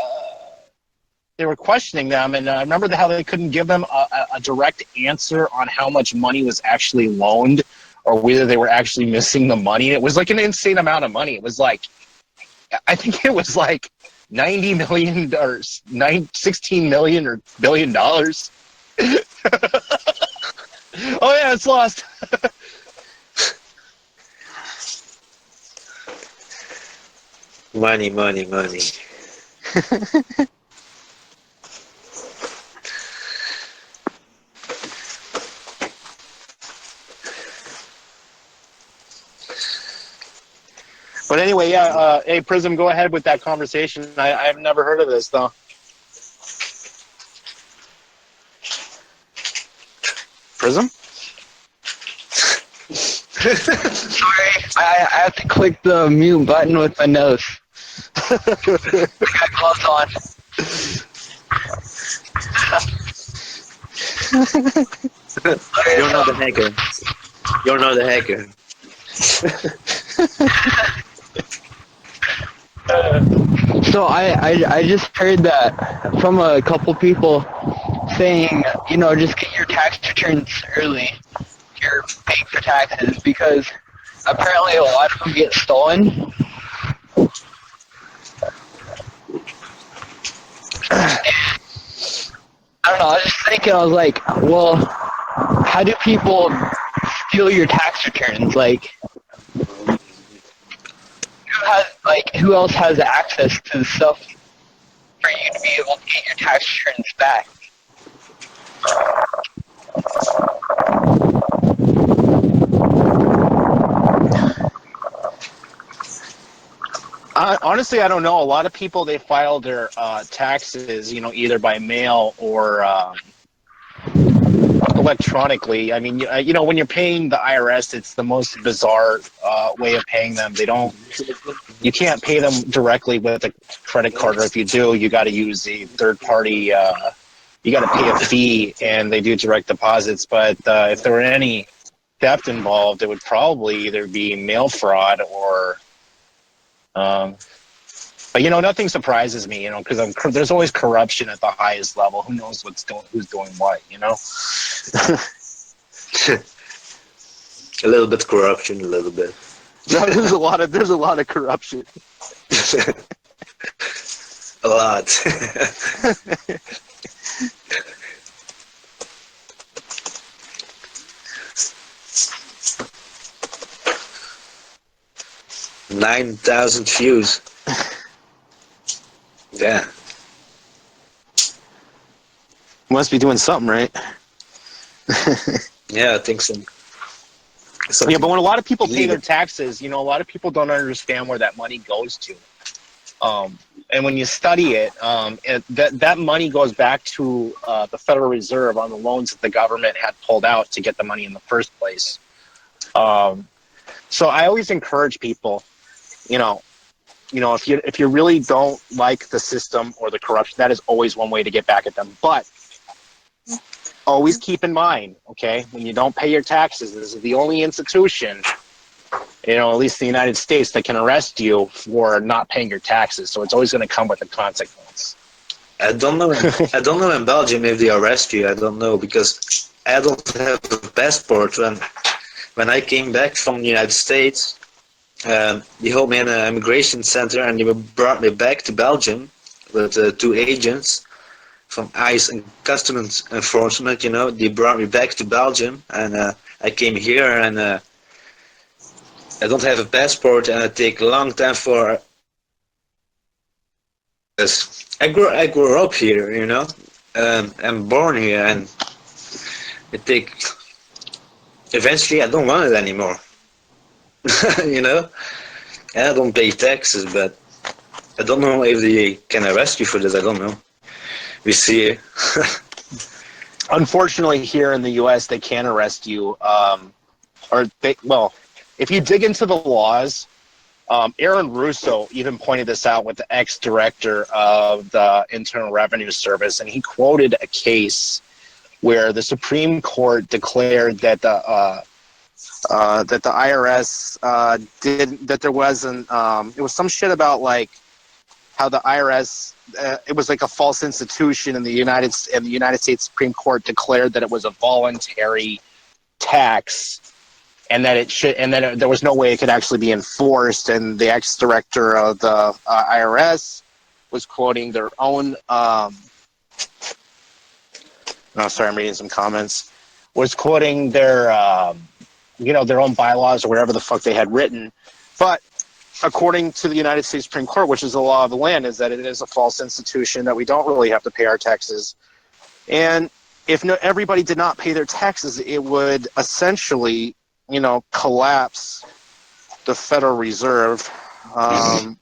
They were questioning them, and I remember how they couldn't give them a direct answer on how much money was actually loaned or whether they were actually missing the money. It was like an insane amount of money. It was like, I think it was like $90 million or 16 million or $1 billion. Oh yeah, it's lost. Money. But anyway, yeah. Hey, Prism, go ahead with that conversation. I've never heard of this though. Prism? Sorry, I have to click the mute button with my nose. I got gloves on. You're not the hacker. You're not the hacker. So I just heard that from a couple people saying, just get your tax returns early. You're paying for taxes because apparently a lot of them get stolen. I don't know, I was just thinking, I was like, well, how do people steal your tax returns? Like, who else has access to the stuff for you to be able to get your tax returns back? Honestly, I don't know. A lot of people, they file their taxes, either by mail or electronically. I mean, when you're paying the IRS, it's the most bizarre way of paying them. You can't pay them directly with a credit card, or if you do, you got to use the third party. You got to pay a fee, and they do direct deposits. But if there were any theft involved, it would probably either be mail fraud or. But nothing surprises me, because there's always corruption at the highest level. Who knows who's doing what, A little bit corruption, a little bit. No, there's a lot of corruption. A lot. $9,000 views. Yeah. Must be doing something right. Yeah, I think so. Yeah, but when a lot of people pay their taxes, a lot of people don't understand where that money goes to. And when you study it, that money goes back to the Federal Reserve on the loans that the government had pulled out to get the money in the first place. So I always encourage people, if you really don't like the system or the corruption, that is always one way to get back at them. But always keep in mind, okay, when you don't pay your taxes, this is the only institution, at least in the United States, that can arrest you for not paying your taxes. So it's always going to come with a consequence. I don't know in Belgium if they arrest you. I don't know, because I don't have a passport. When I came back from the United States, they held me in an immigration center and they brought me back to Belgium with 2 agents. from ICE and customs enforcement. You know, they brought me back to Belgium, and I came here, and I don't have a passport, and it take a long time for. Yes, I grew up here. You know, I'm born here, and it take. Eventually, I don't want it anymore. You know, and I don't pay taxes, but I don't know if they can arrest you for this. I don't know. We see. Unfortunately, here in the U.S., they can arrest you. If you dig into the laws, Aaron Russo even pointed this out with the ex-director of the Internal Revenue Service, and he quoted a case where the Supreme Court declared that the IRS it was some shit about like how the IRS it was like a false institution, and the United States Supreme Court declared that it was a voluntary tax, and that there was no way it could actually be enforced. And the ex-director of the IRS was quoting their own. I'm reading some comments. Was quoting their their own bylaws or whatever the fuck they had written, but according to the United States Supreme Court, which is the law of the land, is that it is a false institution, that we don't really have to pay our taxes. And if everybody did not pay their taxes, it would essentially, collapse the Federal Reserve. I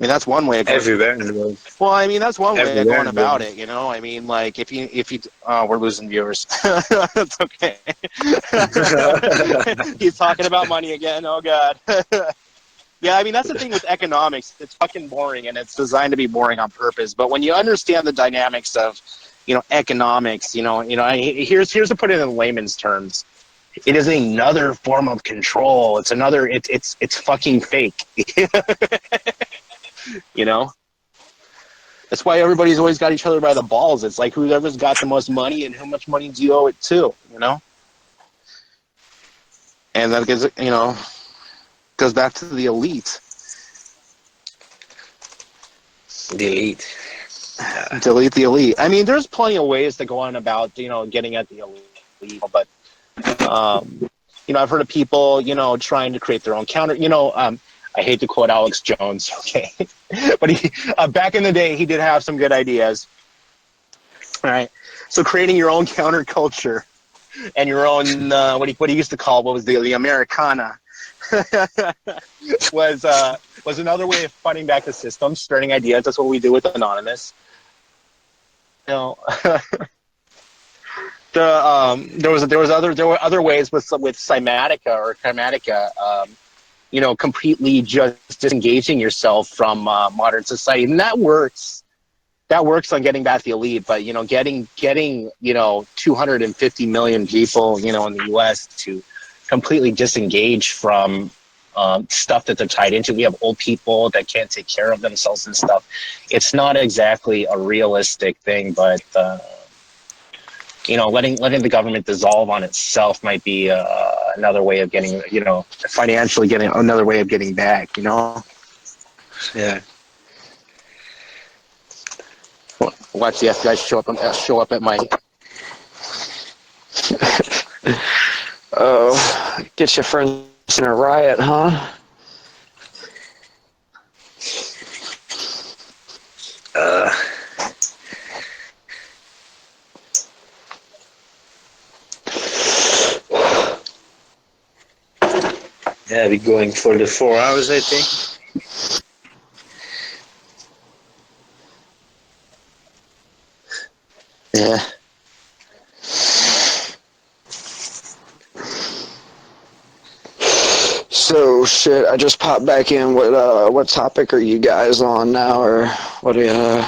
mean, that's one way of going. Everywhere in the world. Well, I mean, that's one way of Everywhere going in the about world. it, I mean, like, if you we're losing viewers. That's okay. He's talking about money again. Oh, God. Yeah, I mean, that's the thing with economics. It's fucking boring, and it's designed to be boring on purpose. But when you understand the dynamics of, economics, here's to put it in layman's terms. It is another form of control. It's fucking fake. That's why everybody's always got each other by the balls. It's like whoever's got the most money and how much money do you owe it to, And that goes back to the elite. Delete. Delete the elite. I mean, there's plenty of ways to go on about, getting at the elite, but I've heard of people, trying to create their own counter, I hate to quote Alex Jones, okay, but he back in the day he did have some good ideas. All right, so creating your own counterculture and your own what he used to call the Americana was another way of fighting back the system, spreading ideas. That's what we do with Anonymous. There were other ways with Cymatica or Chromatica. Completely just disengaging yourself from modern society, and that works. That works on getting back the elite, but getting 250 million people, in the U.S. to completely disengage from stuff that they're tied into. We have old people that can't take care of themselves and stuff. It's not exactly a realistic thing, but letting the government dissolve on itself might be another way of getting, financially getting another way of getting back, Yeah. Watch the FBI show up at my. Oh, get your friends in a riot, huh? Yeah, we're going for the 4 hours, I think. Yeah. So shit, I just popped back in. What topic are you guys on now, or what? Did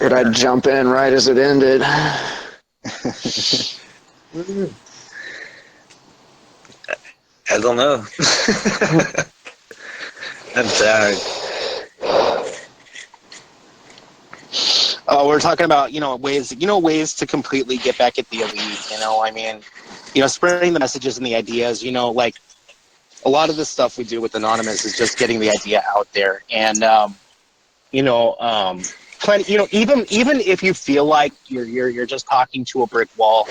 I jump in right as it ended? I don't know. I'm tired. We're talking about ways to completely get back at the elite. I mean, spreading the messages and the ideas. Like a lot of the stuff we do with Anonymous is just getting the idea out there, and plenty. Even if you feel like you're just talking to a brick wall,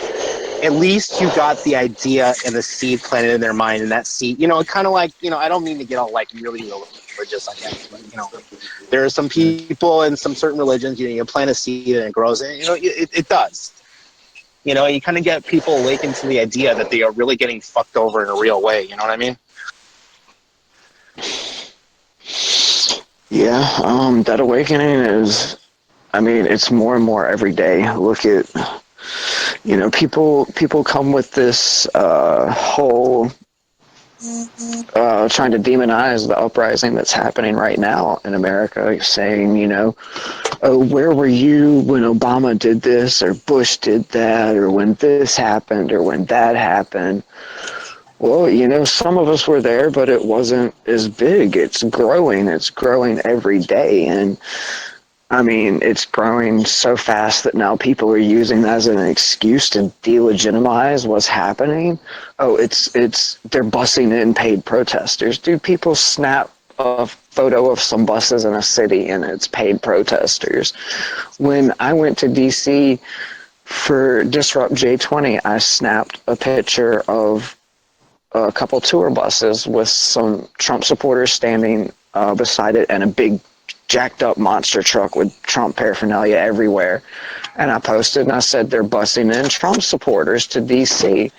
at least you got the idea and the seed planted in their mind, and that seed, kind of like, I don't mean to get all like really religious, I guess, but there are some people in some certain religions, you plant a seed and it grows, and it does. You kind of get people awakened to the idea that they are really getting fucked over in a real way. You know what I mean? Yeah, that awakening is, it's more and more every day. Look at, people come with this whole trying to demonize the uprising that's happening right now in America, saying, oh, where were you when Obama did this, or Bush did that, or when this happened, or when that happened? Well, some of us were there, but it wasn't as big. It's growing every day, and it's growing so fast that now people are using that as an excuse to delegitimize what's happening. Oh, they're bussing in paid protesters. Dude, people snap a photo of some buses in a city and it's paid protesters. When I went to DC for Disrupt J20, I snapped a picture of a couple tour buses with some Trump supporters standing beside it and a big jacked up monster truck with Trump paraphernalia everywhere. And I posted and I said, they're busing in Trump supporters to DC,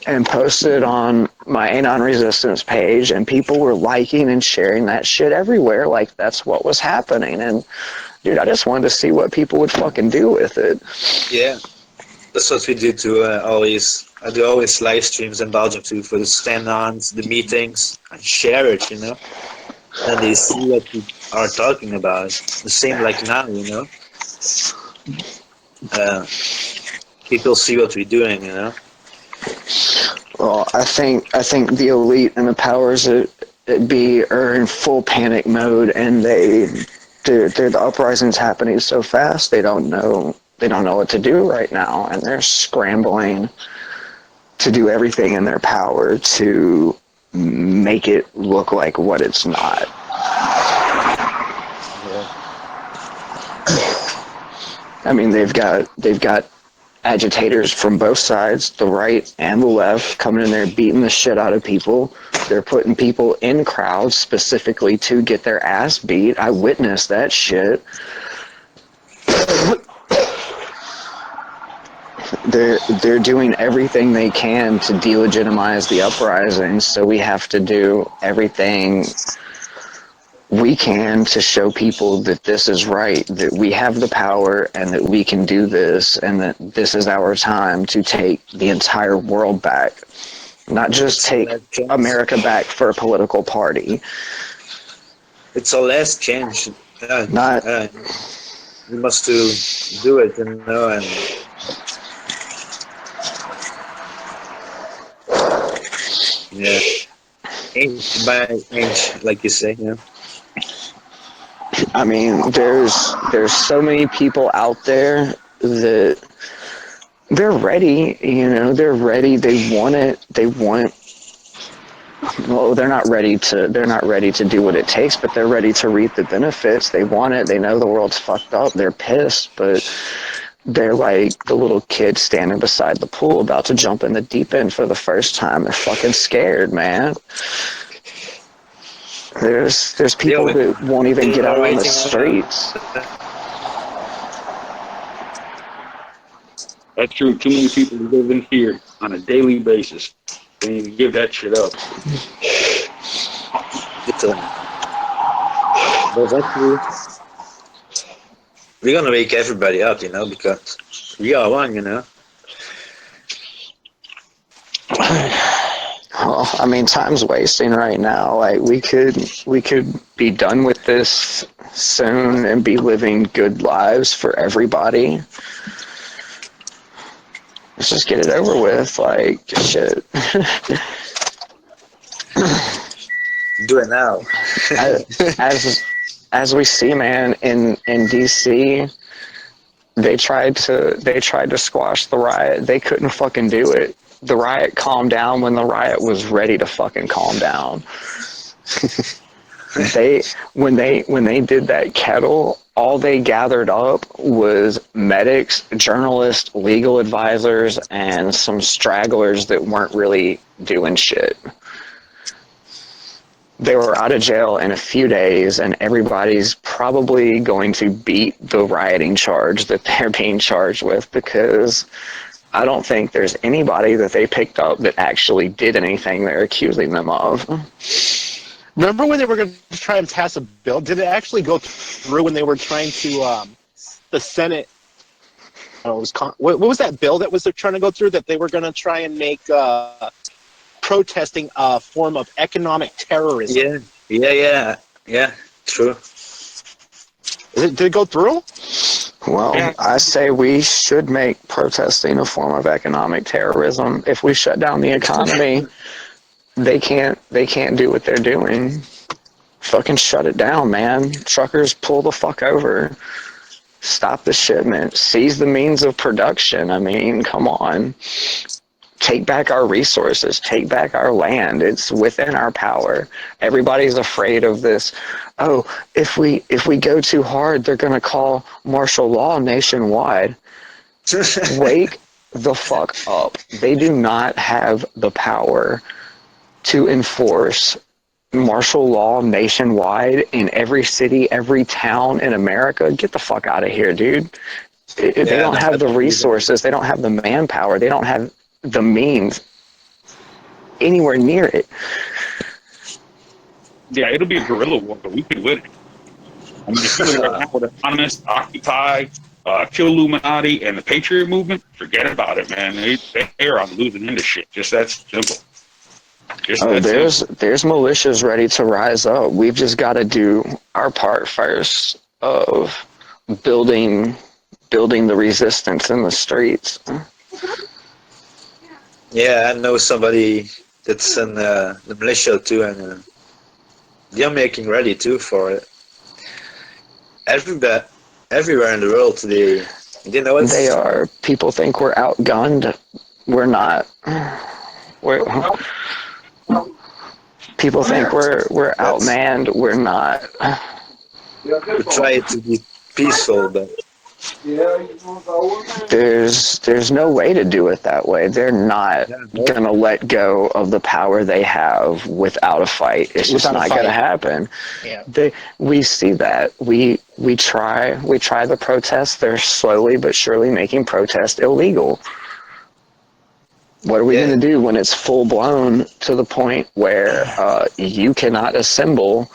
and posted on my Anon Resistance page, and people were liking and sharing that shit everywhere like that's what was happening. And dude, I just wanted to see what people would fucking do with it. Yeah, that's what we do too. I do always live streams in Belgium too, for the stand-ons, the meetings, and share it, and they see what we are talking about. The same like now, people see what we're doing, Well, I think the elite and the powers that be are in full panic mode, and the uprising's happening so fast they don't know what to do right now, and they're scrambling to do everything in their power to make it look like what it's not. They've got agitators from both sides, the right and the left, coming in there beating the shit out of people. They're putting people in crowds specifically to get their ass beat. I witnessed that shit. They're doing everything they can to delegitimize the uprising, so we have to do everything we can to show people that this is right, that we have the power and that we can do this, and that this is our time to take the entire world back. Not just take America back for a political party. It's our last chance. We must do it, and yeah, inch by inch, like you say, There's so many people out there that they're ready, they're ready, they want it, they're not ready to do what it takes, but they're ready to reap the benefits. They want it, they know the world's fucked up, they're pissed, but they're like the little kid standing beside the pool about to jump in the deep end for the first time. They're fucking scared, man. There's people that won't even get out on the streets. That's true. Too many people live in fear on a daily basis. They need to give that shit up. But actually, we're gonna wake everybody up, because we are one, Well, time's wasting right now. Like we could be done with this soon and be living good lives for everybody. Let's just get it over with. Like shit. Do it now. as we see, man, in DC, they tried to squash the riot. They couldn't fucking do it. The riot calmed down when the riot was ready to fucking calm down. when they did that kettle, all they gathered up was medics, journalists, legal advisors, and some stragglers that weren't really doing shit. They were out of jail in a few days, and everybody's probably going to beat the rioting charge that they're being charged with, because I don't think there's anybody that they picked up that actually did anything they're accusing them of. Remember when they were going to try and pass a bill? Did it actually go through when they were trying to, the Senate, what was that bill that was they're trying to go through, that they were going to try and make protesting a form of economic terrorism? Yeah, true. Did it go through? Well, I say we should make protesting a form of economic terrorism. If we shut down the economy, they can't do what they're doing. Fucking shut it down, man. Truckers, pull the fuck over. Stop the shipment. Seize the means of production. I mean, come on. Take back our resources. Take back our land. It's within our power. Everybody's afraid of this. Oh, if we go too hard, they're going to call martial law nationwide. Wake the fuck up. They do not have the power to enforce martial law nationwide in every city, every town in America. Get the fuck out of here, dude. They don't have the resources. They don't have the manpower. They don't have the means anywhere near it. Yeah, it'll be a guerrilla war, but we could win it. I mean, if you look at Autonomous, Occupy, Kill Illuminati, and the Patriot Movement, forget about it, man. They're on losing into shit. Just that simple. There's militias ready to rise up. We've just got to do our part first of building the resistance in the streets. Yeah, I know somebody that's in the militia too, and they're making ready too for it. Everywhere in the world, they know it. They are. People think we're outgunned. We're not. People think we're outmanned. We're not. We try to be peaceful, but there's no way to do it that way. They're not gonna let go of the power they have without a fight. It's just not gonna happen. Yeah. We see that. We try the protests. They're slowly but surely making protest illegal. What are we going to do when it's full blown to the point where you cannot assemble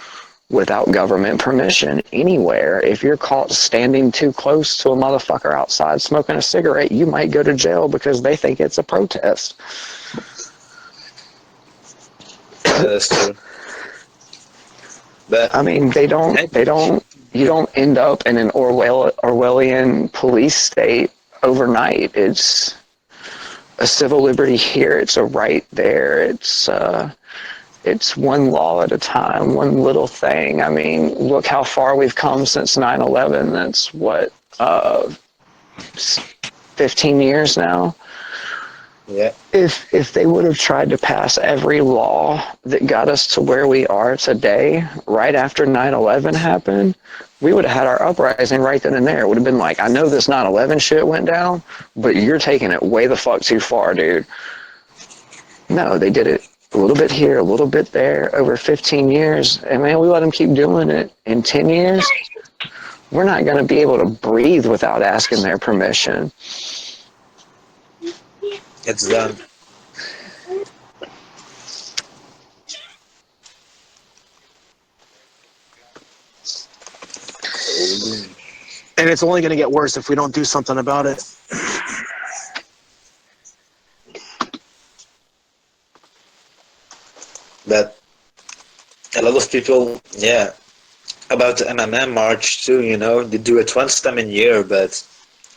without government permission anywhere? If you're caught standing too close to a motherfucker outside smoking a cigarette, you might go to jail because they think it's a protest. That's true. But I mean, you don't end up in an Orwellian police state overnight. It's a civil liberty here. It's a right there. It's one law at a time, one little thing. I mean, look how far we've come since 9/11. That's 15 years now. Yeah. If they would have tried to pass every law that got us to where we are today, right after 9/11 happened, we would have had our uprising right then and there. It would have been like, I know this 9/11 shit went down, but you're taking it way the fuck too far, dude. No, they did it a little bit here, a little bit there, over 15 years. And man, we let them keep doing it. In 10 years, we're not going to be able to breathe without asking their permission. It's done. And it's only going to get worse if we don't do something about it. But a lot of people, about the MMM march too, they do it once time in a year, but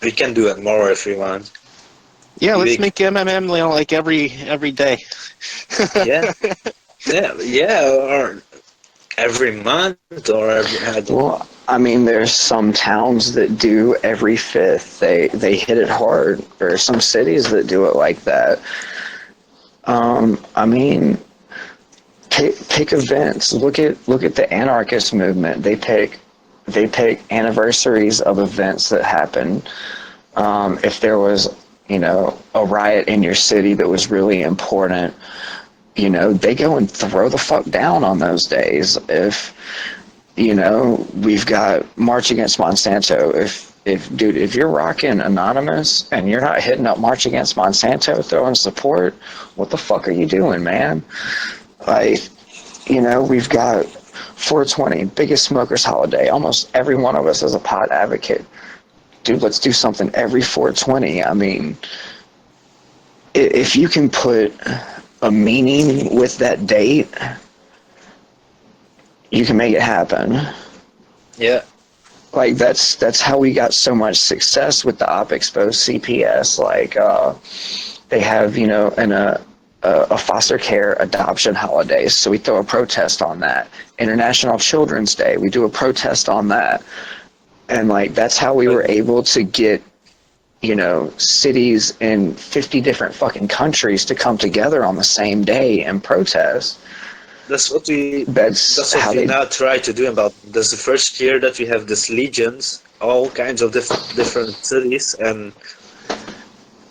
we can do it more if we want. Yeah, let's make MMM like every day. or every month or every. Well, I mean, there's some towns that do every 5th. They hit it hard. There are some cities that do it like that. I mean, pick events. Look at the anarchist movement. They pick anniversaries of events that happened. If there was, a riot in your city that was really important, they go and throw the fuck down on those days. If, we've got March Against Monsanto. If you're rocking Anonymous and you're not hitting up March Against Monsanto, throwing support, what the fuck are you doing, man? Like, we've got 420, biggest smokers holiday. Almost every one of us is a pot advocate. Dude, let's do something every 420. I mean, if you can put a meaning with that date, you can make it happen. Yeah. Like, that's how we got so much success with the Op Expo CPS. Like, they have, a foster care adoption holiday, so we throw a protest on that. International Children's Day, we do a protest on that. And, like, that's how we were able to get, cities in 50 different fucking countries to come together on the same day and protest. That's what we how they now try to do. That's the first year that we have these legions, all kinds of different cities, and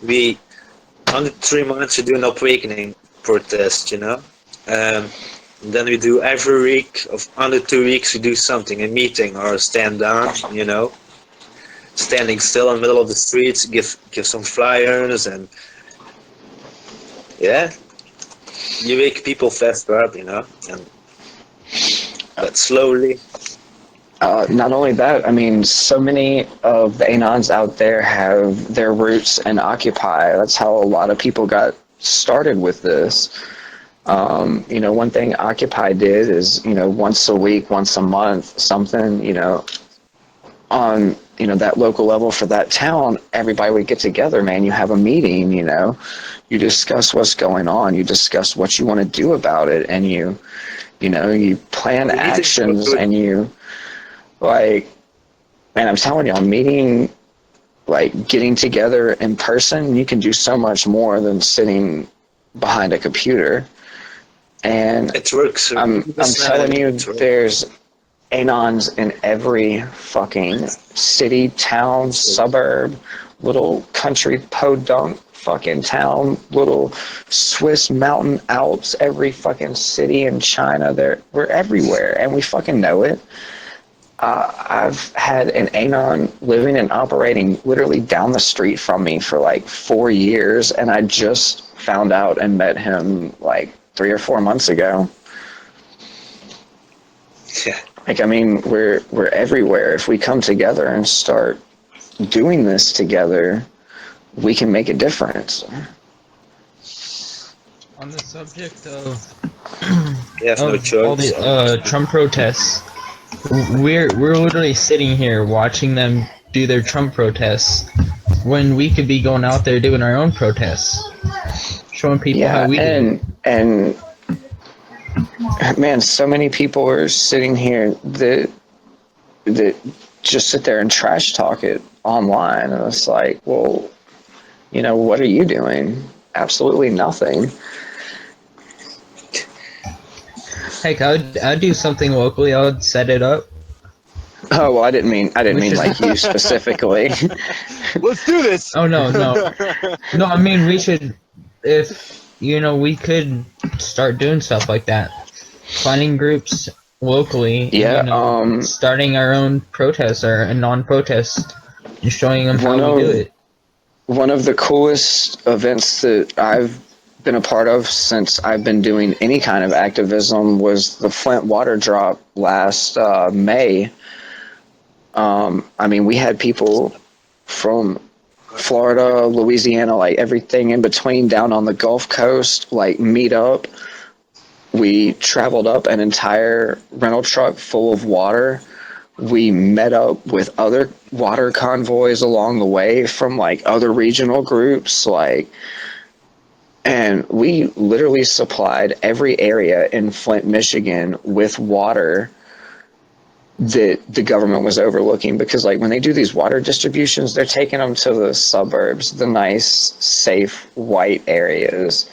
we under 3 months we do an awakening protest, then we do every week of under 2 weeks we do something, a meeting or a stand down, standing still in the middle of the streets, give some flyers, and you wake people faster up, but slowly. Not only that, I mean, so many of the Anons out there have their roots in Occupy. That's how a lot of people got started with this. One thing Occupy did is, once a week, once a month, something, on, that local level for that town, everybody would get together, man. You have a meeting, you discuss what's going on, you discuss what you want to do about it, and you plan actions, and you, like, man, I'm telling you, getting together in person, you can do so much more than sitting behind a computer. And it works. I'm telling you, there's Anons in every fucking city, town, suburb, little country podunk fucking town, little Swiss mountain Alps, every fucking city in China. We're everywhere, and we fucking know it. I've had an Anon living and operating literally down the street from me for like 4 years, and I just found out and met him like 3 or 4 months ago. Yeah. Like, I mean, we're everywhere. If we come together and start doing this together, we can make a difference. On the subject of, all the Trump protests, we're literally sitting here watching them do their Trump protests when we could be going out there doing our own protests, showing people how we do. And man, so many people are sitting here that just sit there and trash talk it online, and it's like, well, what are you doing? Absolutely nothing. Heck, I'd do something locally. I would set it up. Oh, well, I didn't mean like you specifically. Let's do this. Oh no. No, I mean, we should, if we could start doing stuff like that, finding groups locally. Yeah. Starting our own protests or a non-protest and showing them how we do it. One of the coolest events that I've been a part of since I've been doing any kind of activism was the Flint water drop last May. I mean, we had people from Florida, Louisiana, like everything in between, down on the Gulf Coast, like meet up. We traveled up an entire rental truck full of water. We met up with other water convoys along the way from like other regional groups, and we literally supplied every area in Flint, Michigan with water that the government was overlooking, because like when they do these water distributions, they're taking them to the suburbs, the nice, safe, white areas.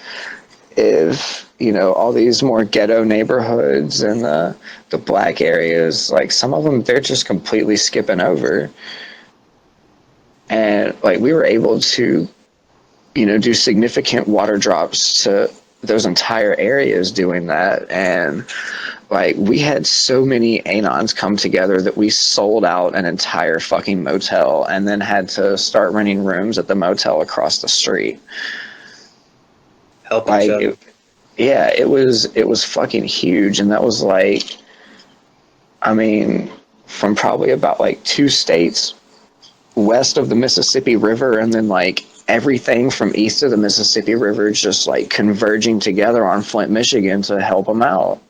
If all these more ghetto neighborhoods and the black areas, like some of them they're just completely skipping over. And like we were able to, do significant water drops to those entire areas doing that. And like we had so many anons come together that we sold out an entire fucking motel and then had to start renting rooms at the motel across the street. Help Like each other. yeah, it was fucking huge. And that was like, I mean, from probably about like 2 states west of the Mississippi River, and then like everything from east of the Mississippi River just like converging together on Flint, Michigan to help them out.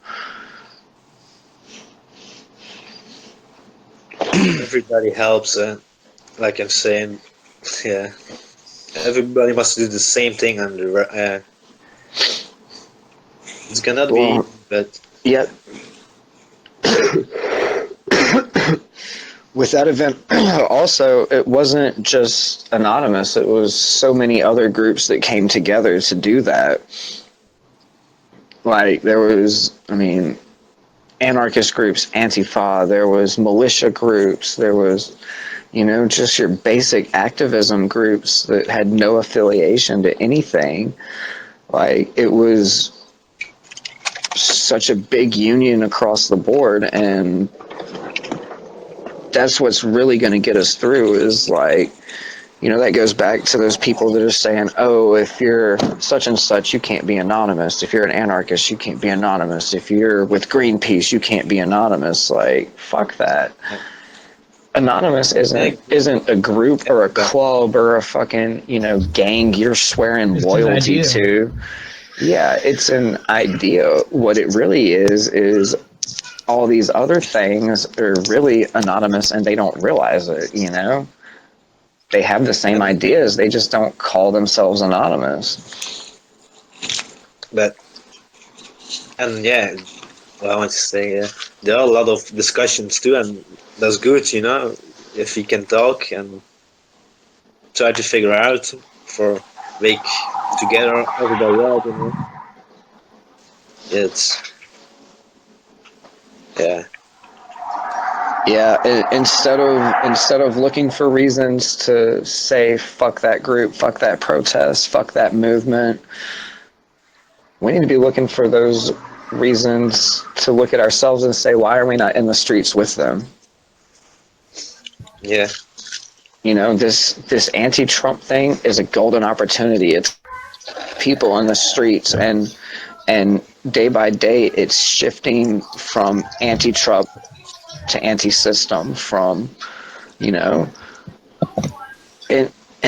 Everybody helps, like I'm saying, yeah. Everybody must do the same thing under. It's gonna be, Well, but yeah. With that event, also, it wasn't just Anonymous. It was so many other groups that came together to do that. Like, there was, anarchist groups, Antifa, there was militia groups, there was, just your basic activism groups that had no affiliation to anything. Like, it was such a big union across the board, and that's what's really going to get us through is like, that goes back to those people that are saying, oh, if you're such and such, you can't be anonymous. If you're an anarchist, you can't be anonymous. If you're with Greenpeace, you can't be anonymous. Like, fuck that. Anonymous isn't a group or a club or a fucking, gang you're swearing It's an loyalty idea. to. Yeah, it's an idea. What it really is all these other things are really anonymous and they don't realize it, They have the same ideas, they just don't call themselves anonymous. but and yeah, well, I want to say there are a lot of discussions too, and that's good, if you can talk and try to figure out for make together everybody out, It's yeah. Yeah, instead of looking for reasons to say fuck that group, fuck that protest, fuck that movement, we need to be looking for those reasons to look at ourselves and say, why are we not in the streets with them? Yeah. This anti-Trump thing is a golden opportunity. It's people in the streets, and day by day it's shifting from anti-Trump to anti-system. From in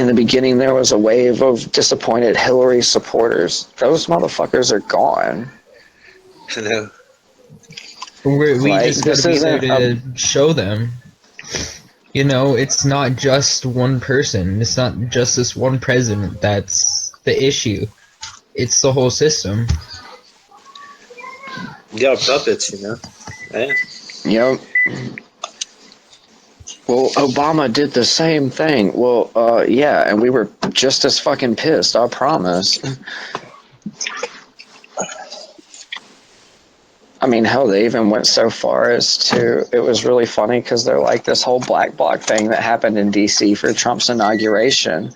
the beginning there was a wave of disappointed Hillary supporters. Those motherfuckers are gone. I know. We Like, just this gotta be there isn't to show them. It's not just one person. It's not just this one president that's the issue. It's the whole system. They are puppets, Yeah. Well, Obama did the same thing. Well, yeah, and we were just as fucking pissed, I promise. Hell, they even went so far as to, it was really funny because they're like, this whole black bloc thing that happened in DC for Trump's inauguration,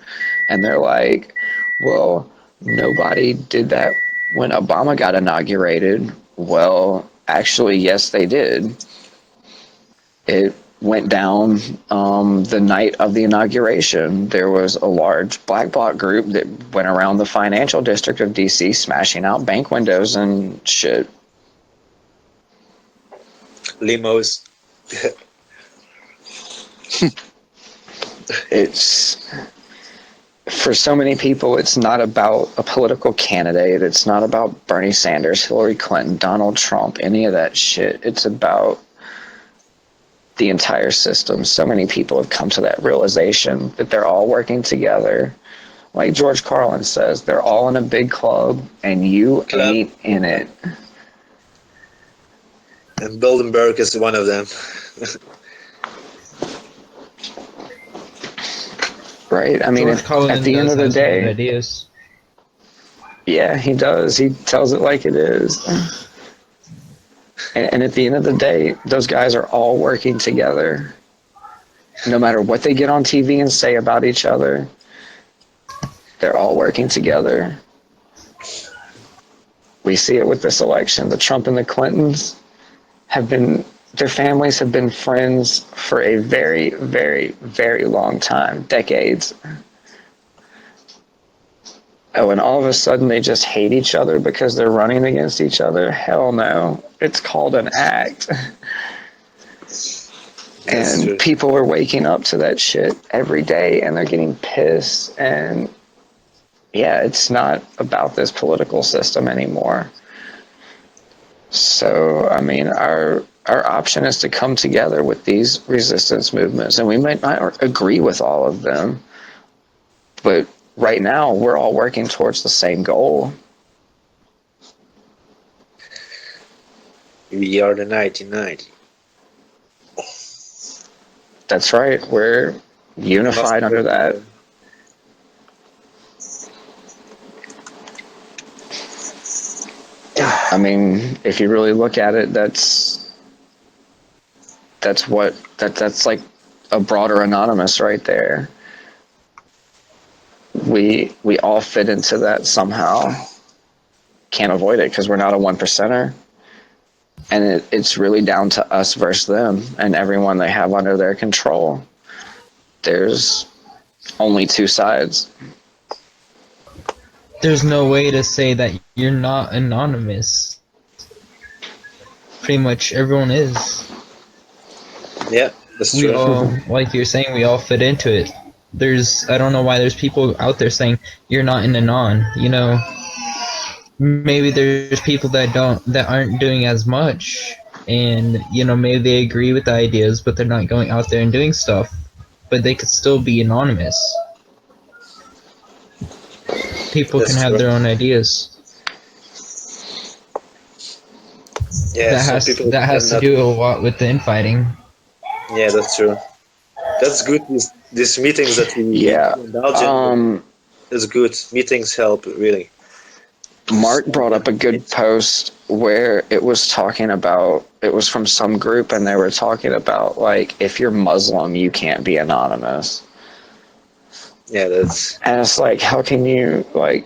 and they're like, well, nobody did that when Obama got inaugurated. Well, actually, yes, they did. It went down the night of the inauguration. There was a large black bloc group that went around the financial district of DC smashing out bank windows and shit. Limos. It's, for so many people, it's not about a political candidate. It's not about Bernie Sanders, Hillary Clinton, Donald Trump, any of that shit. It's about the entire system. So many people have come to that realization that they're all working together. Like George Carlin says, they're all in a big club and you ain't in it. And Bilderberg is one of them. Right? George Carlin at the end does of the have some good day, ideas. Yeah, he does. He tells it like it is. And at the end of the day, those guys are all working together. No matter what they get on TV and say about each other, they're all working together. We see it with this election. The Trump and the Clintons their families have been friends for a very, very, very long time, decades. Oh, and all of a sudden they just hate each other because they're running against each other? Hell no. It's called an act. And people are waking up to that shit every day and they're getting pissed. And yeah, it's not about this political system anymore. So, I mean, our option is to come together with these resistance movements. And we might not agree with all of them, but right now we're all working towards the same goal. We are the 1990. That's right. We're unified under that. I mean, if you really look at it, that's like a broader Anonymous right there. We all fit into that somehow. Can't avoid it because we're not a 1%er. And it's really down to us versus them and everyone they have under their control. There's only two sides. There's no way to say that you're not anonymous. Pretty much everyone is. Yeah, that's We true. all, like you're saying, we all fit into it. I don't know why there's people out there saying you're not an anon. You know, maybe there's people that aren't doing as much, and you know, maybe they agree with the ideas, but they're not going out there and doing stuff. But they could still be anonymous. People That's can have true. their own ideas. Yeah, some people that has to cannot- do a lot with the infighting. Yeah, that's true. That's good. These meetings that we Yeah. in Belgium is good. Meetings help really. Mark brought up a good post where it was talking about, it was from some group, and they were talking about, like, if you're Muslim, you can't be anonymous. Yeah, that's... And it's like, how can you, like,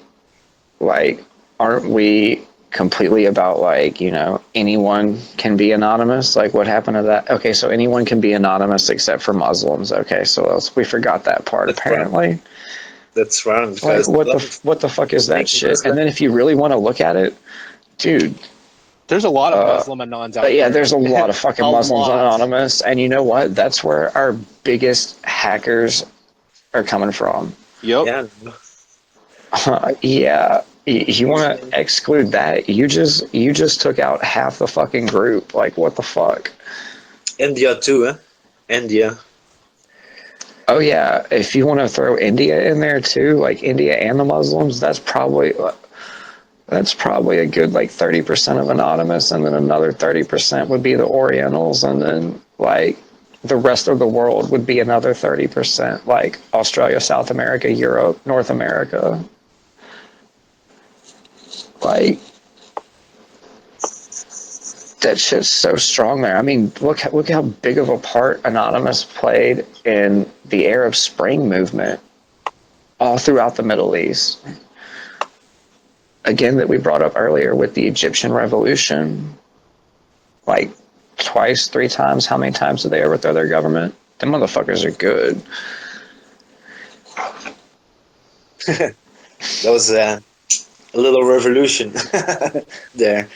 aren't we completely about, like, you know, anyone can be anonymous? Like, what happened to that? Okay, so anyone can be anonymous except for Muslims. Okay, so we forgot that part, That's apparently. Right. That's wrong. Like, Because what the fuck is that shit? And then if you really want to look at it, dude, There's a lot of Muslim anons out but yeah, there. there's a lot of fucking A Muslims lot. anonymous, and you know what? That's where our biggest hackers are coming from. Yep. Yeah. Yeah, you want to exclude that? You just took out half the fucking group. Like, what the fuck? India too, eh? India. Oh yeah, if you want to throw India in there too, like India and the Muslims, that's probably a good like 30% of anonymous, and then another 30% would be the Orientals, and then like the rest of the world would be another 30%, like Australia, South America, Europe, North America. Like, that shit's so strong there. I mean, look how big of a part Anonymous played in the Arab Spring movement all throughout the Middle East. Again, that we brought up earlier with the Egyptian Revolution. Like, twice, 3 times. How many times did they overthrow their government? Them motherfuckers are good. That was a little revolution there.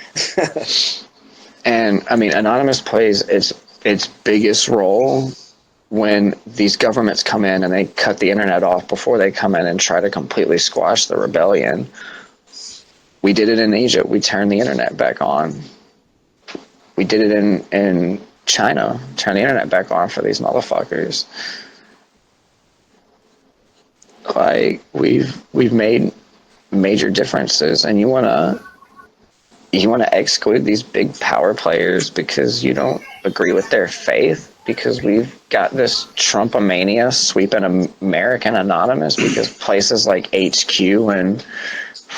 And I mean, Anonymous plays its biggest role when these governments come in and they cut the internet off before they come in and try to completely squash the rebellion. We did it in Egypt. We turned the internet back on. We did it in China. Turned the internet back on for these motherfuckers. Like, we've made major differences, and you wanna exclude these big power players because you don't agree with their faith, because we've got this Trumpomania sweeping American Anonymous because places like HQ and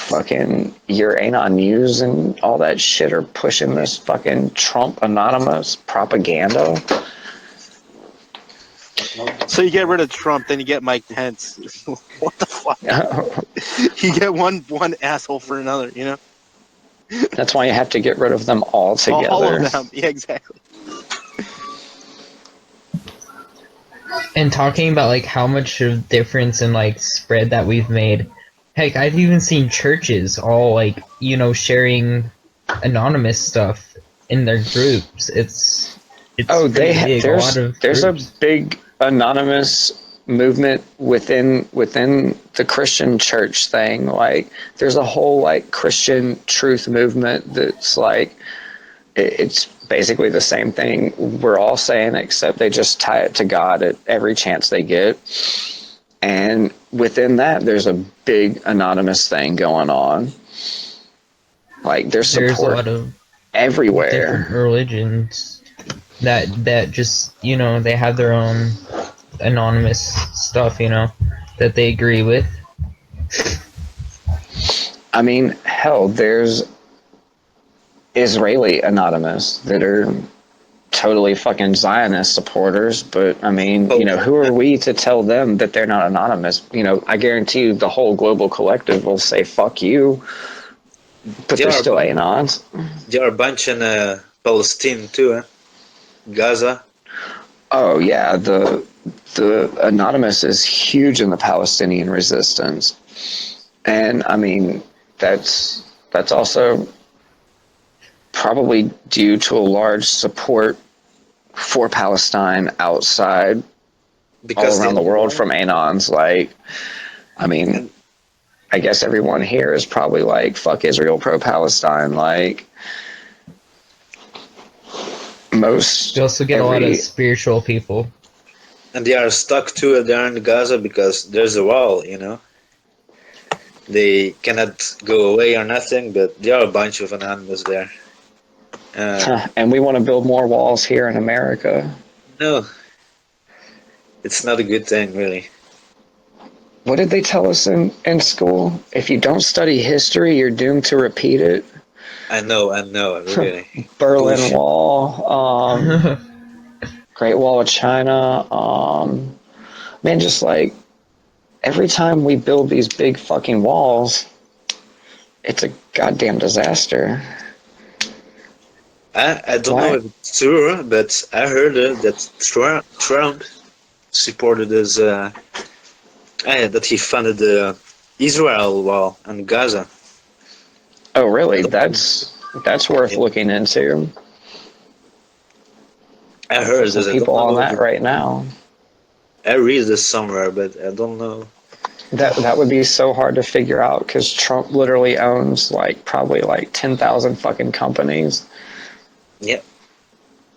fucking your Anon News and all that shit are pushing this fucking Trump anonymous propaganda. So you get rid of Trump, then you get Mike Pence. What the fuck? You get one asshole for another, you know? That's why you have to get rid of them all together. All of them. Yeah, exactly. And talking about like how much of difference and like spread that we've made. Heck, I've even seen churches all like, you know, sharing anonymous stuff in their groups. It's Oh, pretty big. A lot of there's groups. a big anonymous movement within the Christian church thing. Like, there's a whole like Christian truth movement that's like it's basically the same thing we're all saying, except they just tie it to God at every chance they get. And within that, there's a big anonymous thing going on. Like, there's a support lot of everywhere. Different religions that just, you know, they have their own anonymous stuff, you know, that they agree with. I mean, hell, there's Israeli anonymous that are totally fucking Zionist supporters, but I mean, you know, who are we to tell them that they're not anonymous? You know, I guarantee you the whole global collective will say fuck you, but they're still anons. There are a bunch in Palestine too, Gaza. Oh yeah, the anonymous is huge in the Palestinian resistance, and I mean that's also probably due to a large support for Palestine outside, all around the world from anons. Like, I mean, I guess everyone here is probably like fuck Israel, pro Palestine. Like, most. You also get a lot of spiritual people. And they are stuck too there in Gaza because there's a wall, you know. They cannot go away or nothing, but there are a bunch of anonymous there. And we want to build more walls here in America. No, it's not a good thing, really. What did they tell us in school? If you don't study history, you're doomed to repeat it. I know, really. Berlin Wall, Great Wall of China. Man, just like every time we build these big fucking walls, it's a goddamn disaster. I don't know if it's true, but I heard that Trump supported his that he funded the Israel wall and Gaza. Oh, really? That's worth looking into. I heard some people on that right now. I read this somewhere, but I don't know. That would be so hard to figure out because Trump literally owns like probably like 10,000 fucking companies. Yep.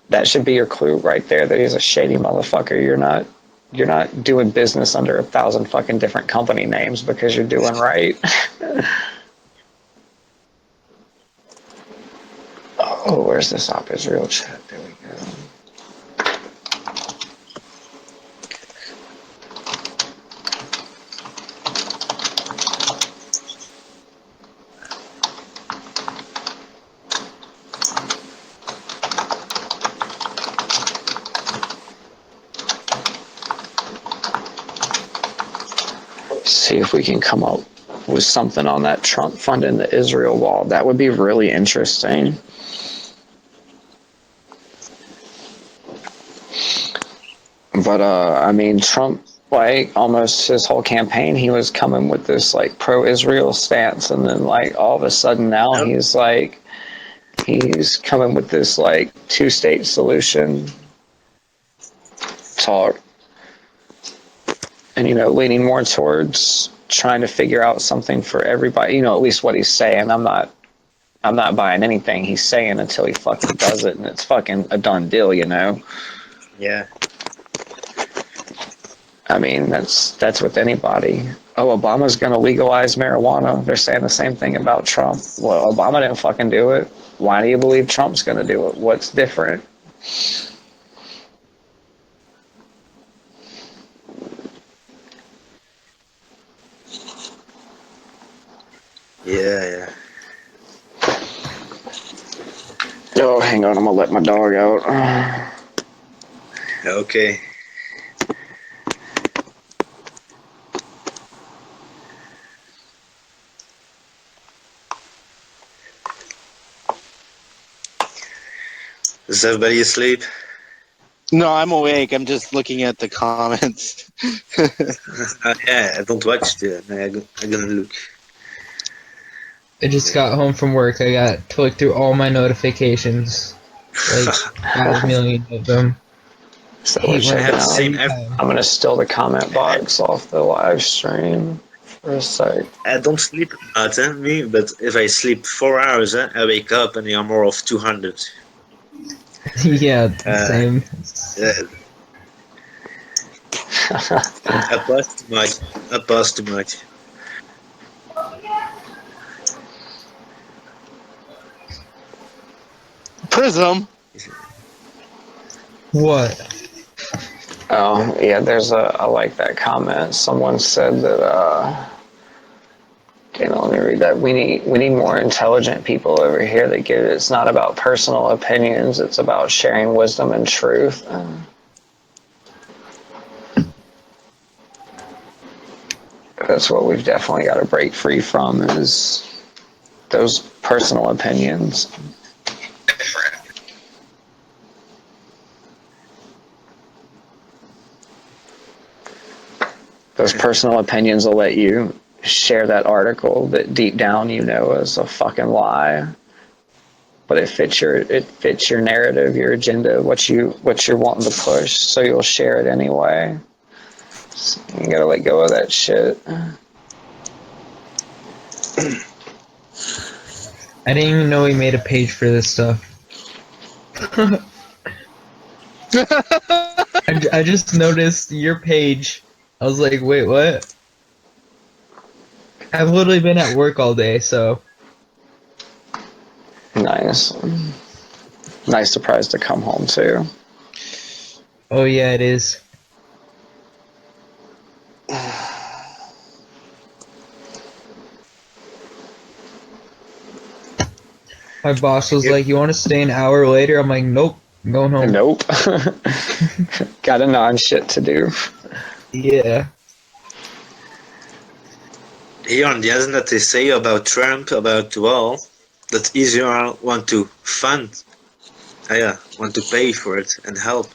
That should be your clue right there that he's a shady motherfucker. You're not doing business under 1,000 fucking different company names because you're doing right. Oh, where's this Op Israel chat? There we go. See if we can come up with something on that Trump funding the Israel wall. That would be really interesting. But I mean, Trump, like almost his whole campaign, he was coming with this like pro-Israel stance, and then like all of a sudden now he's coming with this like two-state solution talk. And, you know, leaning more towards trying to figure out something for everybody, you know, at least what he's saying. I'm not buying anything he's saying until he fucking does it, and it's fucking a done deal, you know? Yeah. I mean, that's with anybody. Oh, Obama's going to legalize marijuana. They're saying the same thing about Trump. Well, Obama didn't fucking do it. Why do you believe Trump's going to do it? What's different? Yeah. Oh, hang on, I'm gonna let my dog out. Okay. Is everybody asleep? No, I'm awake. I'm just looking at the comments. Yeah, I don't watch the. I'm gonna look. I just got home from work. I got to look through all my notifications, like 5 million of them. So Hate when I I have the get same. every time. I'm gonna steal the comment box off the live stream for a sec. I don't sleep a lot, me. But if I sleep 4 hours, I wake up and I'm more of 200. Yeah, Uh, same. I pass too much. I pass too much. Prism. What? Oh, yeah, I like that comment. Someone said that, okay, let me read that. We need more intelligent people over here that get it. It's not about personal opinions, it's about sharing wisdom and truth. That's what we've definitely got to break free from is those personal opinions. Those personal opinions will let you share that article that deep down you know is a fucking lie, but it fits your narrative, your agenda, what you're wanting to push, so you'll share it anyway. So you gotta let go of that shit. I didn't even know he made a page for this stuff. I just noticed your page. I was like, wait, what? I've literally been at work all day, so. Nice surprise to come home to. Oh yeah, it is. My boss was like, you want to stay an hour later? I'm like, nope, I'm going home. Nope. Got a non-shit to do. Yeah. Here on the internet they say about Trump, about the wall, that Israel want to fund, want to pay for it and help.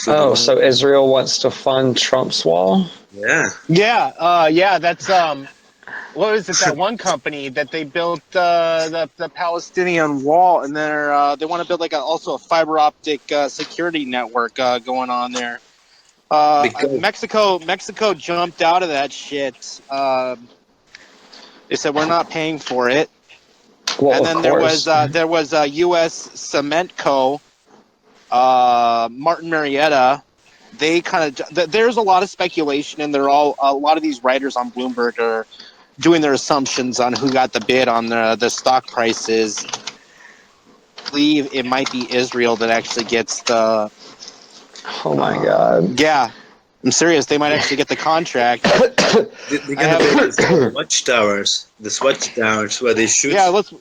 Oh, so Israel wants to fund Trump's wall? Yeah. Yeah, that's what was it? That one company that they built the Palestinian wall, and they want to build also a fiber optic security network going on there. Mexico jumped out of that shit. They said we're not paying for it. Well, and then there was U.S. Cement Co. Martin Marietta. They kind of there's a lot of speculation, and a lot of these writers on Bloomberg are doing their assumptions on who got the bid on the stock prices. I believe it might be Israel that actually gets the. Oh my god! Yeah, I'm serious. They might actually get the contract. They're gonna build the watchtowers. The watchtowers where they shoot. Yeah, let's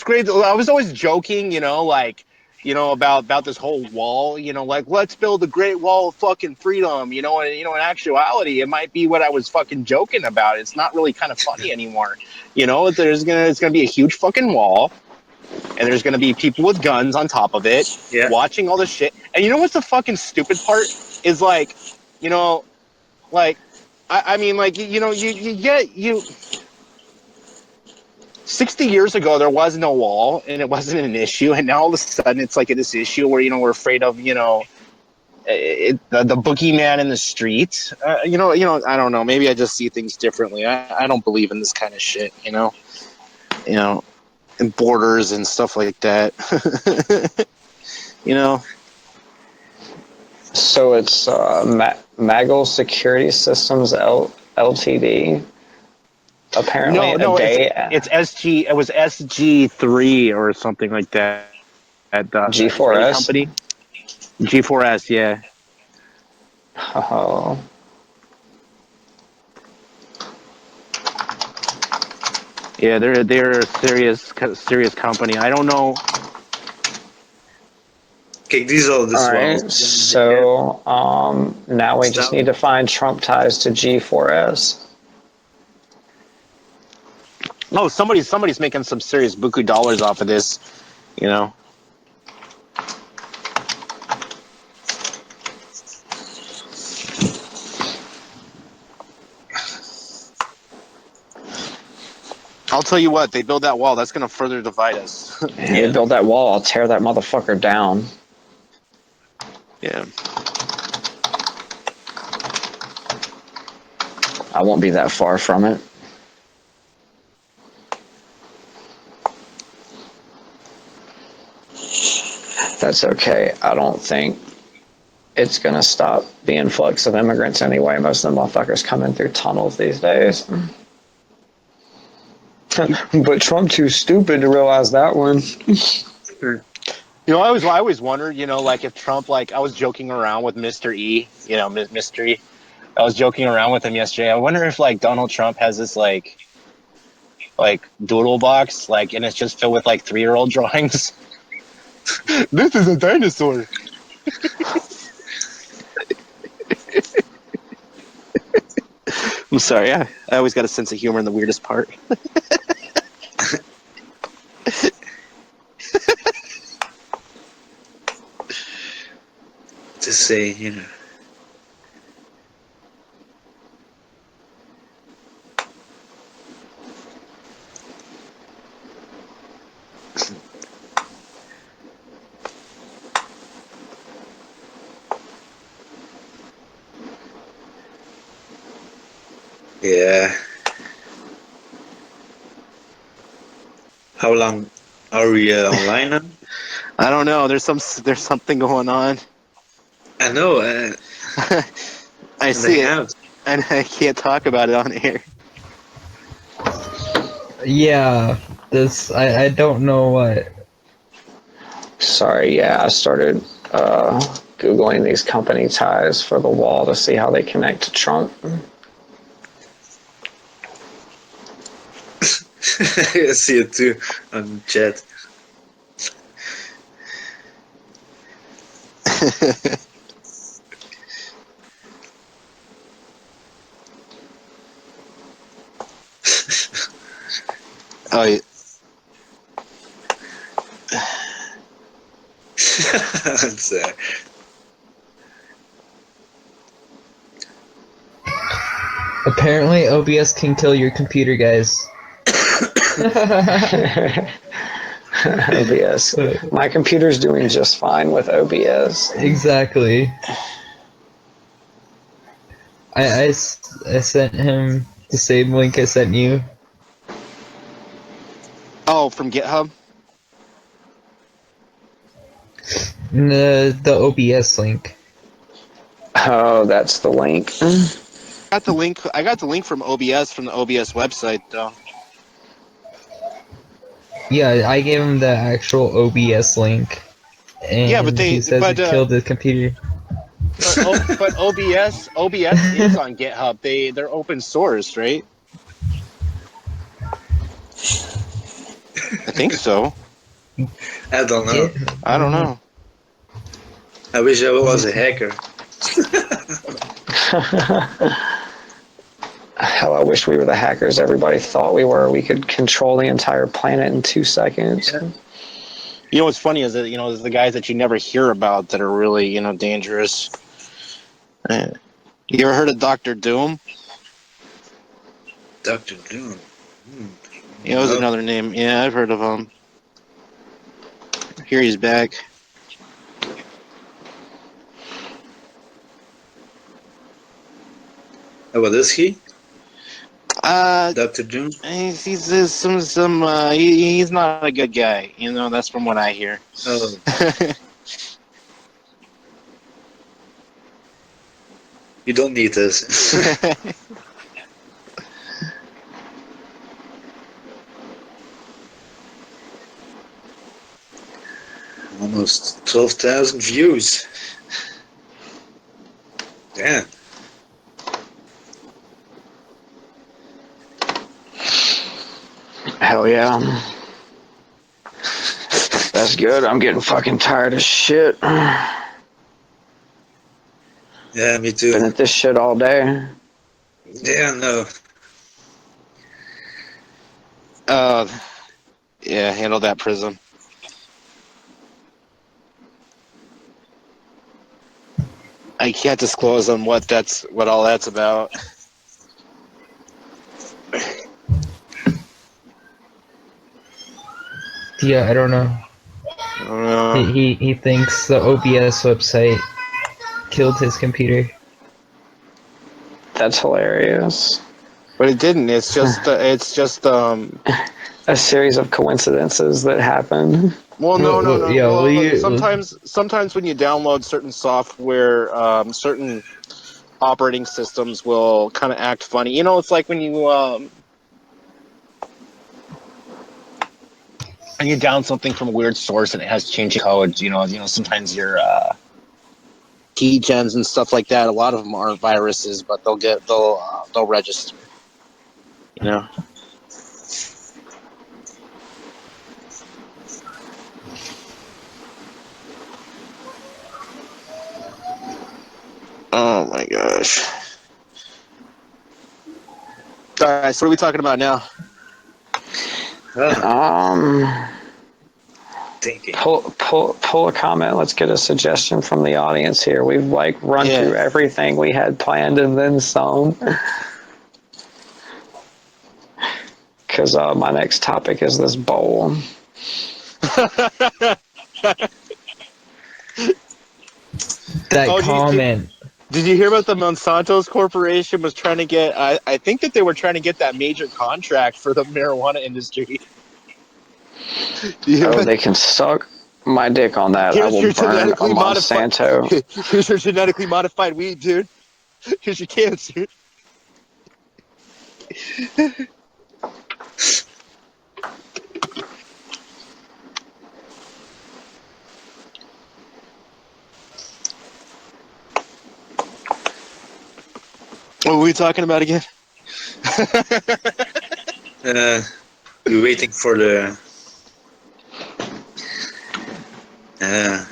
grade. I was always joking, about this whole wall. Let's build a great wall of fucking freedom. And in actuality, it might be what I was fucking joking about. It's not really kind of funny anymore. It's gonna be a huge fucking wall, and there's gonna be people with guns on top of it, watching all this shit. And you know what's the fucking stupid part is you 60 years ago, there was no wall, and it wasn't an issue, and now all of a sudden it's like this issue where we're afraid of the boogeyman in the street. I don't know. Maybe I just see things differently. I don't believe in this kind of shit. And borders and stuff like that. So it's Maggle Security Systems Ltd. Apparently, it's SG. It was SG3 or something like that. At the G4S company. G4S, yeah. Oh. Yeah, they're a serious company. I don't know. Okay, these are the All right, swells. so now we just need to find Trump ties to G4S. No, somebody's making some serious buku dollars off of this. You know. I'll tell you what, they build that wall, that's going to further divide us. They build that wall, I'll tear that motherfucker down. Yeah. I won't be that far from it. That's okay. I don't think it's going to stop the influx of immigrants anyway. Most of the motherfuckers come in through tunnels these days. But Trump too stupid to realize that one. You know, I always wondered, you know, like if Trump, like I was joking around with Mr. E, you know, Mr. E. I was joking around with him yesterday. I wonder if like Donald Trump has this like doodle box, like, and it's just filled with like 3-year-old drawings. This is a dinosaur. I'm sorry. I always got a sense of humor in the weirdest part. To say, you know. Yeah. How long are we online now? I don't know. There's something going on. I know. I see it, and I can't talk about it on air. Yeah, this I don't know what. Sorry, yeah, I started Googling these company ties for the wall to see how they connect to Trump. I see it too on chat. Oh, yeah. Sorry. Apparently, OBS can kill your computer, guys. OBS. My computer's doing just fine with OBS. Exactly. I sent him the same link I sent you. Oh, from GitHub? The OBS link. Oh, that's the link. I got the link from OBS from the OBS website though. Yeah, I gave him the actual OBS link. And Yeah, but he says it killed the computer. But OBS is on GitHub. They're open source, right? I think so. I don't know. I don't know. I wish I was a hacker. Hell, I wish we were the hackers everybody thought we were. We could control the entire planet in 2 seconds. Yeah. You know what's funny is that, there's the guys that you never hear about that are really, dangerous. You ever heard of Dr. Doom? Dr. Doom. It was another name. Yeah, I've heard of him. Here he's back. What is he? Dr. Doom? He's not a good guy. That's from what I hear. Oh. You don't need this. Almost 12,000 views. Damn. Hell yeah. That's good. I'm getting fucking tired of shit. Yeah, me too. Been at this shit all day. Yeah, no. Yeah, handle that, Prism. I can't disclose on what all that's about. Yeah, I don't know. He thinks the OBS website killed his computer. That's hilarious. But it didn't. It's just a series of coincidences that happen. Well, no. Yeah, Sometimes when you download certain software, certain operating systems will kind of act funny. You know, it's like when you down something from a weird source and it has changed code. You know, sometimes your key gens and stuff like that. A lot of them aren't viruses, but they'll register. You know. Oh my gosh. All right, so what are we talking about now? Thinking. Pull a comment. Let's get a suggestion from the audience here. We've run through everything we had planned and then some. Because my next topic is this bowl. That comment. Did you hear about the Monsanto's Corporation was trying to get? I think that they were trying to get that major contract for the marijuana industry. They can suck my dick on that. I will burn a Monsanto. Here's your genetically modified weed, dude. Here's your cancer. What were we talking about again? We're waiting for the. I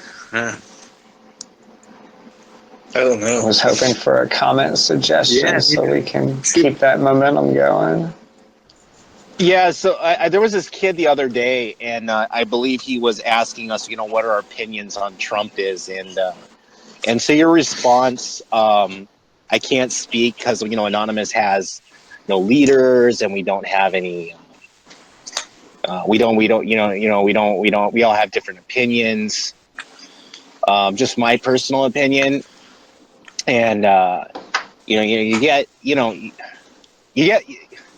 don't know. I was hoping for a comment suggestion so we can keep that momentum going. Yeah, so there was this kid the other day, and I believe he was asking us, what our opinions on Trump is, and so your response, I can't speak because Anonymous has no leaders, and we don't have any. We all have different opinions. Just my personal opinion, and you get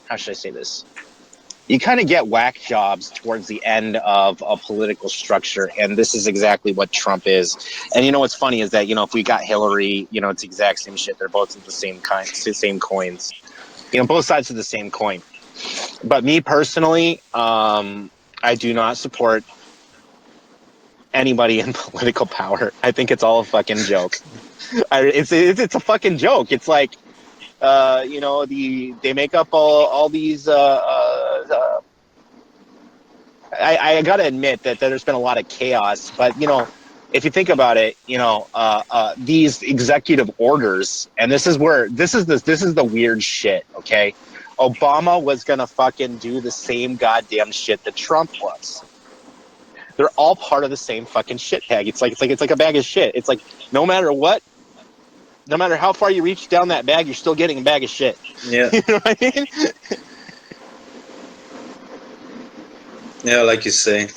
how should I say this? You kind of get whack jobs towards the end of a political structure, and this is exactly what Trump is. And what's funny is that if we got Hillary, it's the exact same shit. They're both the same same coins. Both sides of the same coin. But me personally, I do not support anybody in political power. I think it's all a fucking joke. It's a fucking joke. It's like, they make up all these. I gotta admit that there's been a lot of chaos, but if you think about it, these executive orders, and this is the weird shit. Okay, Obama was gonna fucking do the same goddamn shit that Trump was. They're all part of the same fucking shit bag. It's like a bag of shit. It's like no matter what, no matter how far you reach down that bag, you're still getting a bag of shit. Yeah. You know what I mean? Yeah, like you say.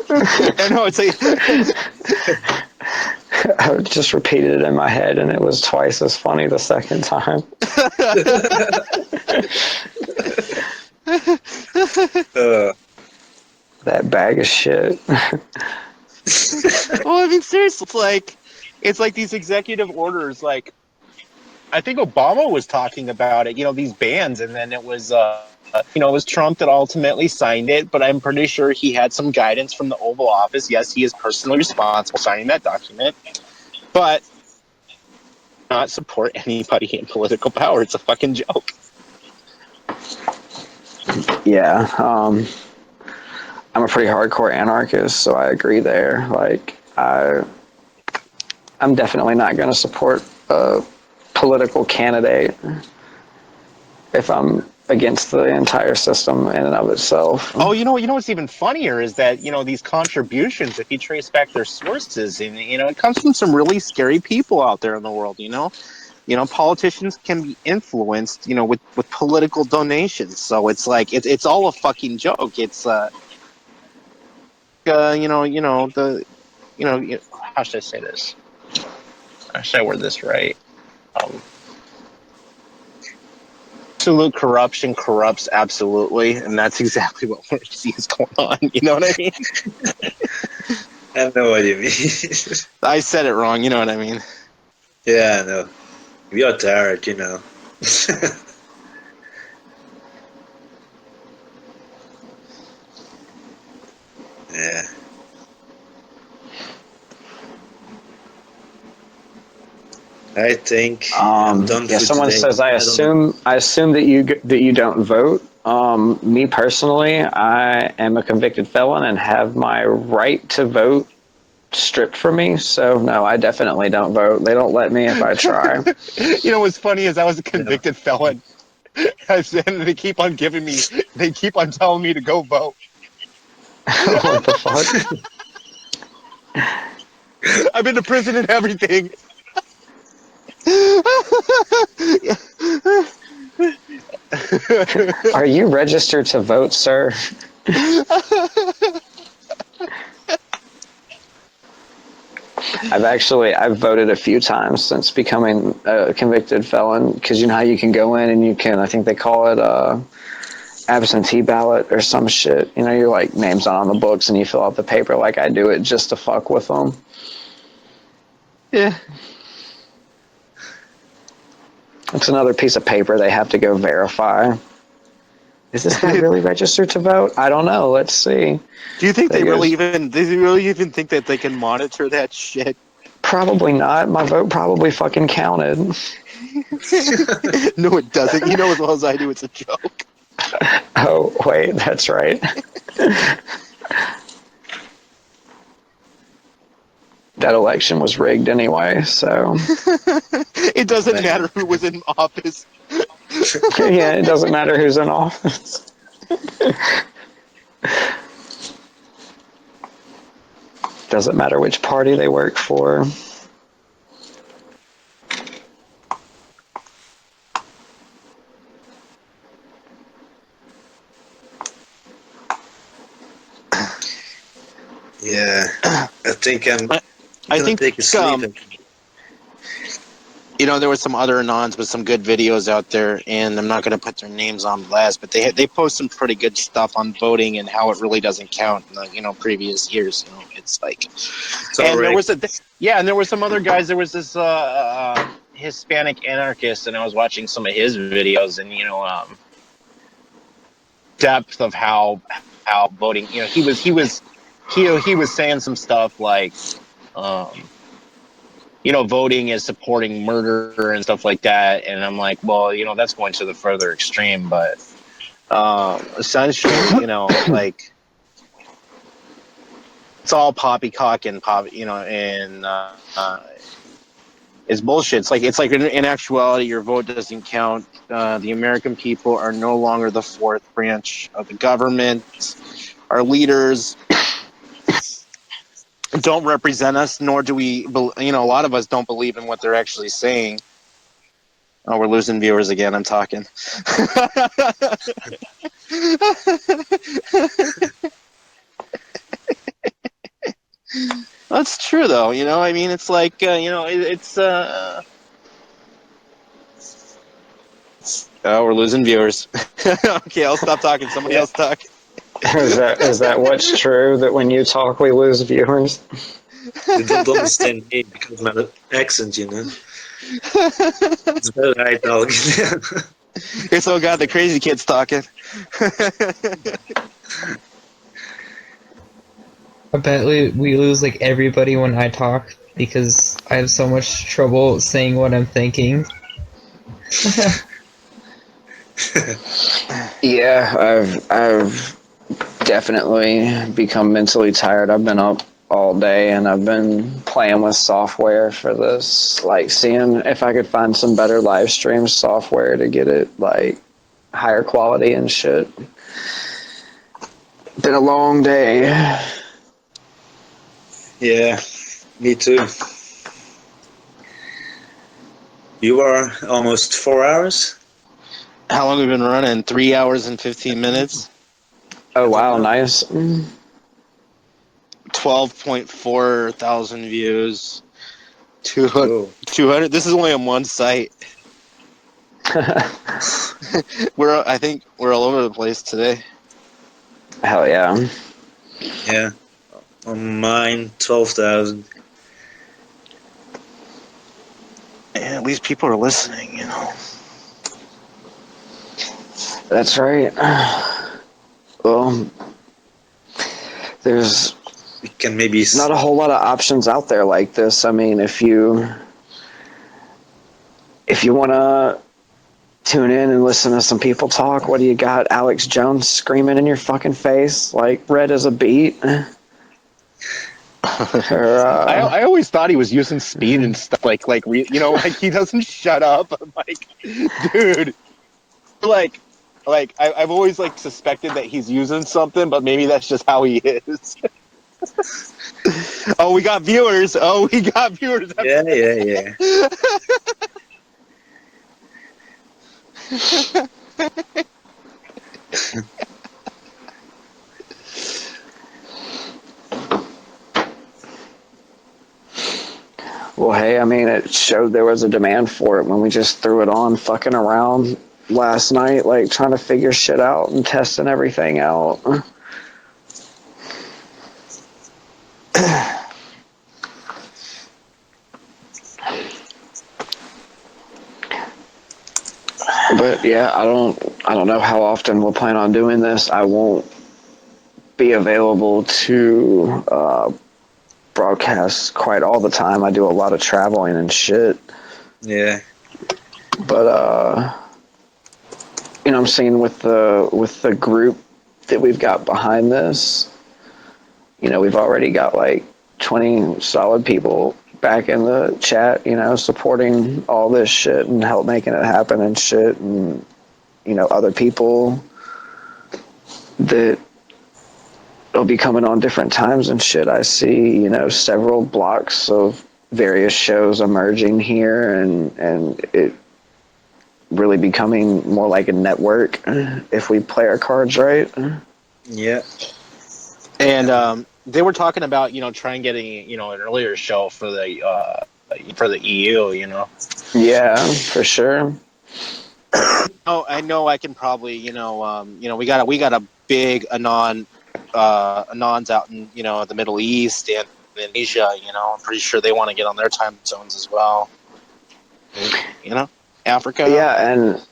I know, it's like I just repeated it in my head, and it was twice as funny the second time. That bag of shit. Well, I mean, seriously, it's like these executive orders. Like, I think Obama was talking about it. These bans, and then it was, it was Trump that ultimately signed it. But I'm pretty sure he had some guidance from the Oval Office. Yes, he is personally responsible for signing that document. But not support anybody in political power. It's a fucking joke. Yeah, I'm a pretty hardcore anarchist, so I agree there. Like, I'm definitely not going to support a political candidate if I'm against the entire system in and of itself. Oh, you know what's even funnier is that, these contributions, if you trace back their sources, and, it comes from some really scary people out there in the world, politicians can be influenced, with political donations. So it's like, it's all a fucking joke. It's, how should I say this? Should I word this right? Absolute corruption corrupts absolutely, and that's exactly what we see is going on. You know what I mean? I know what you mean. I said it wrong. You know what I mean? Yeah, I know. We are tired, Yeah. I think I'm done for someone today. says I assume that you don't vote. Me personally, I am a convicted felon and have my right to vote stripped from me. So no, I definitely don't vote. They don't let me if I try. What's funny is I was a convicted felon, and they keep on telling me to go vote. What the fuck? I've been to prison and everything. Are you registered to vote, sir? I've voted a few times since becoming a convicted felon, because you know how you can go in and you can, I think they call it absentee ballot or some shit. Your like name's not on the books and you fill out the paper like I do it just to fuck with them. Yeah. It's another piece of paper they have to go verify. Is this guy really registered to vote? I don't know. Let's see. Do you think they really even think that they can monitor that shit? Probably not. My vote probably fucking counted. No, it doesn't. You know as well as I do, it's a joke. Oh, wait, that's right. That election was rigged anyway, so... It doesn't matter who was in office. Yeah, it doesn't matter who's in office. Doesn't matter which party they work for. Yeah, I think I'm I think take a sleep. there were some other anons with some good videos out there, and I'm not going to put their names on blast, but they post some pretty good stuff on voting and how it really doesn't count in the previous years. It's like, and there was and there were some other guys. There was this Hispanic anarchist, and I was watching some of his videos, and depth of how voting. He was saying some stuff like. Voting is supporting murder and stuff like that. And I'm like, well, that's going to the further extreme. But essentially, like, it's all poppycock and it's bullshit. It's like in actuality, your vote doesn't count. The American people are no longer the fourth branch of the government. Our leaders don't represent us, nor do we, a lot of us don't believe in what they're actually saying. Oh, we're losing viewers again. I'm talking. That's true, though. It's like, it's, oh, we're losing viewers. Okay, I'll stop talking. Somebody else talk. Is that what's true, that when you talk we lose viewers? They don't understand me because of my accent, It's better I talk. It's, oh god, the crazy kid's talking. I bet we lose like everybody when I talk. because I have so much trouble saying what I'm thinking. Yeah, I've definitely become mentally tired. I've been up all day and I've been playing with software for this, like seeing if I could find some better live stream software to get it like higher quality and shit. Been a long day. Yeah, me too. You are almost 4 hours? How long have we been running? 3 hours and 15 minutes? Oh wow, nice. 12.4 thousand views. Oh. 200. This is only on one site. I think we're all over the place today. Hell yeah. Yeah. On mine, 12,000. And at least people are listening, you know. That's right. Well, there's We can maybe... not a whole lot of options out there like this. I mean, if you want to tune in and listen to some people talk, what do you got? Alex Jones screaming in your fucking face like red as a beet? Or, I always thought he was using speed and stuff like he doesn't shut up. I'm like, dude, I've always like suspected that he's using something, but maybe that's just how he is. Oh, we got viewers. Yeah. well, hey, I mean, it showed there was a demand for it when we just threw it on fucking around last night, like trying to figure shit out and testing everything out. But yeah, I don't know how often we'll plan on doing this. I won't be available to broadcast quite all the time. I do a lot of traveling and shit. Yeah. But I'm saying with the group that we've got behind this, we've already got like 20 solid people back in the chat, supporting all this shit and help making it happen and shit, and other people that will be coming on different times and shit. I see, several blocks of various shows emerging here, and it really becoming more like a network if we play our cards right. Yeah. And they were talking about, trying getting, an earlier show for the EU, Yeah, for sure. Oh, I know I can probably, we got a big Anons out in, the Middle East and in Asia, I'm pretty sure they want to get on their time zones as well. Africa. Yeah, and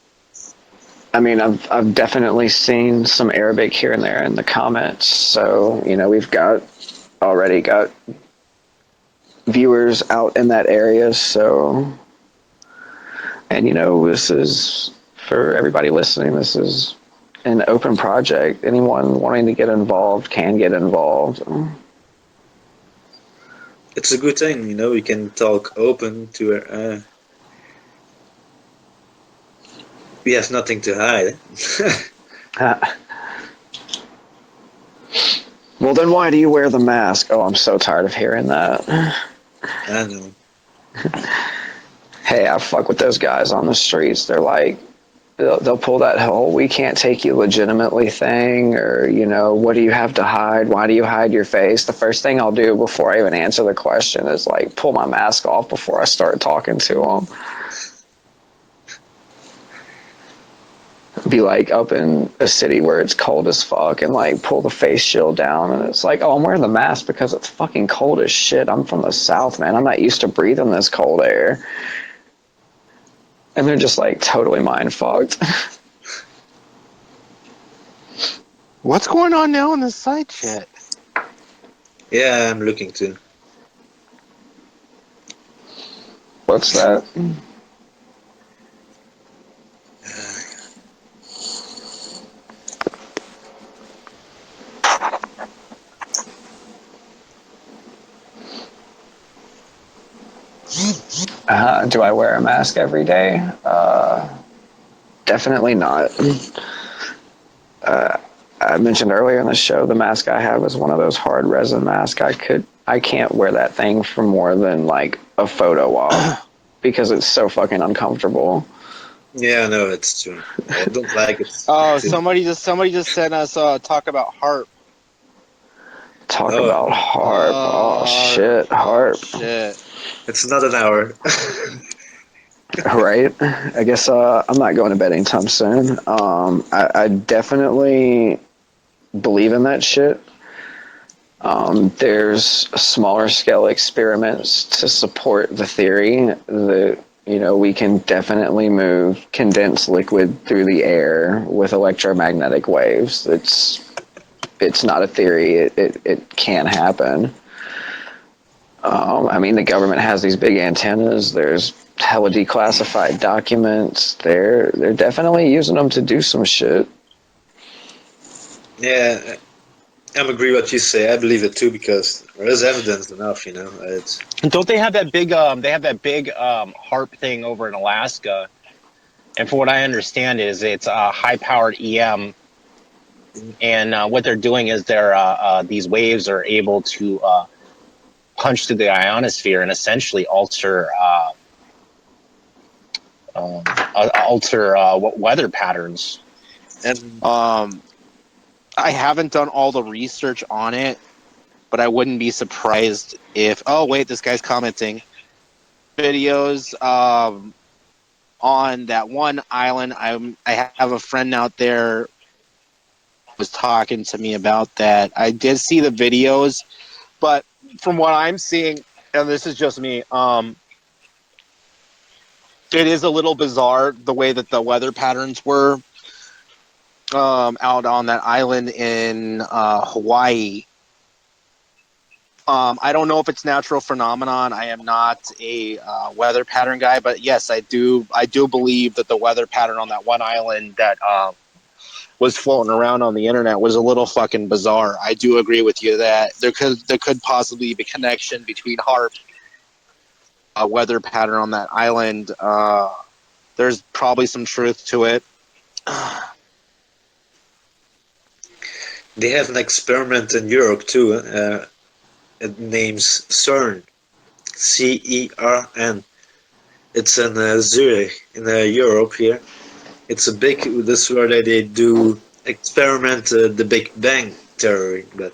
I mean, I've definitely seen some Arabic here and there in the comments. So, we've already got viewers out in that area. So, and this is for everybody listening. This is an open project. Anyone wanting to get involved can get involved. It's a good thing, we can talk open to we have nothing to hide. Well, then why do you wear the mask? Oh, I'm so tired of hearing that. I know. Hey, I fuck with those guys on the streets. They're like, they'll pull that whole "we can't take you legitimately" thing, or what do you have to hide? Why do you hide your face? The first thing I'll do before I even answer the question is like pull my mask off before I start talking to them. Be like up in a city where it's cold as fuck and like pull the face shield down, and it's like, oh, I'm wearing the mask because it's fucking cold as shit. I'm from the South, man. I'm not used to breathing this cold air. And they're just like totally mind fucked. What's going on now in the side chat? Yeah, I'm looking too. What's that? Do I wear a mask every day? Definitely not. I mentioned earlier in the show, the mask I have is one of those hard resin masks. I can't wear that thing for more than like a photo op because it's so fucking uncomfortable. Yeah, no, it's true. I don't like it. Oh, too. somebody just sent us talk about harp. Talk about harp. Oh shit, harp. Shit. It's not an hour. Right? I guess I'm not going to bed anytime soon. I definitely believe in that shit. There's smaller scale experiments to support the theory that, you know, we can definitely move condensed liquid through the air with electromagnetic waves. It's not a theory. It can happen. I mean, the government has these big antennas. There's hella declassified documents. They're definitely using them to do some shit. Yeah, I agree what you say. I believe it too because there is evidence enough, you know. It's Don't they have that big harp thing over in Alaska? And from what I understand is it's high powered EM, and what they're doing is these waves are able to punch through the ionosphere and essentially alter weather patterns. and I haven't done all the research on it, but I wouldn't be surprised if. Oh wait, this guy's commenting videos on that one island. I have a friend out there was talking to me about that. I did see the videos, but from what I'm seeing, and this is just me, it is a little bizarre the way that the weather patterns were out on that island in Hawaii. I don't know if it's natural phenomenon. I am not a weather pattern guy, but yes, I do believe that the weather pattern on that one island that was floating around on the internet was a little fucking bizarre. I do agree with you that there could possibly be a connection between HAARP, weather pattern on that island. There's probably some truth to it. they have an experiment in Europe too. It names CERN, CERN. It's in Zurich, in Europe here. It's a big. This is where they do experiment the Big Bang theory. But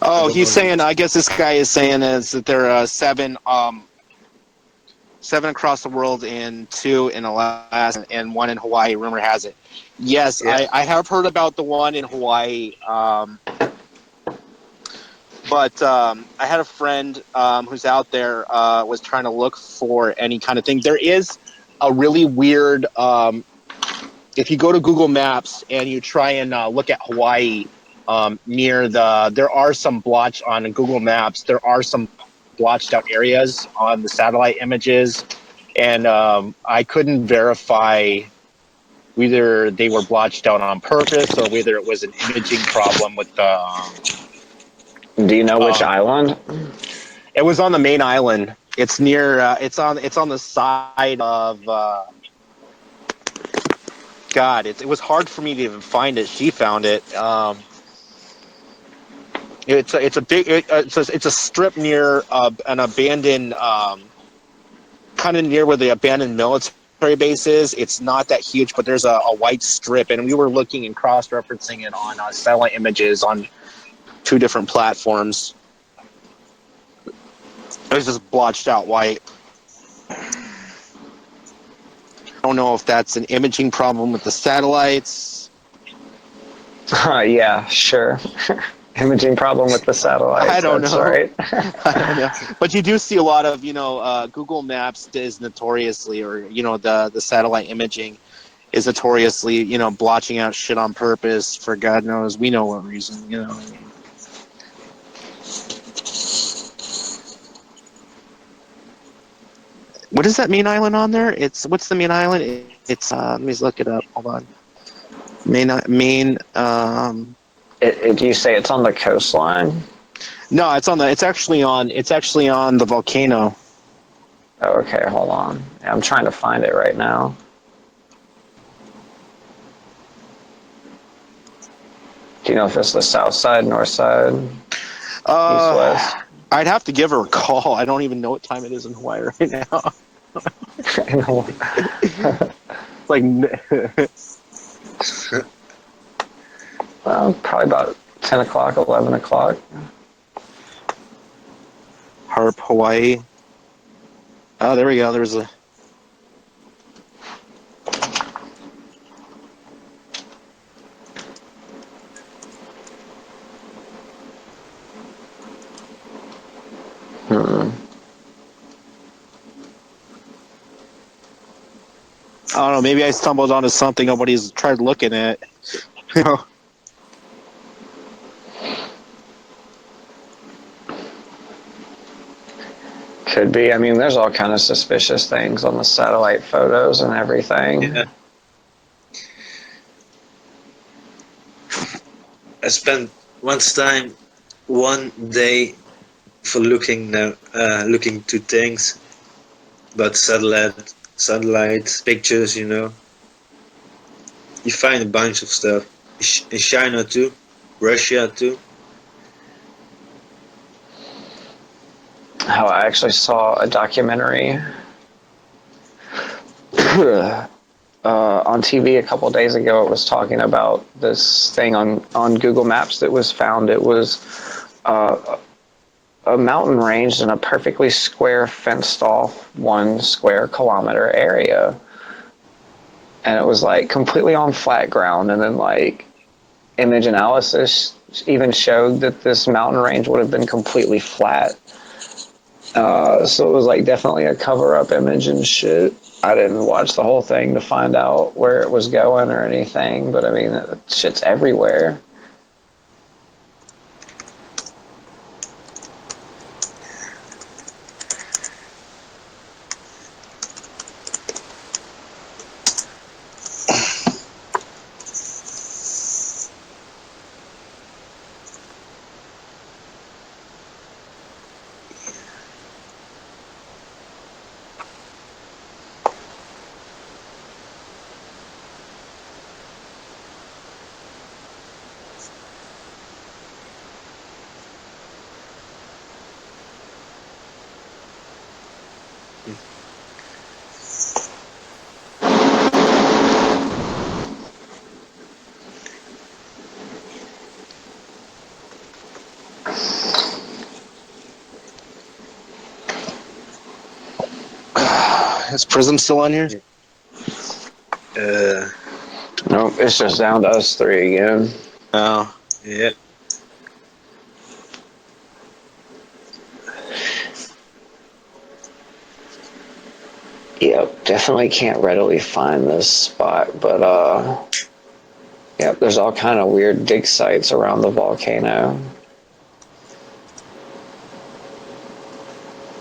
Oh, he's saying. I guess this guy is saying is that there are seven across the world and 2 in Alaska and 1 in Hawaii. Rumor has it. Yes, Yeah. I have heard about the one in Hawaii. But I had a friend who's out there was trying to look for any kind of thing. There is a really weird. If you go to Google Maps and you try and look at Hawaii there are some blotch on Google Maps. There are some blotched out areas on the satellite images, and I couldn't verify whether they were blotched out on purpose or whether it was an imaging problem with the. Do you know which island? It was on the main island. It's near. It's on the side of. God, it was hard for me to even find it. She found it. It's a strip near an abandoned, kind of near where the abandoned military base is. It's not that huge, but there's a white strip, and we were looking and cross-referencing it on satellite images on 2 different platforms. It was just blotched out white. I don't know if that's an imaging problem with the satellites. Yeah, sure. Imaging problem with the satellites. I don't That's know. right. I don't know. But you do see a lot of, Google Maps is notoriously, or, the satellite imaging is notoriously, blotching out shit on purpose for God knows, we know what reason, What does that main island on there? What's the main island? It's let me look it up. Hold on. Main. You say it's on the coastline? No, it's actually on the volcano. Oh, okay, hold on. I'm trying to find it right now. Do you know if it's the south side, north side, east, west? I'd have to give her a call. I don't even know what time it is in Hawaii right now. Like, well, probably about 10 o'clock, 11 o'clock. Harp, Hawaii. Oh, there we go. There's a. I don't know. Maybe I stumbled onto something nobody's tried looking at. You know? Could be. I mean, there's all kind of suspicious things on the satellite photos and everything. Yeah. I spent one day for looking to things, but satellite pictures. You find a bunch of stuff in China too, Russia too. How I actually saw a documentary on TV a couple days ago. It was talking about this thing on Google Maps that was found. It was a mountain range in a perfectly square, fenced off 1 square kilometer area. And it was like completely on flat ground. And then like image analysis even showed that this mountain range would have been completely flat. So it was like definitely a cover-up image and shit. I didn't watch the whole thing to find out where it was going or anything, but I mean, that shit's everywhere. Is Prism still on here? Nope, it's just down to us 3 again. Oh. Yeah. Yep, definitely can't readily find this spot, but yep, there's all kind of weird dig sites around the volcano.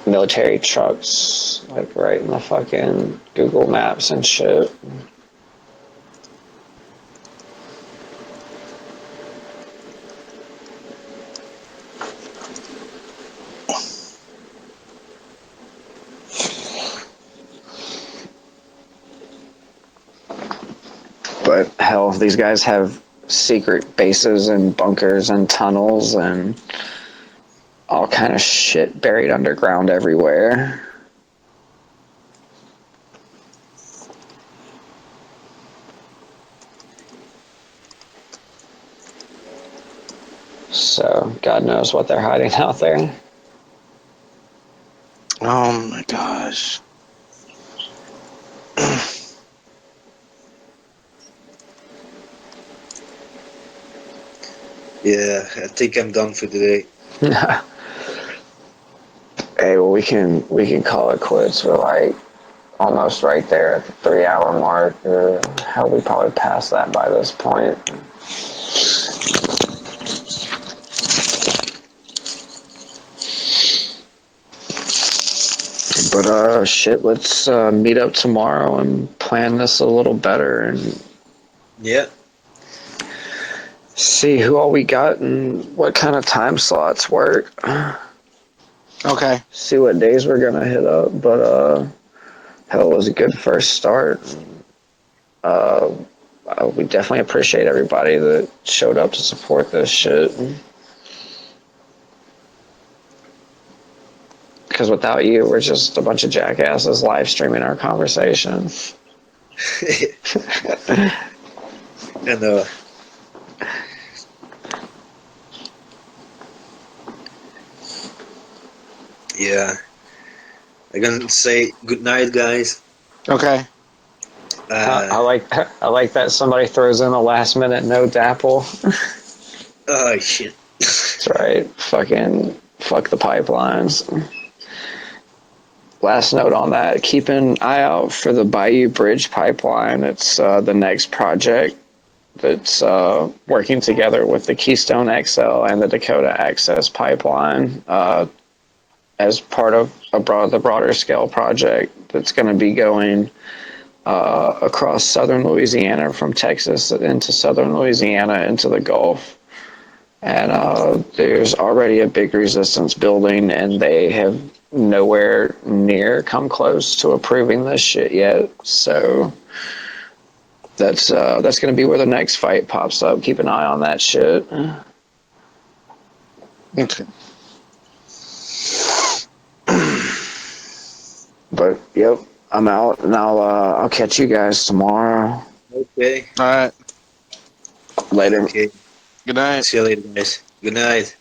Military trucks, like right in the fucking Google Maps and shit. But hell, these guys have secret bases and bunkers and tunnels and all kind of shit buried underground everywhere. So, God knows what they're hiding out there. Oh my gosh. Yeah, I think I'm done for today. Hey, well, we can call it quits. We're like almost right there at the 3-hour mark, or hell, we probably passed that by this point. But shit, let's meet up tomorrow and plan this a little better and Yeah. see who all we got and what kind of time slots work. Okay. See what days we're gonna hit up. But hell, it was a good first start. We definitely appreciate everybody that showed up to support this shit. Because without you, we're just a bunch of jackasses live streaming our conversation. And yeah, I'm gonna say good night, guys. Okay. I like that somebody throws in a last minute no dapple. Oh shit. That's right. Fuck the pipelines. Last note on that, keep an eye out for the Bayou Bridge pipeline. It's the next project that's working together with the Keystone XL and the Dakota Access Pipeline as part of the broader scale project that's going to be going across southern Louisiana from Texas into southern Louisiana into the Gulf. And there's already a big resistance building, and they have nowhere near come close to approving this shit yet. So that's going to be where the next fight pops up. Keep an eye on that shit. Okay. But yep, I'm out, and I'll catch you guys tomorrow. Okay. All right. Later. Okay. Good night. See you later, guys. Good night.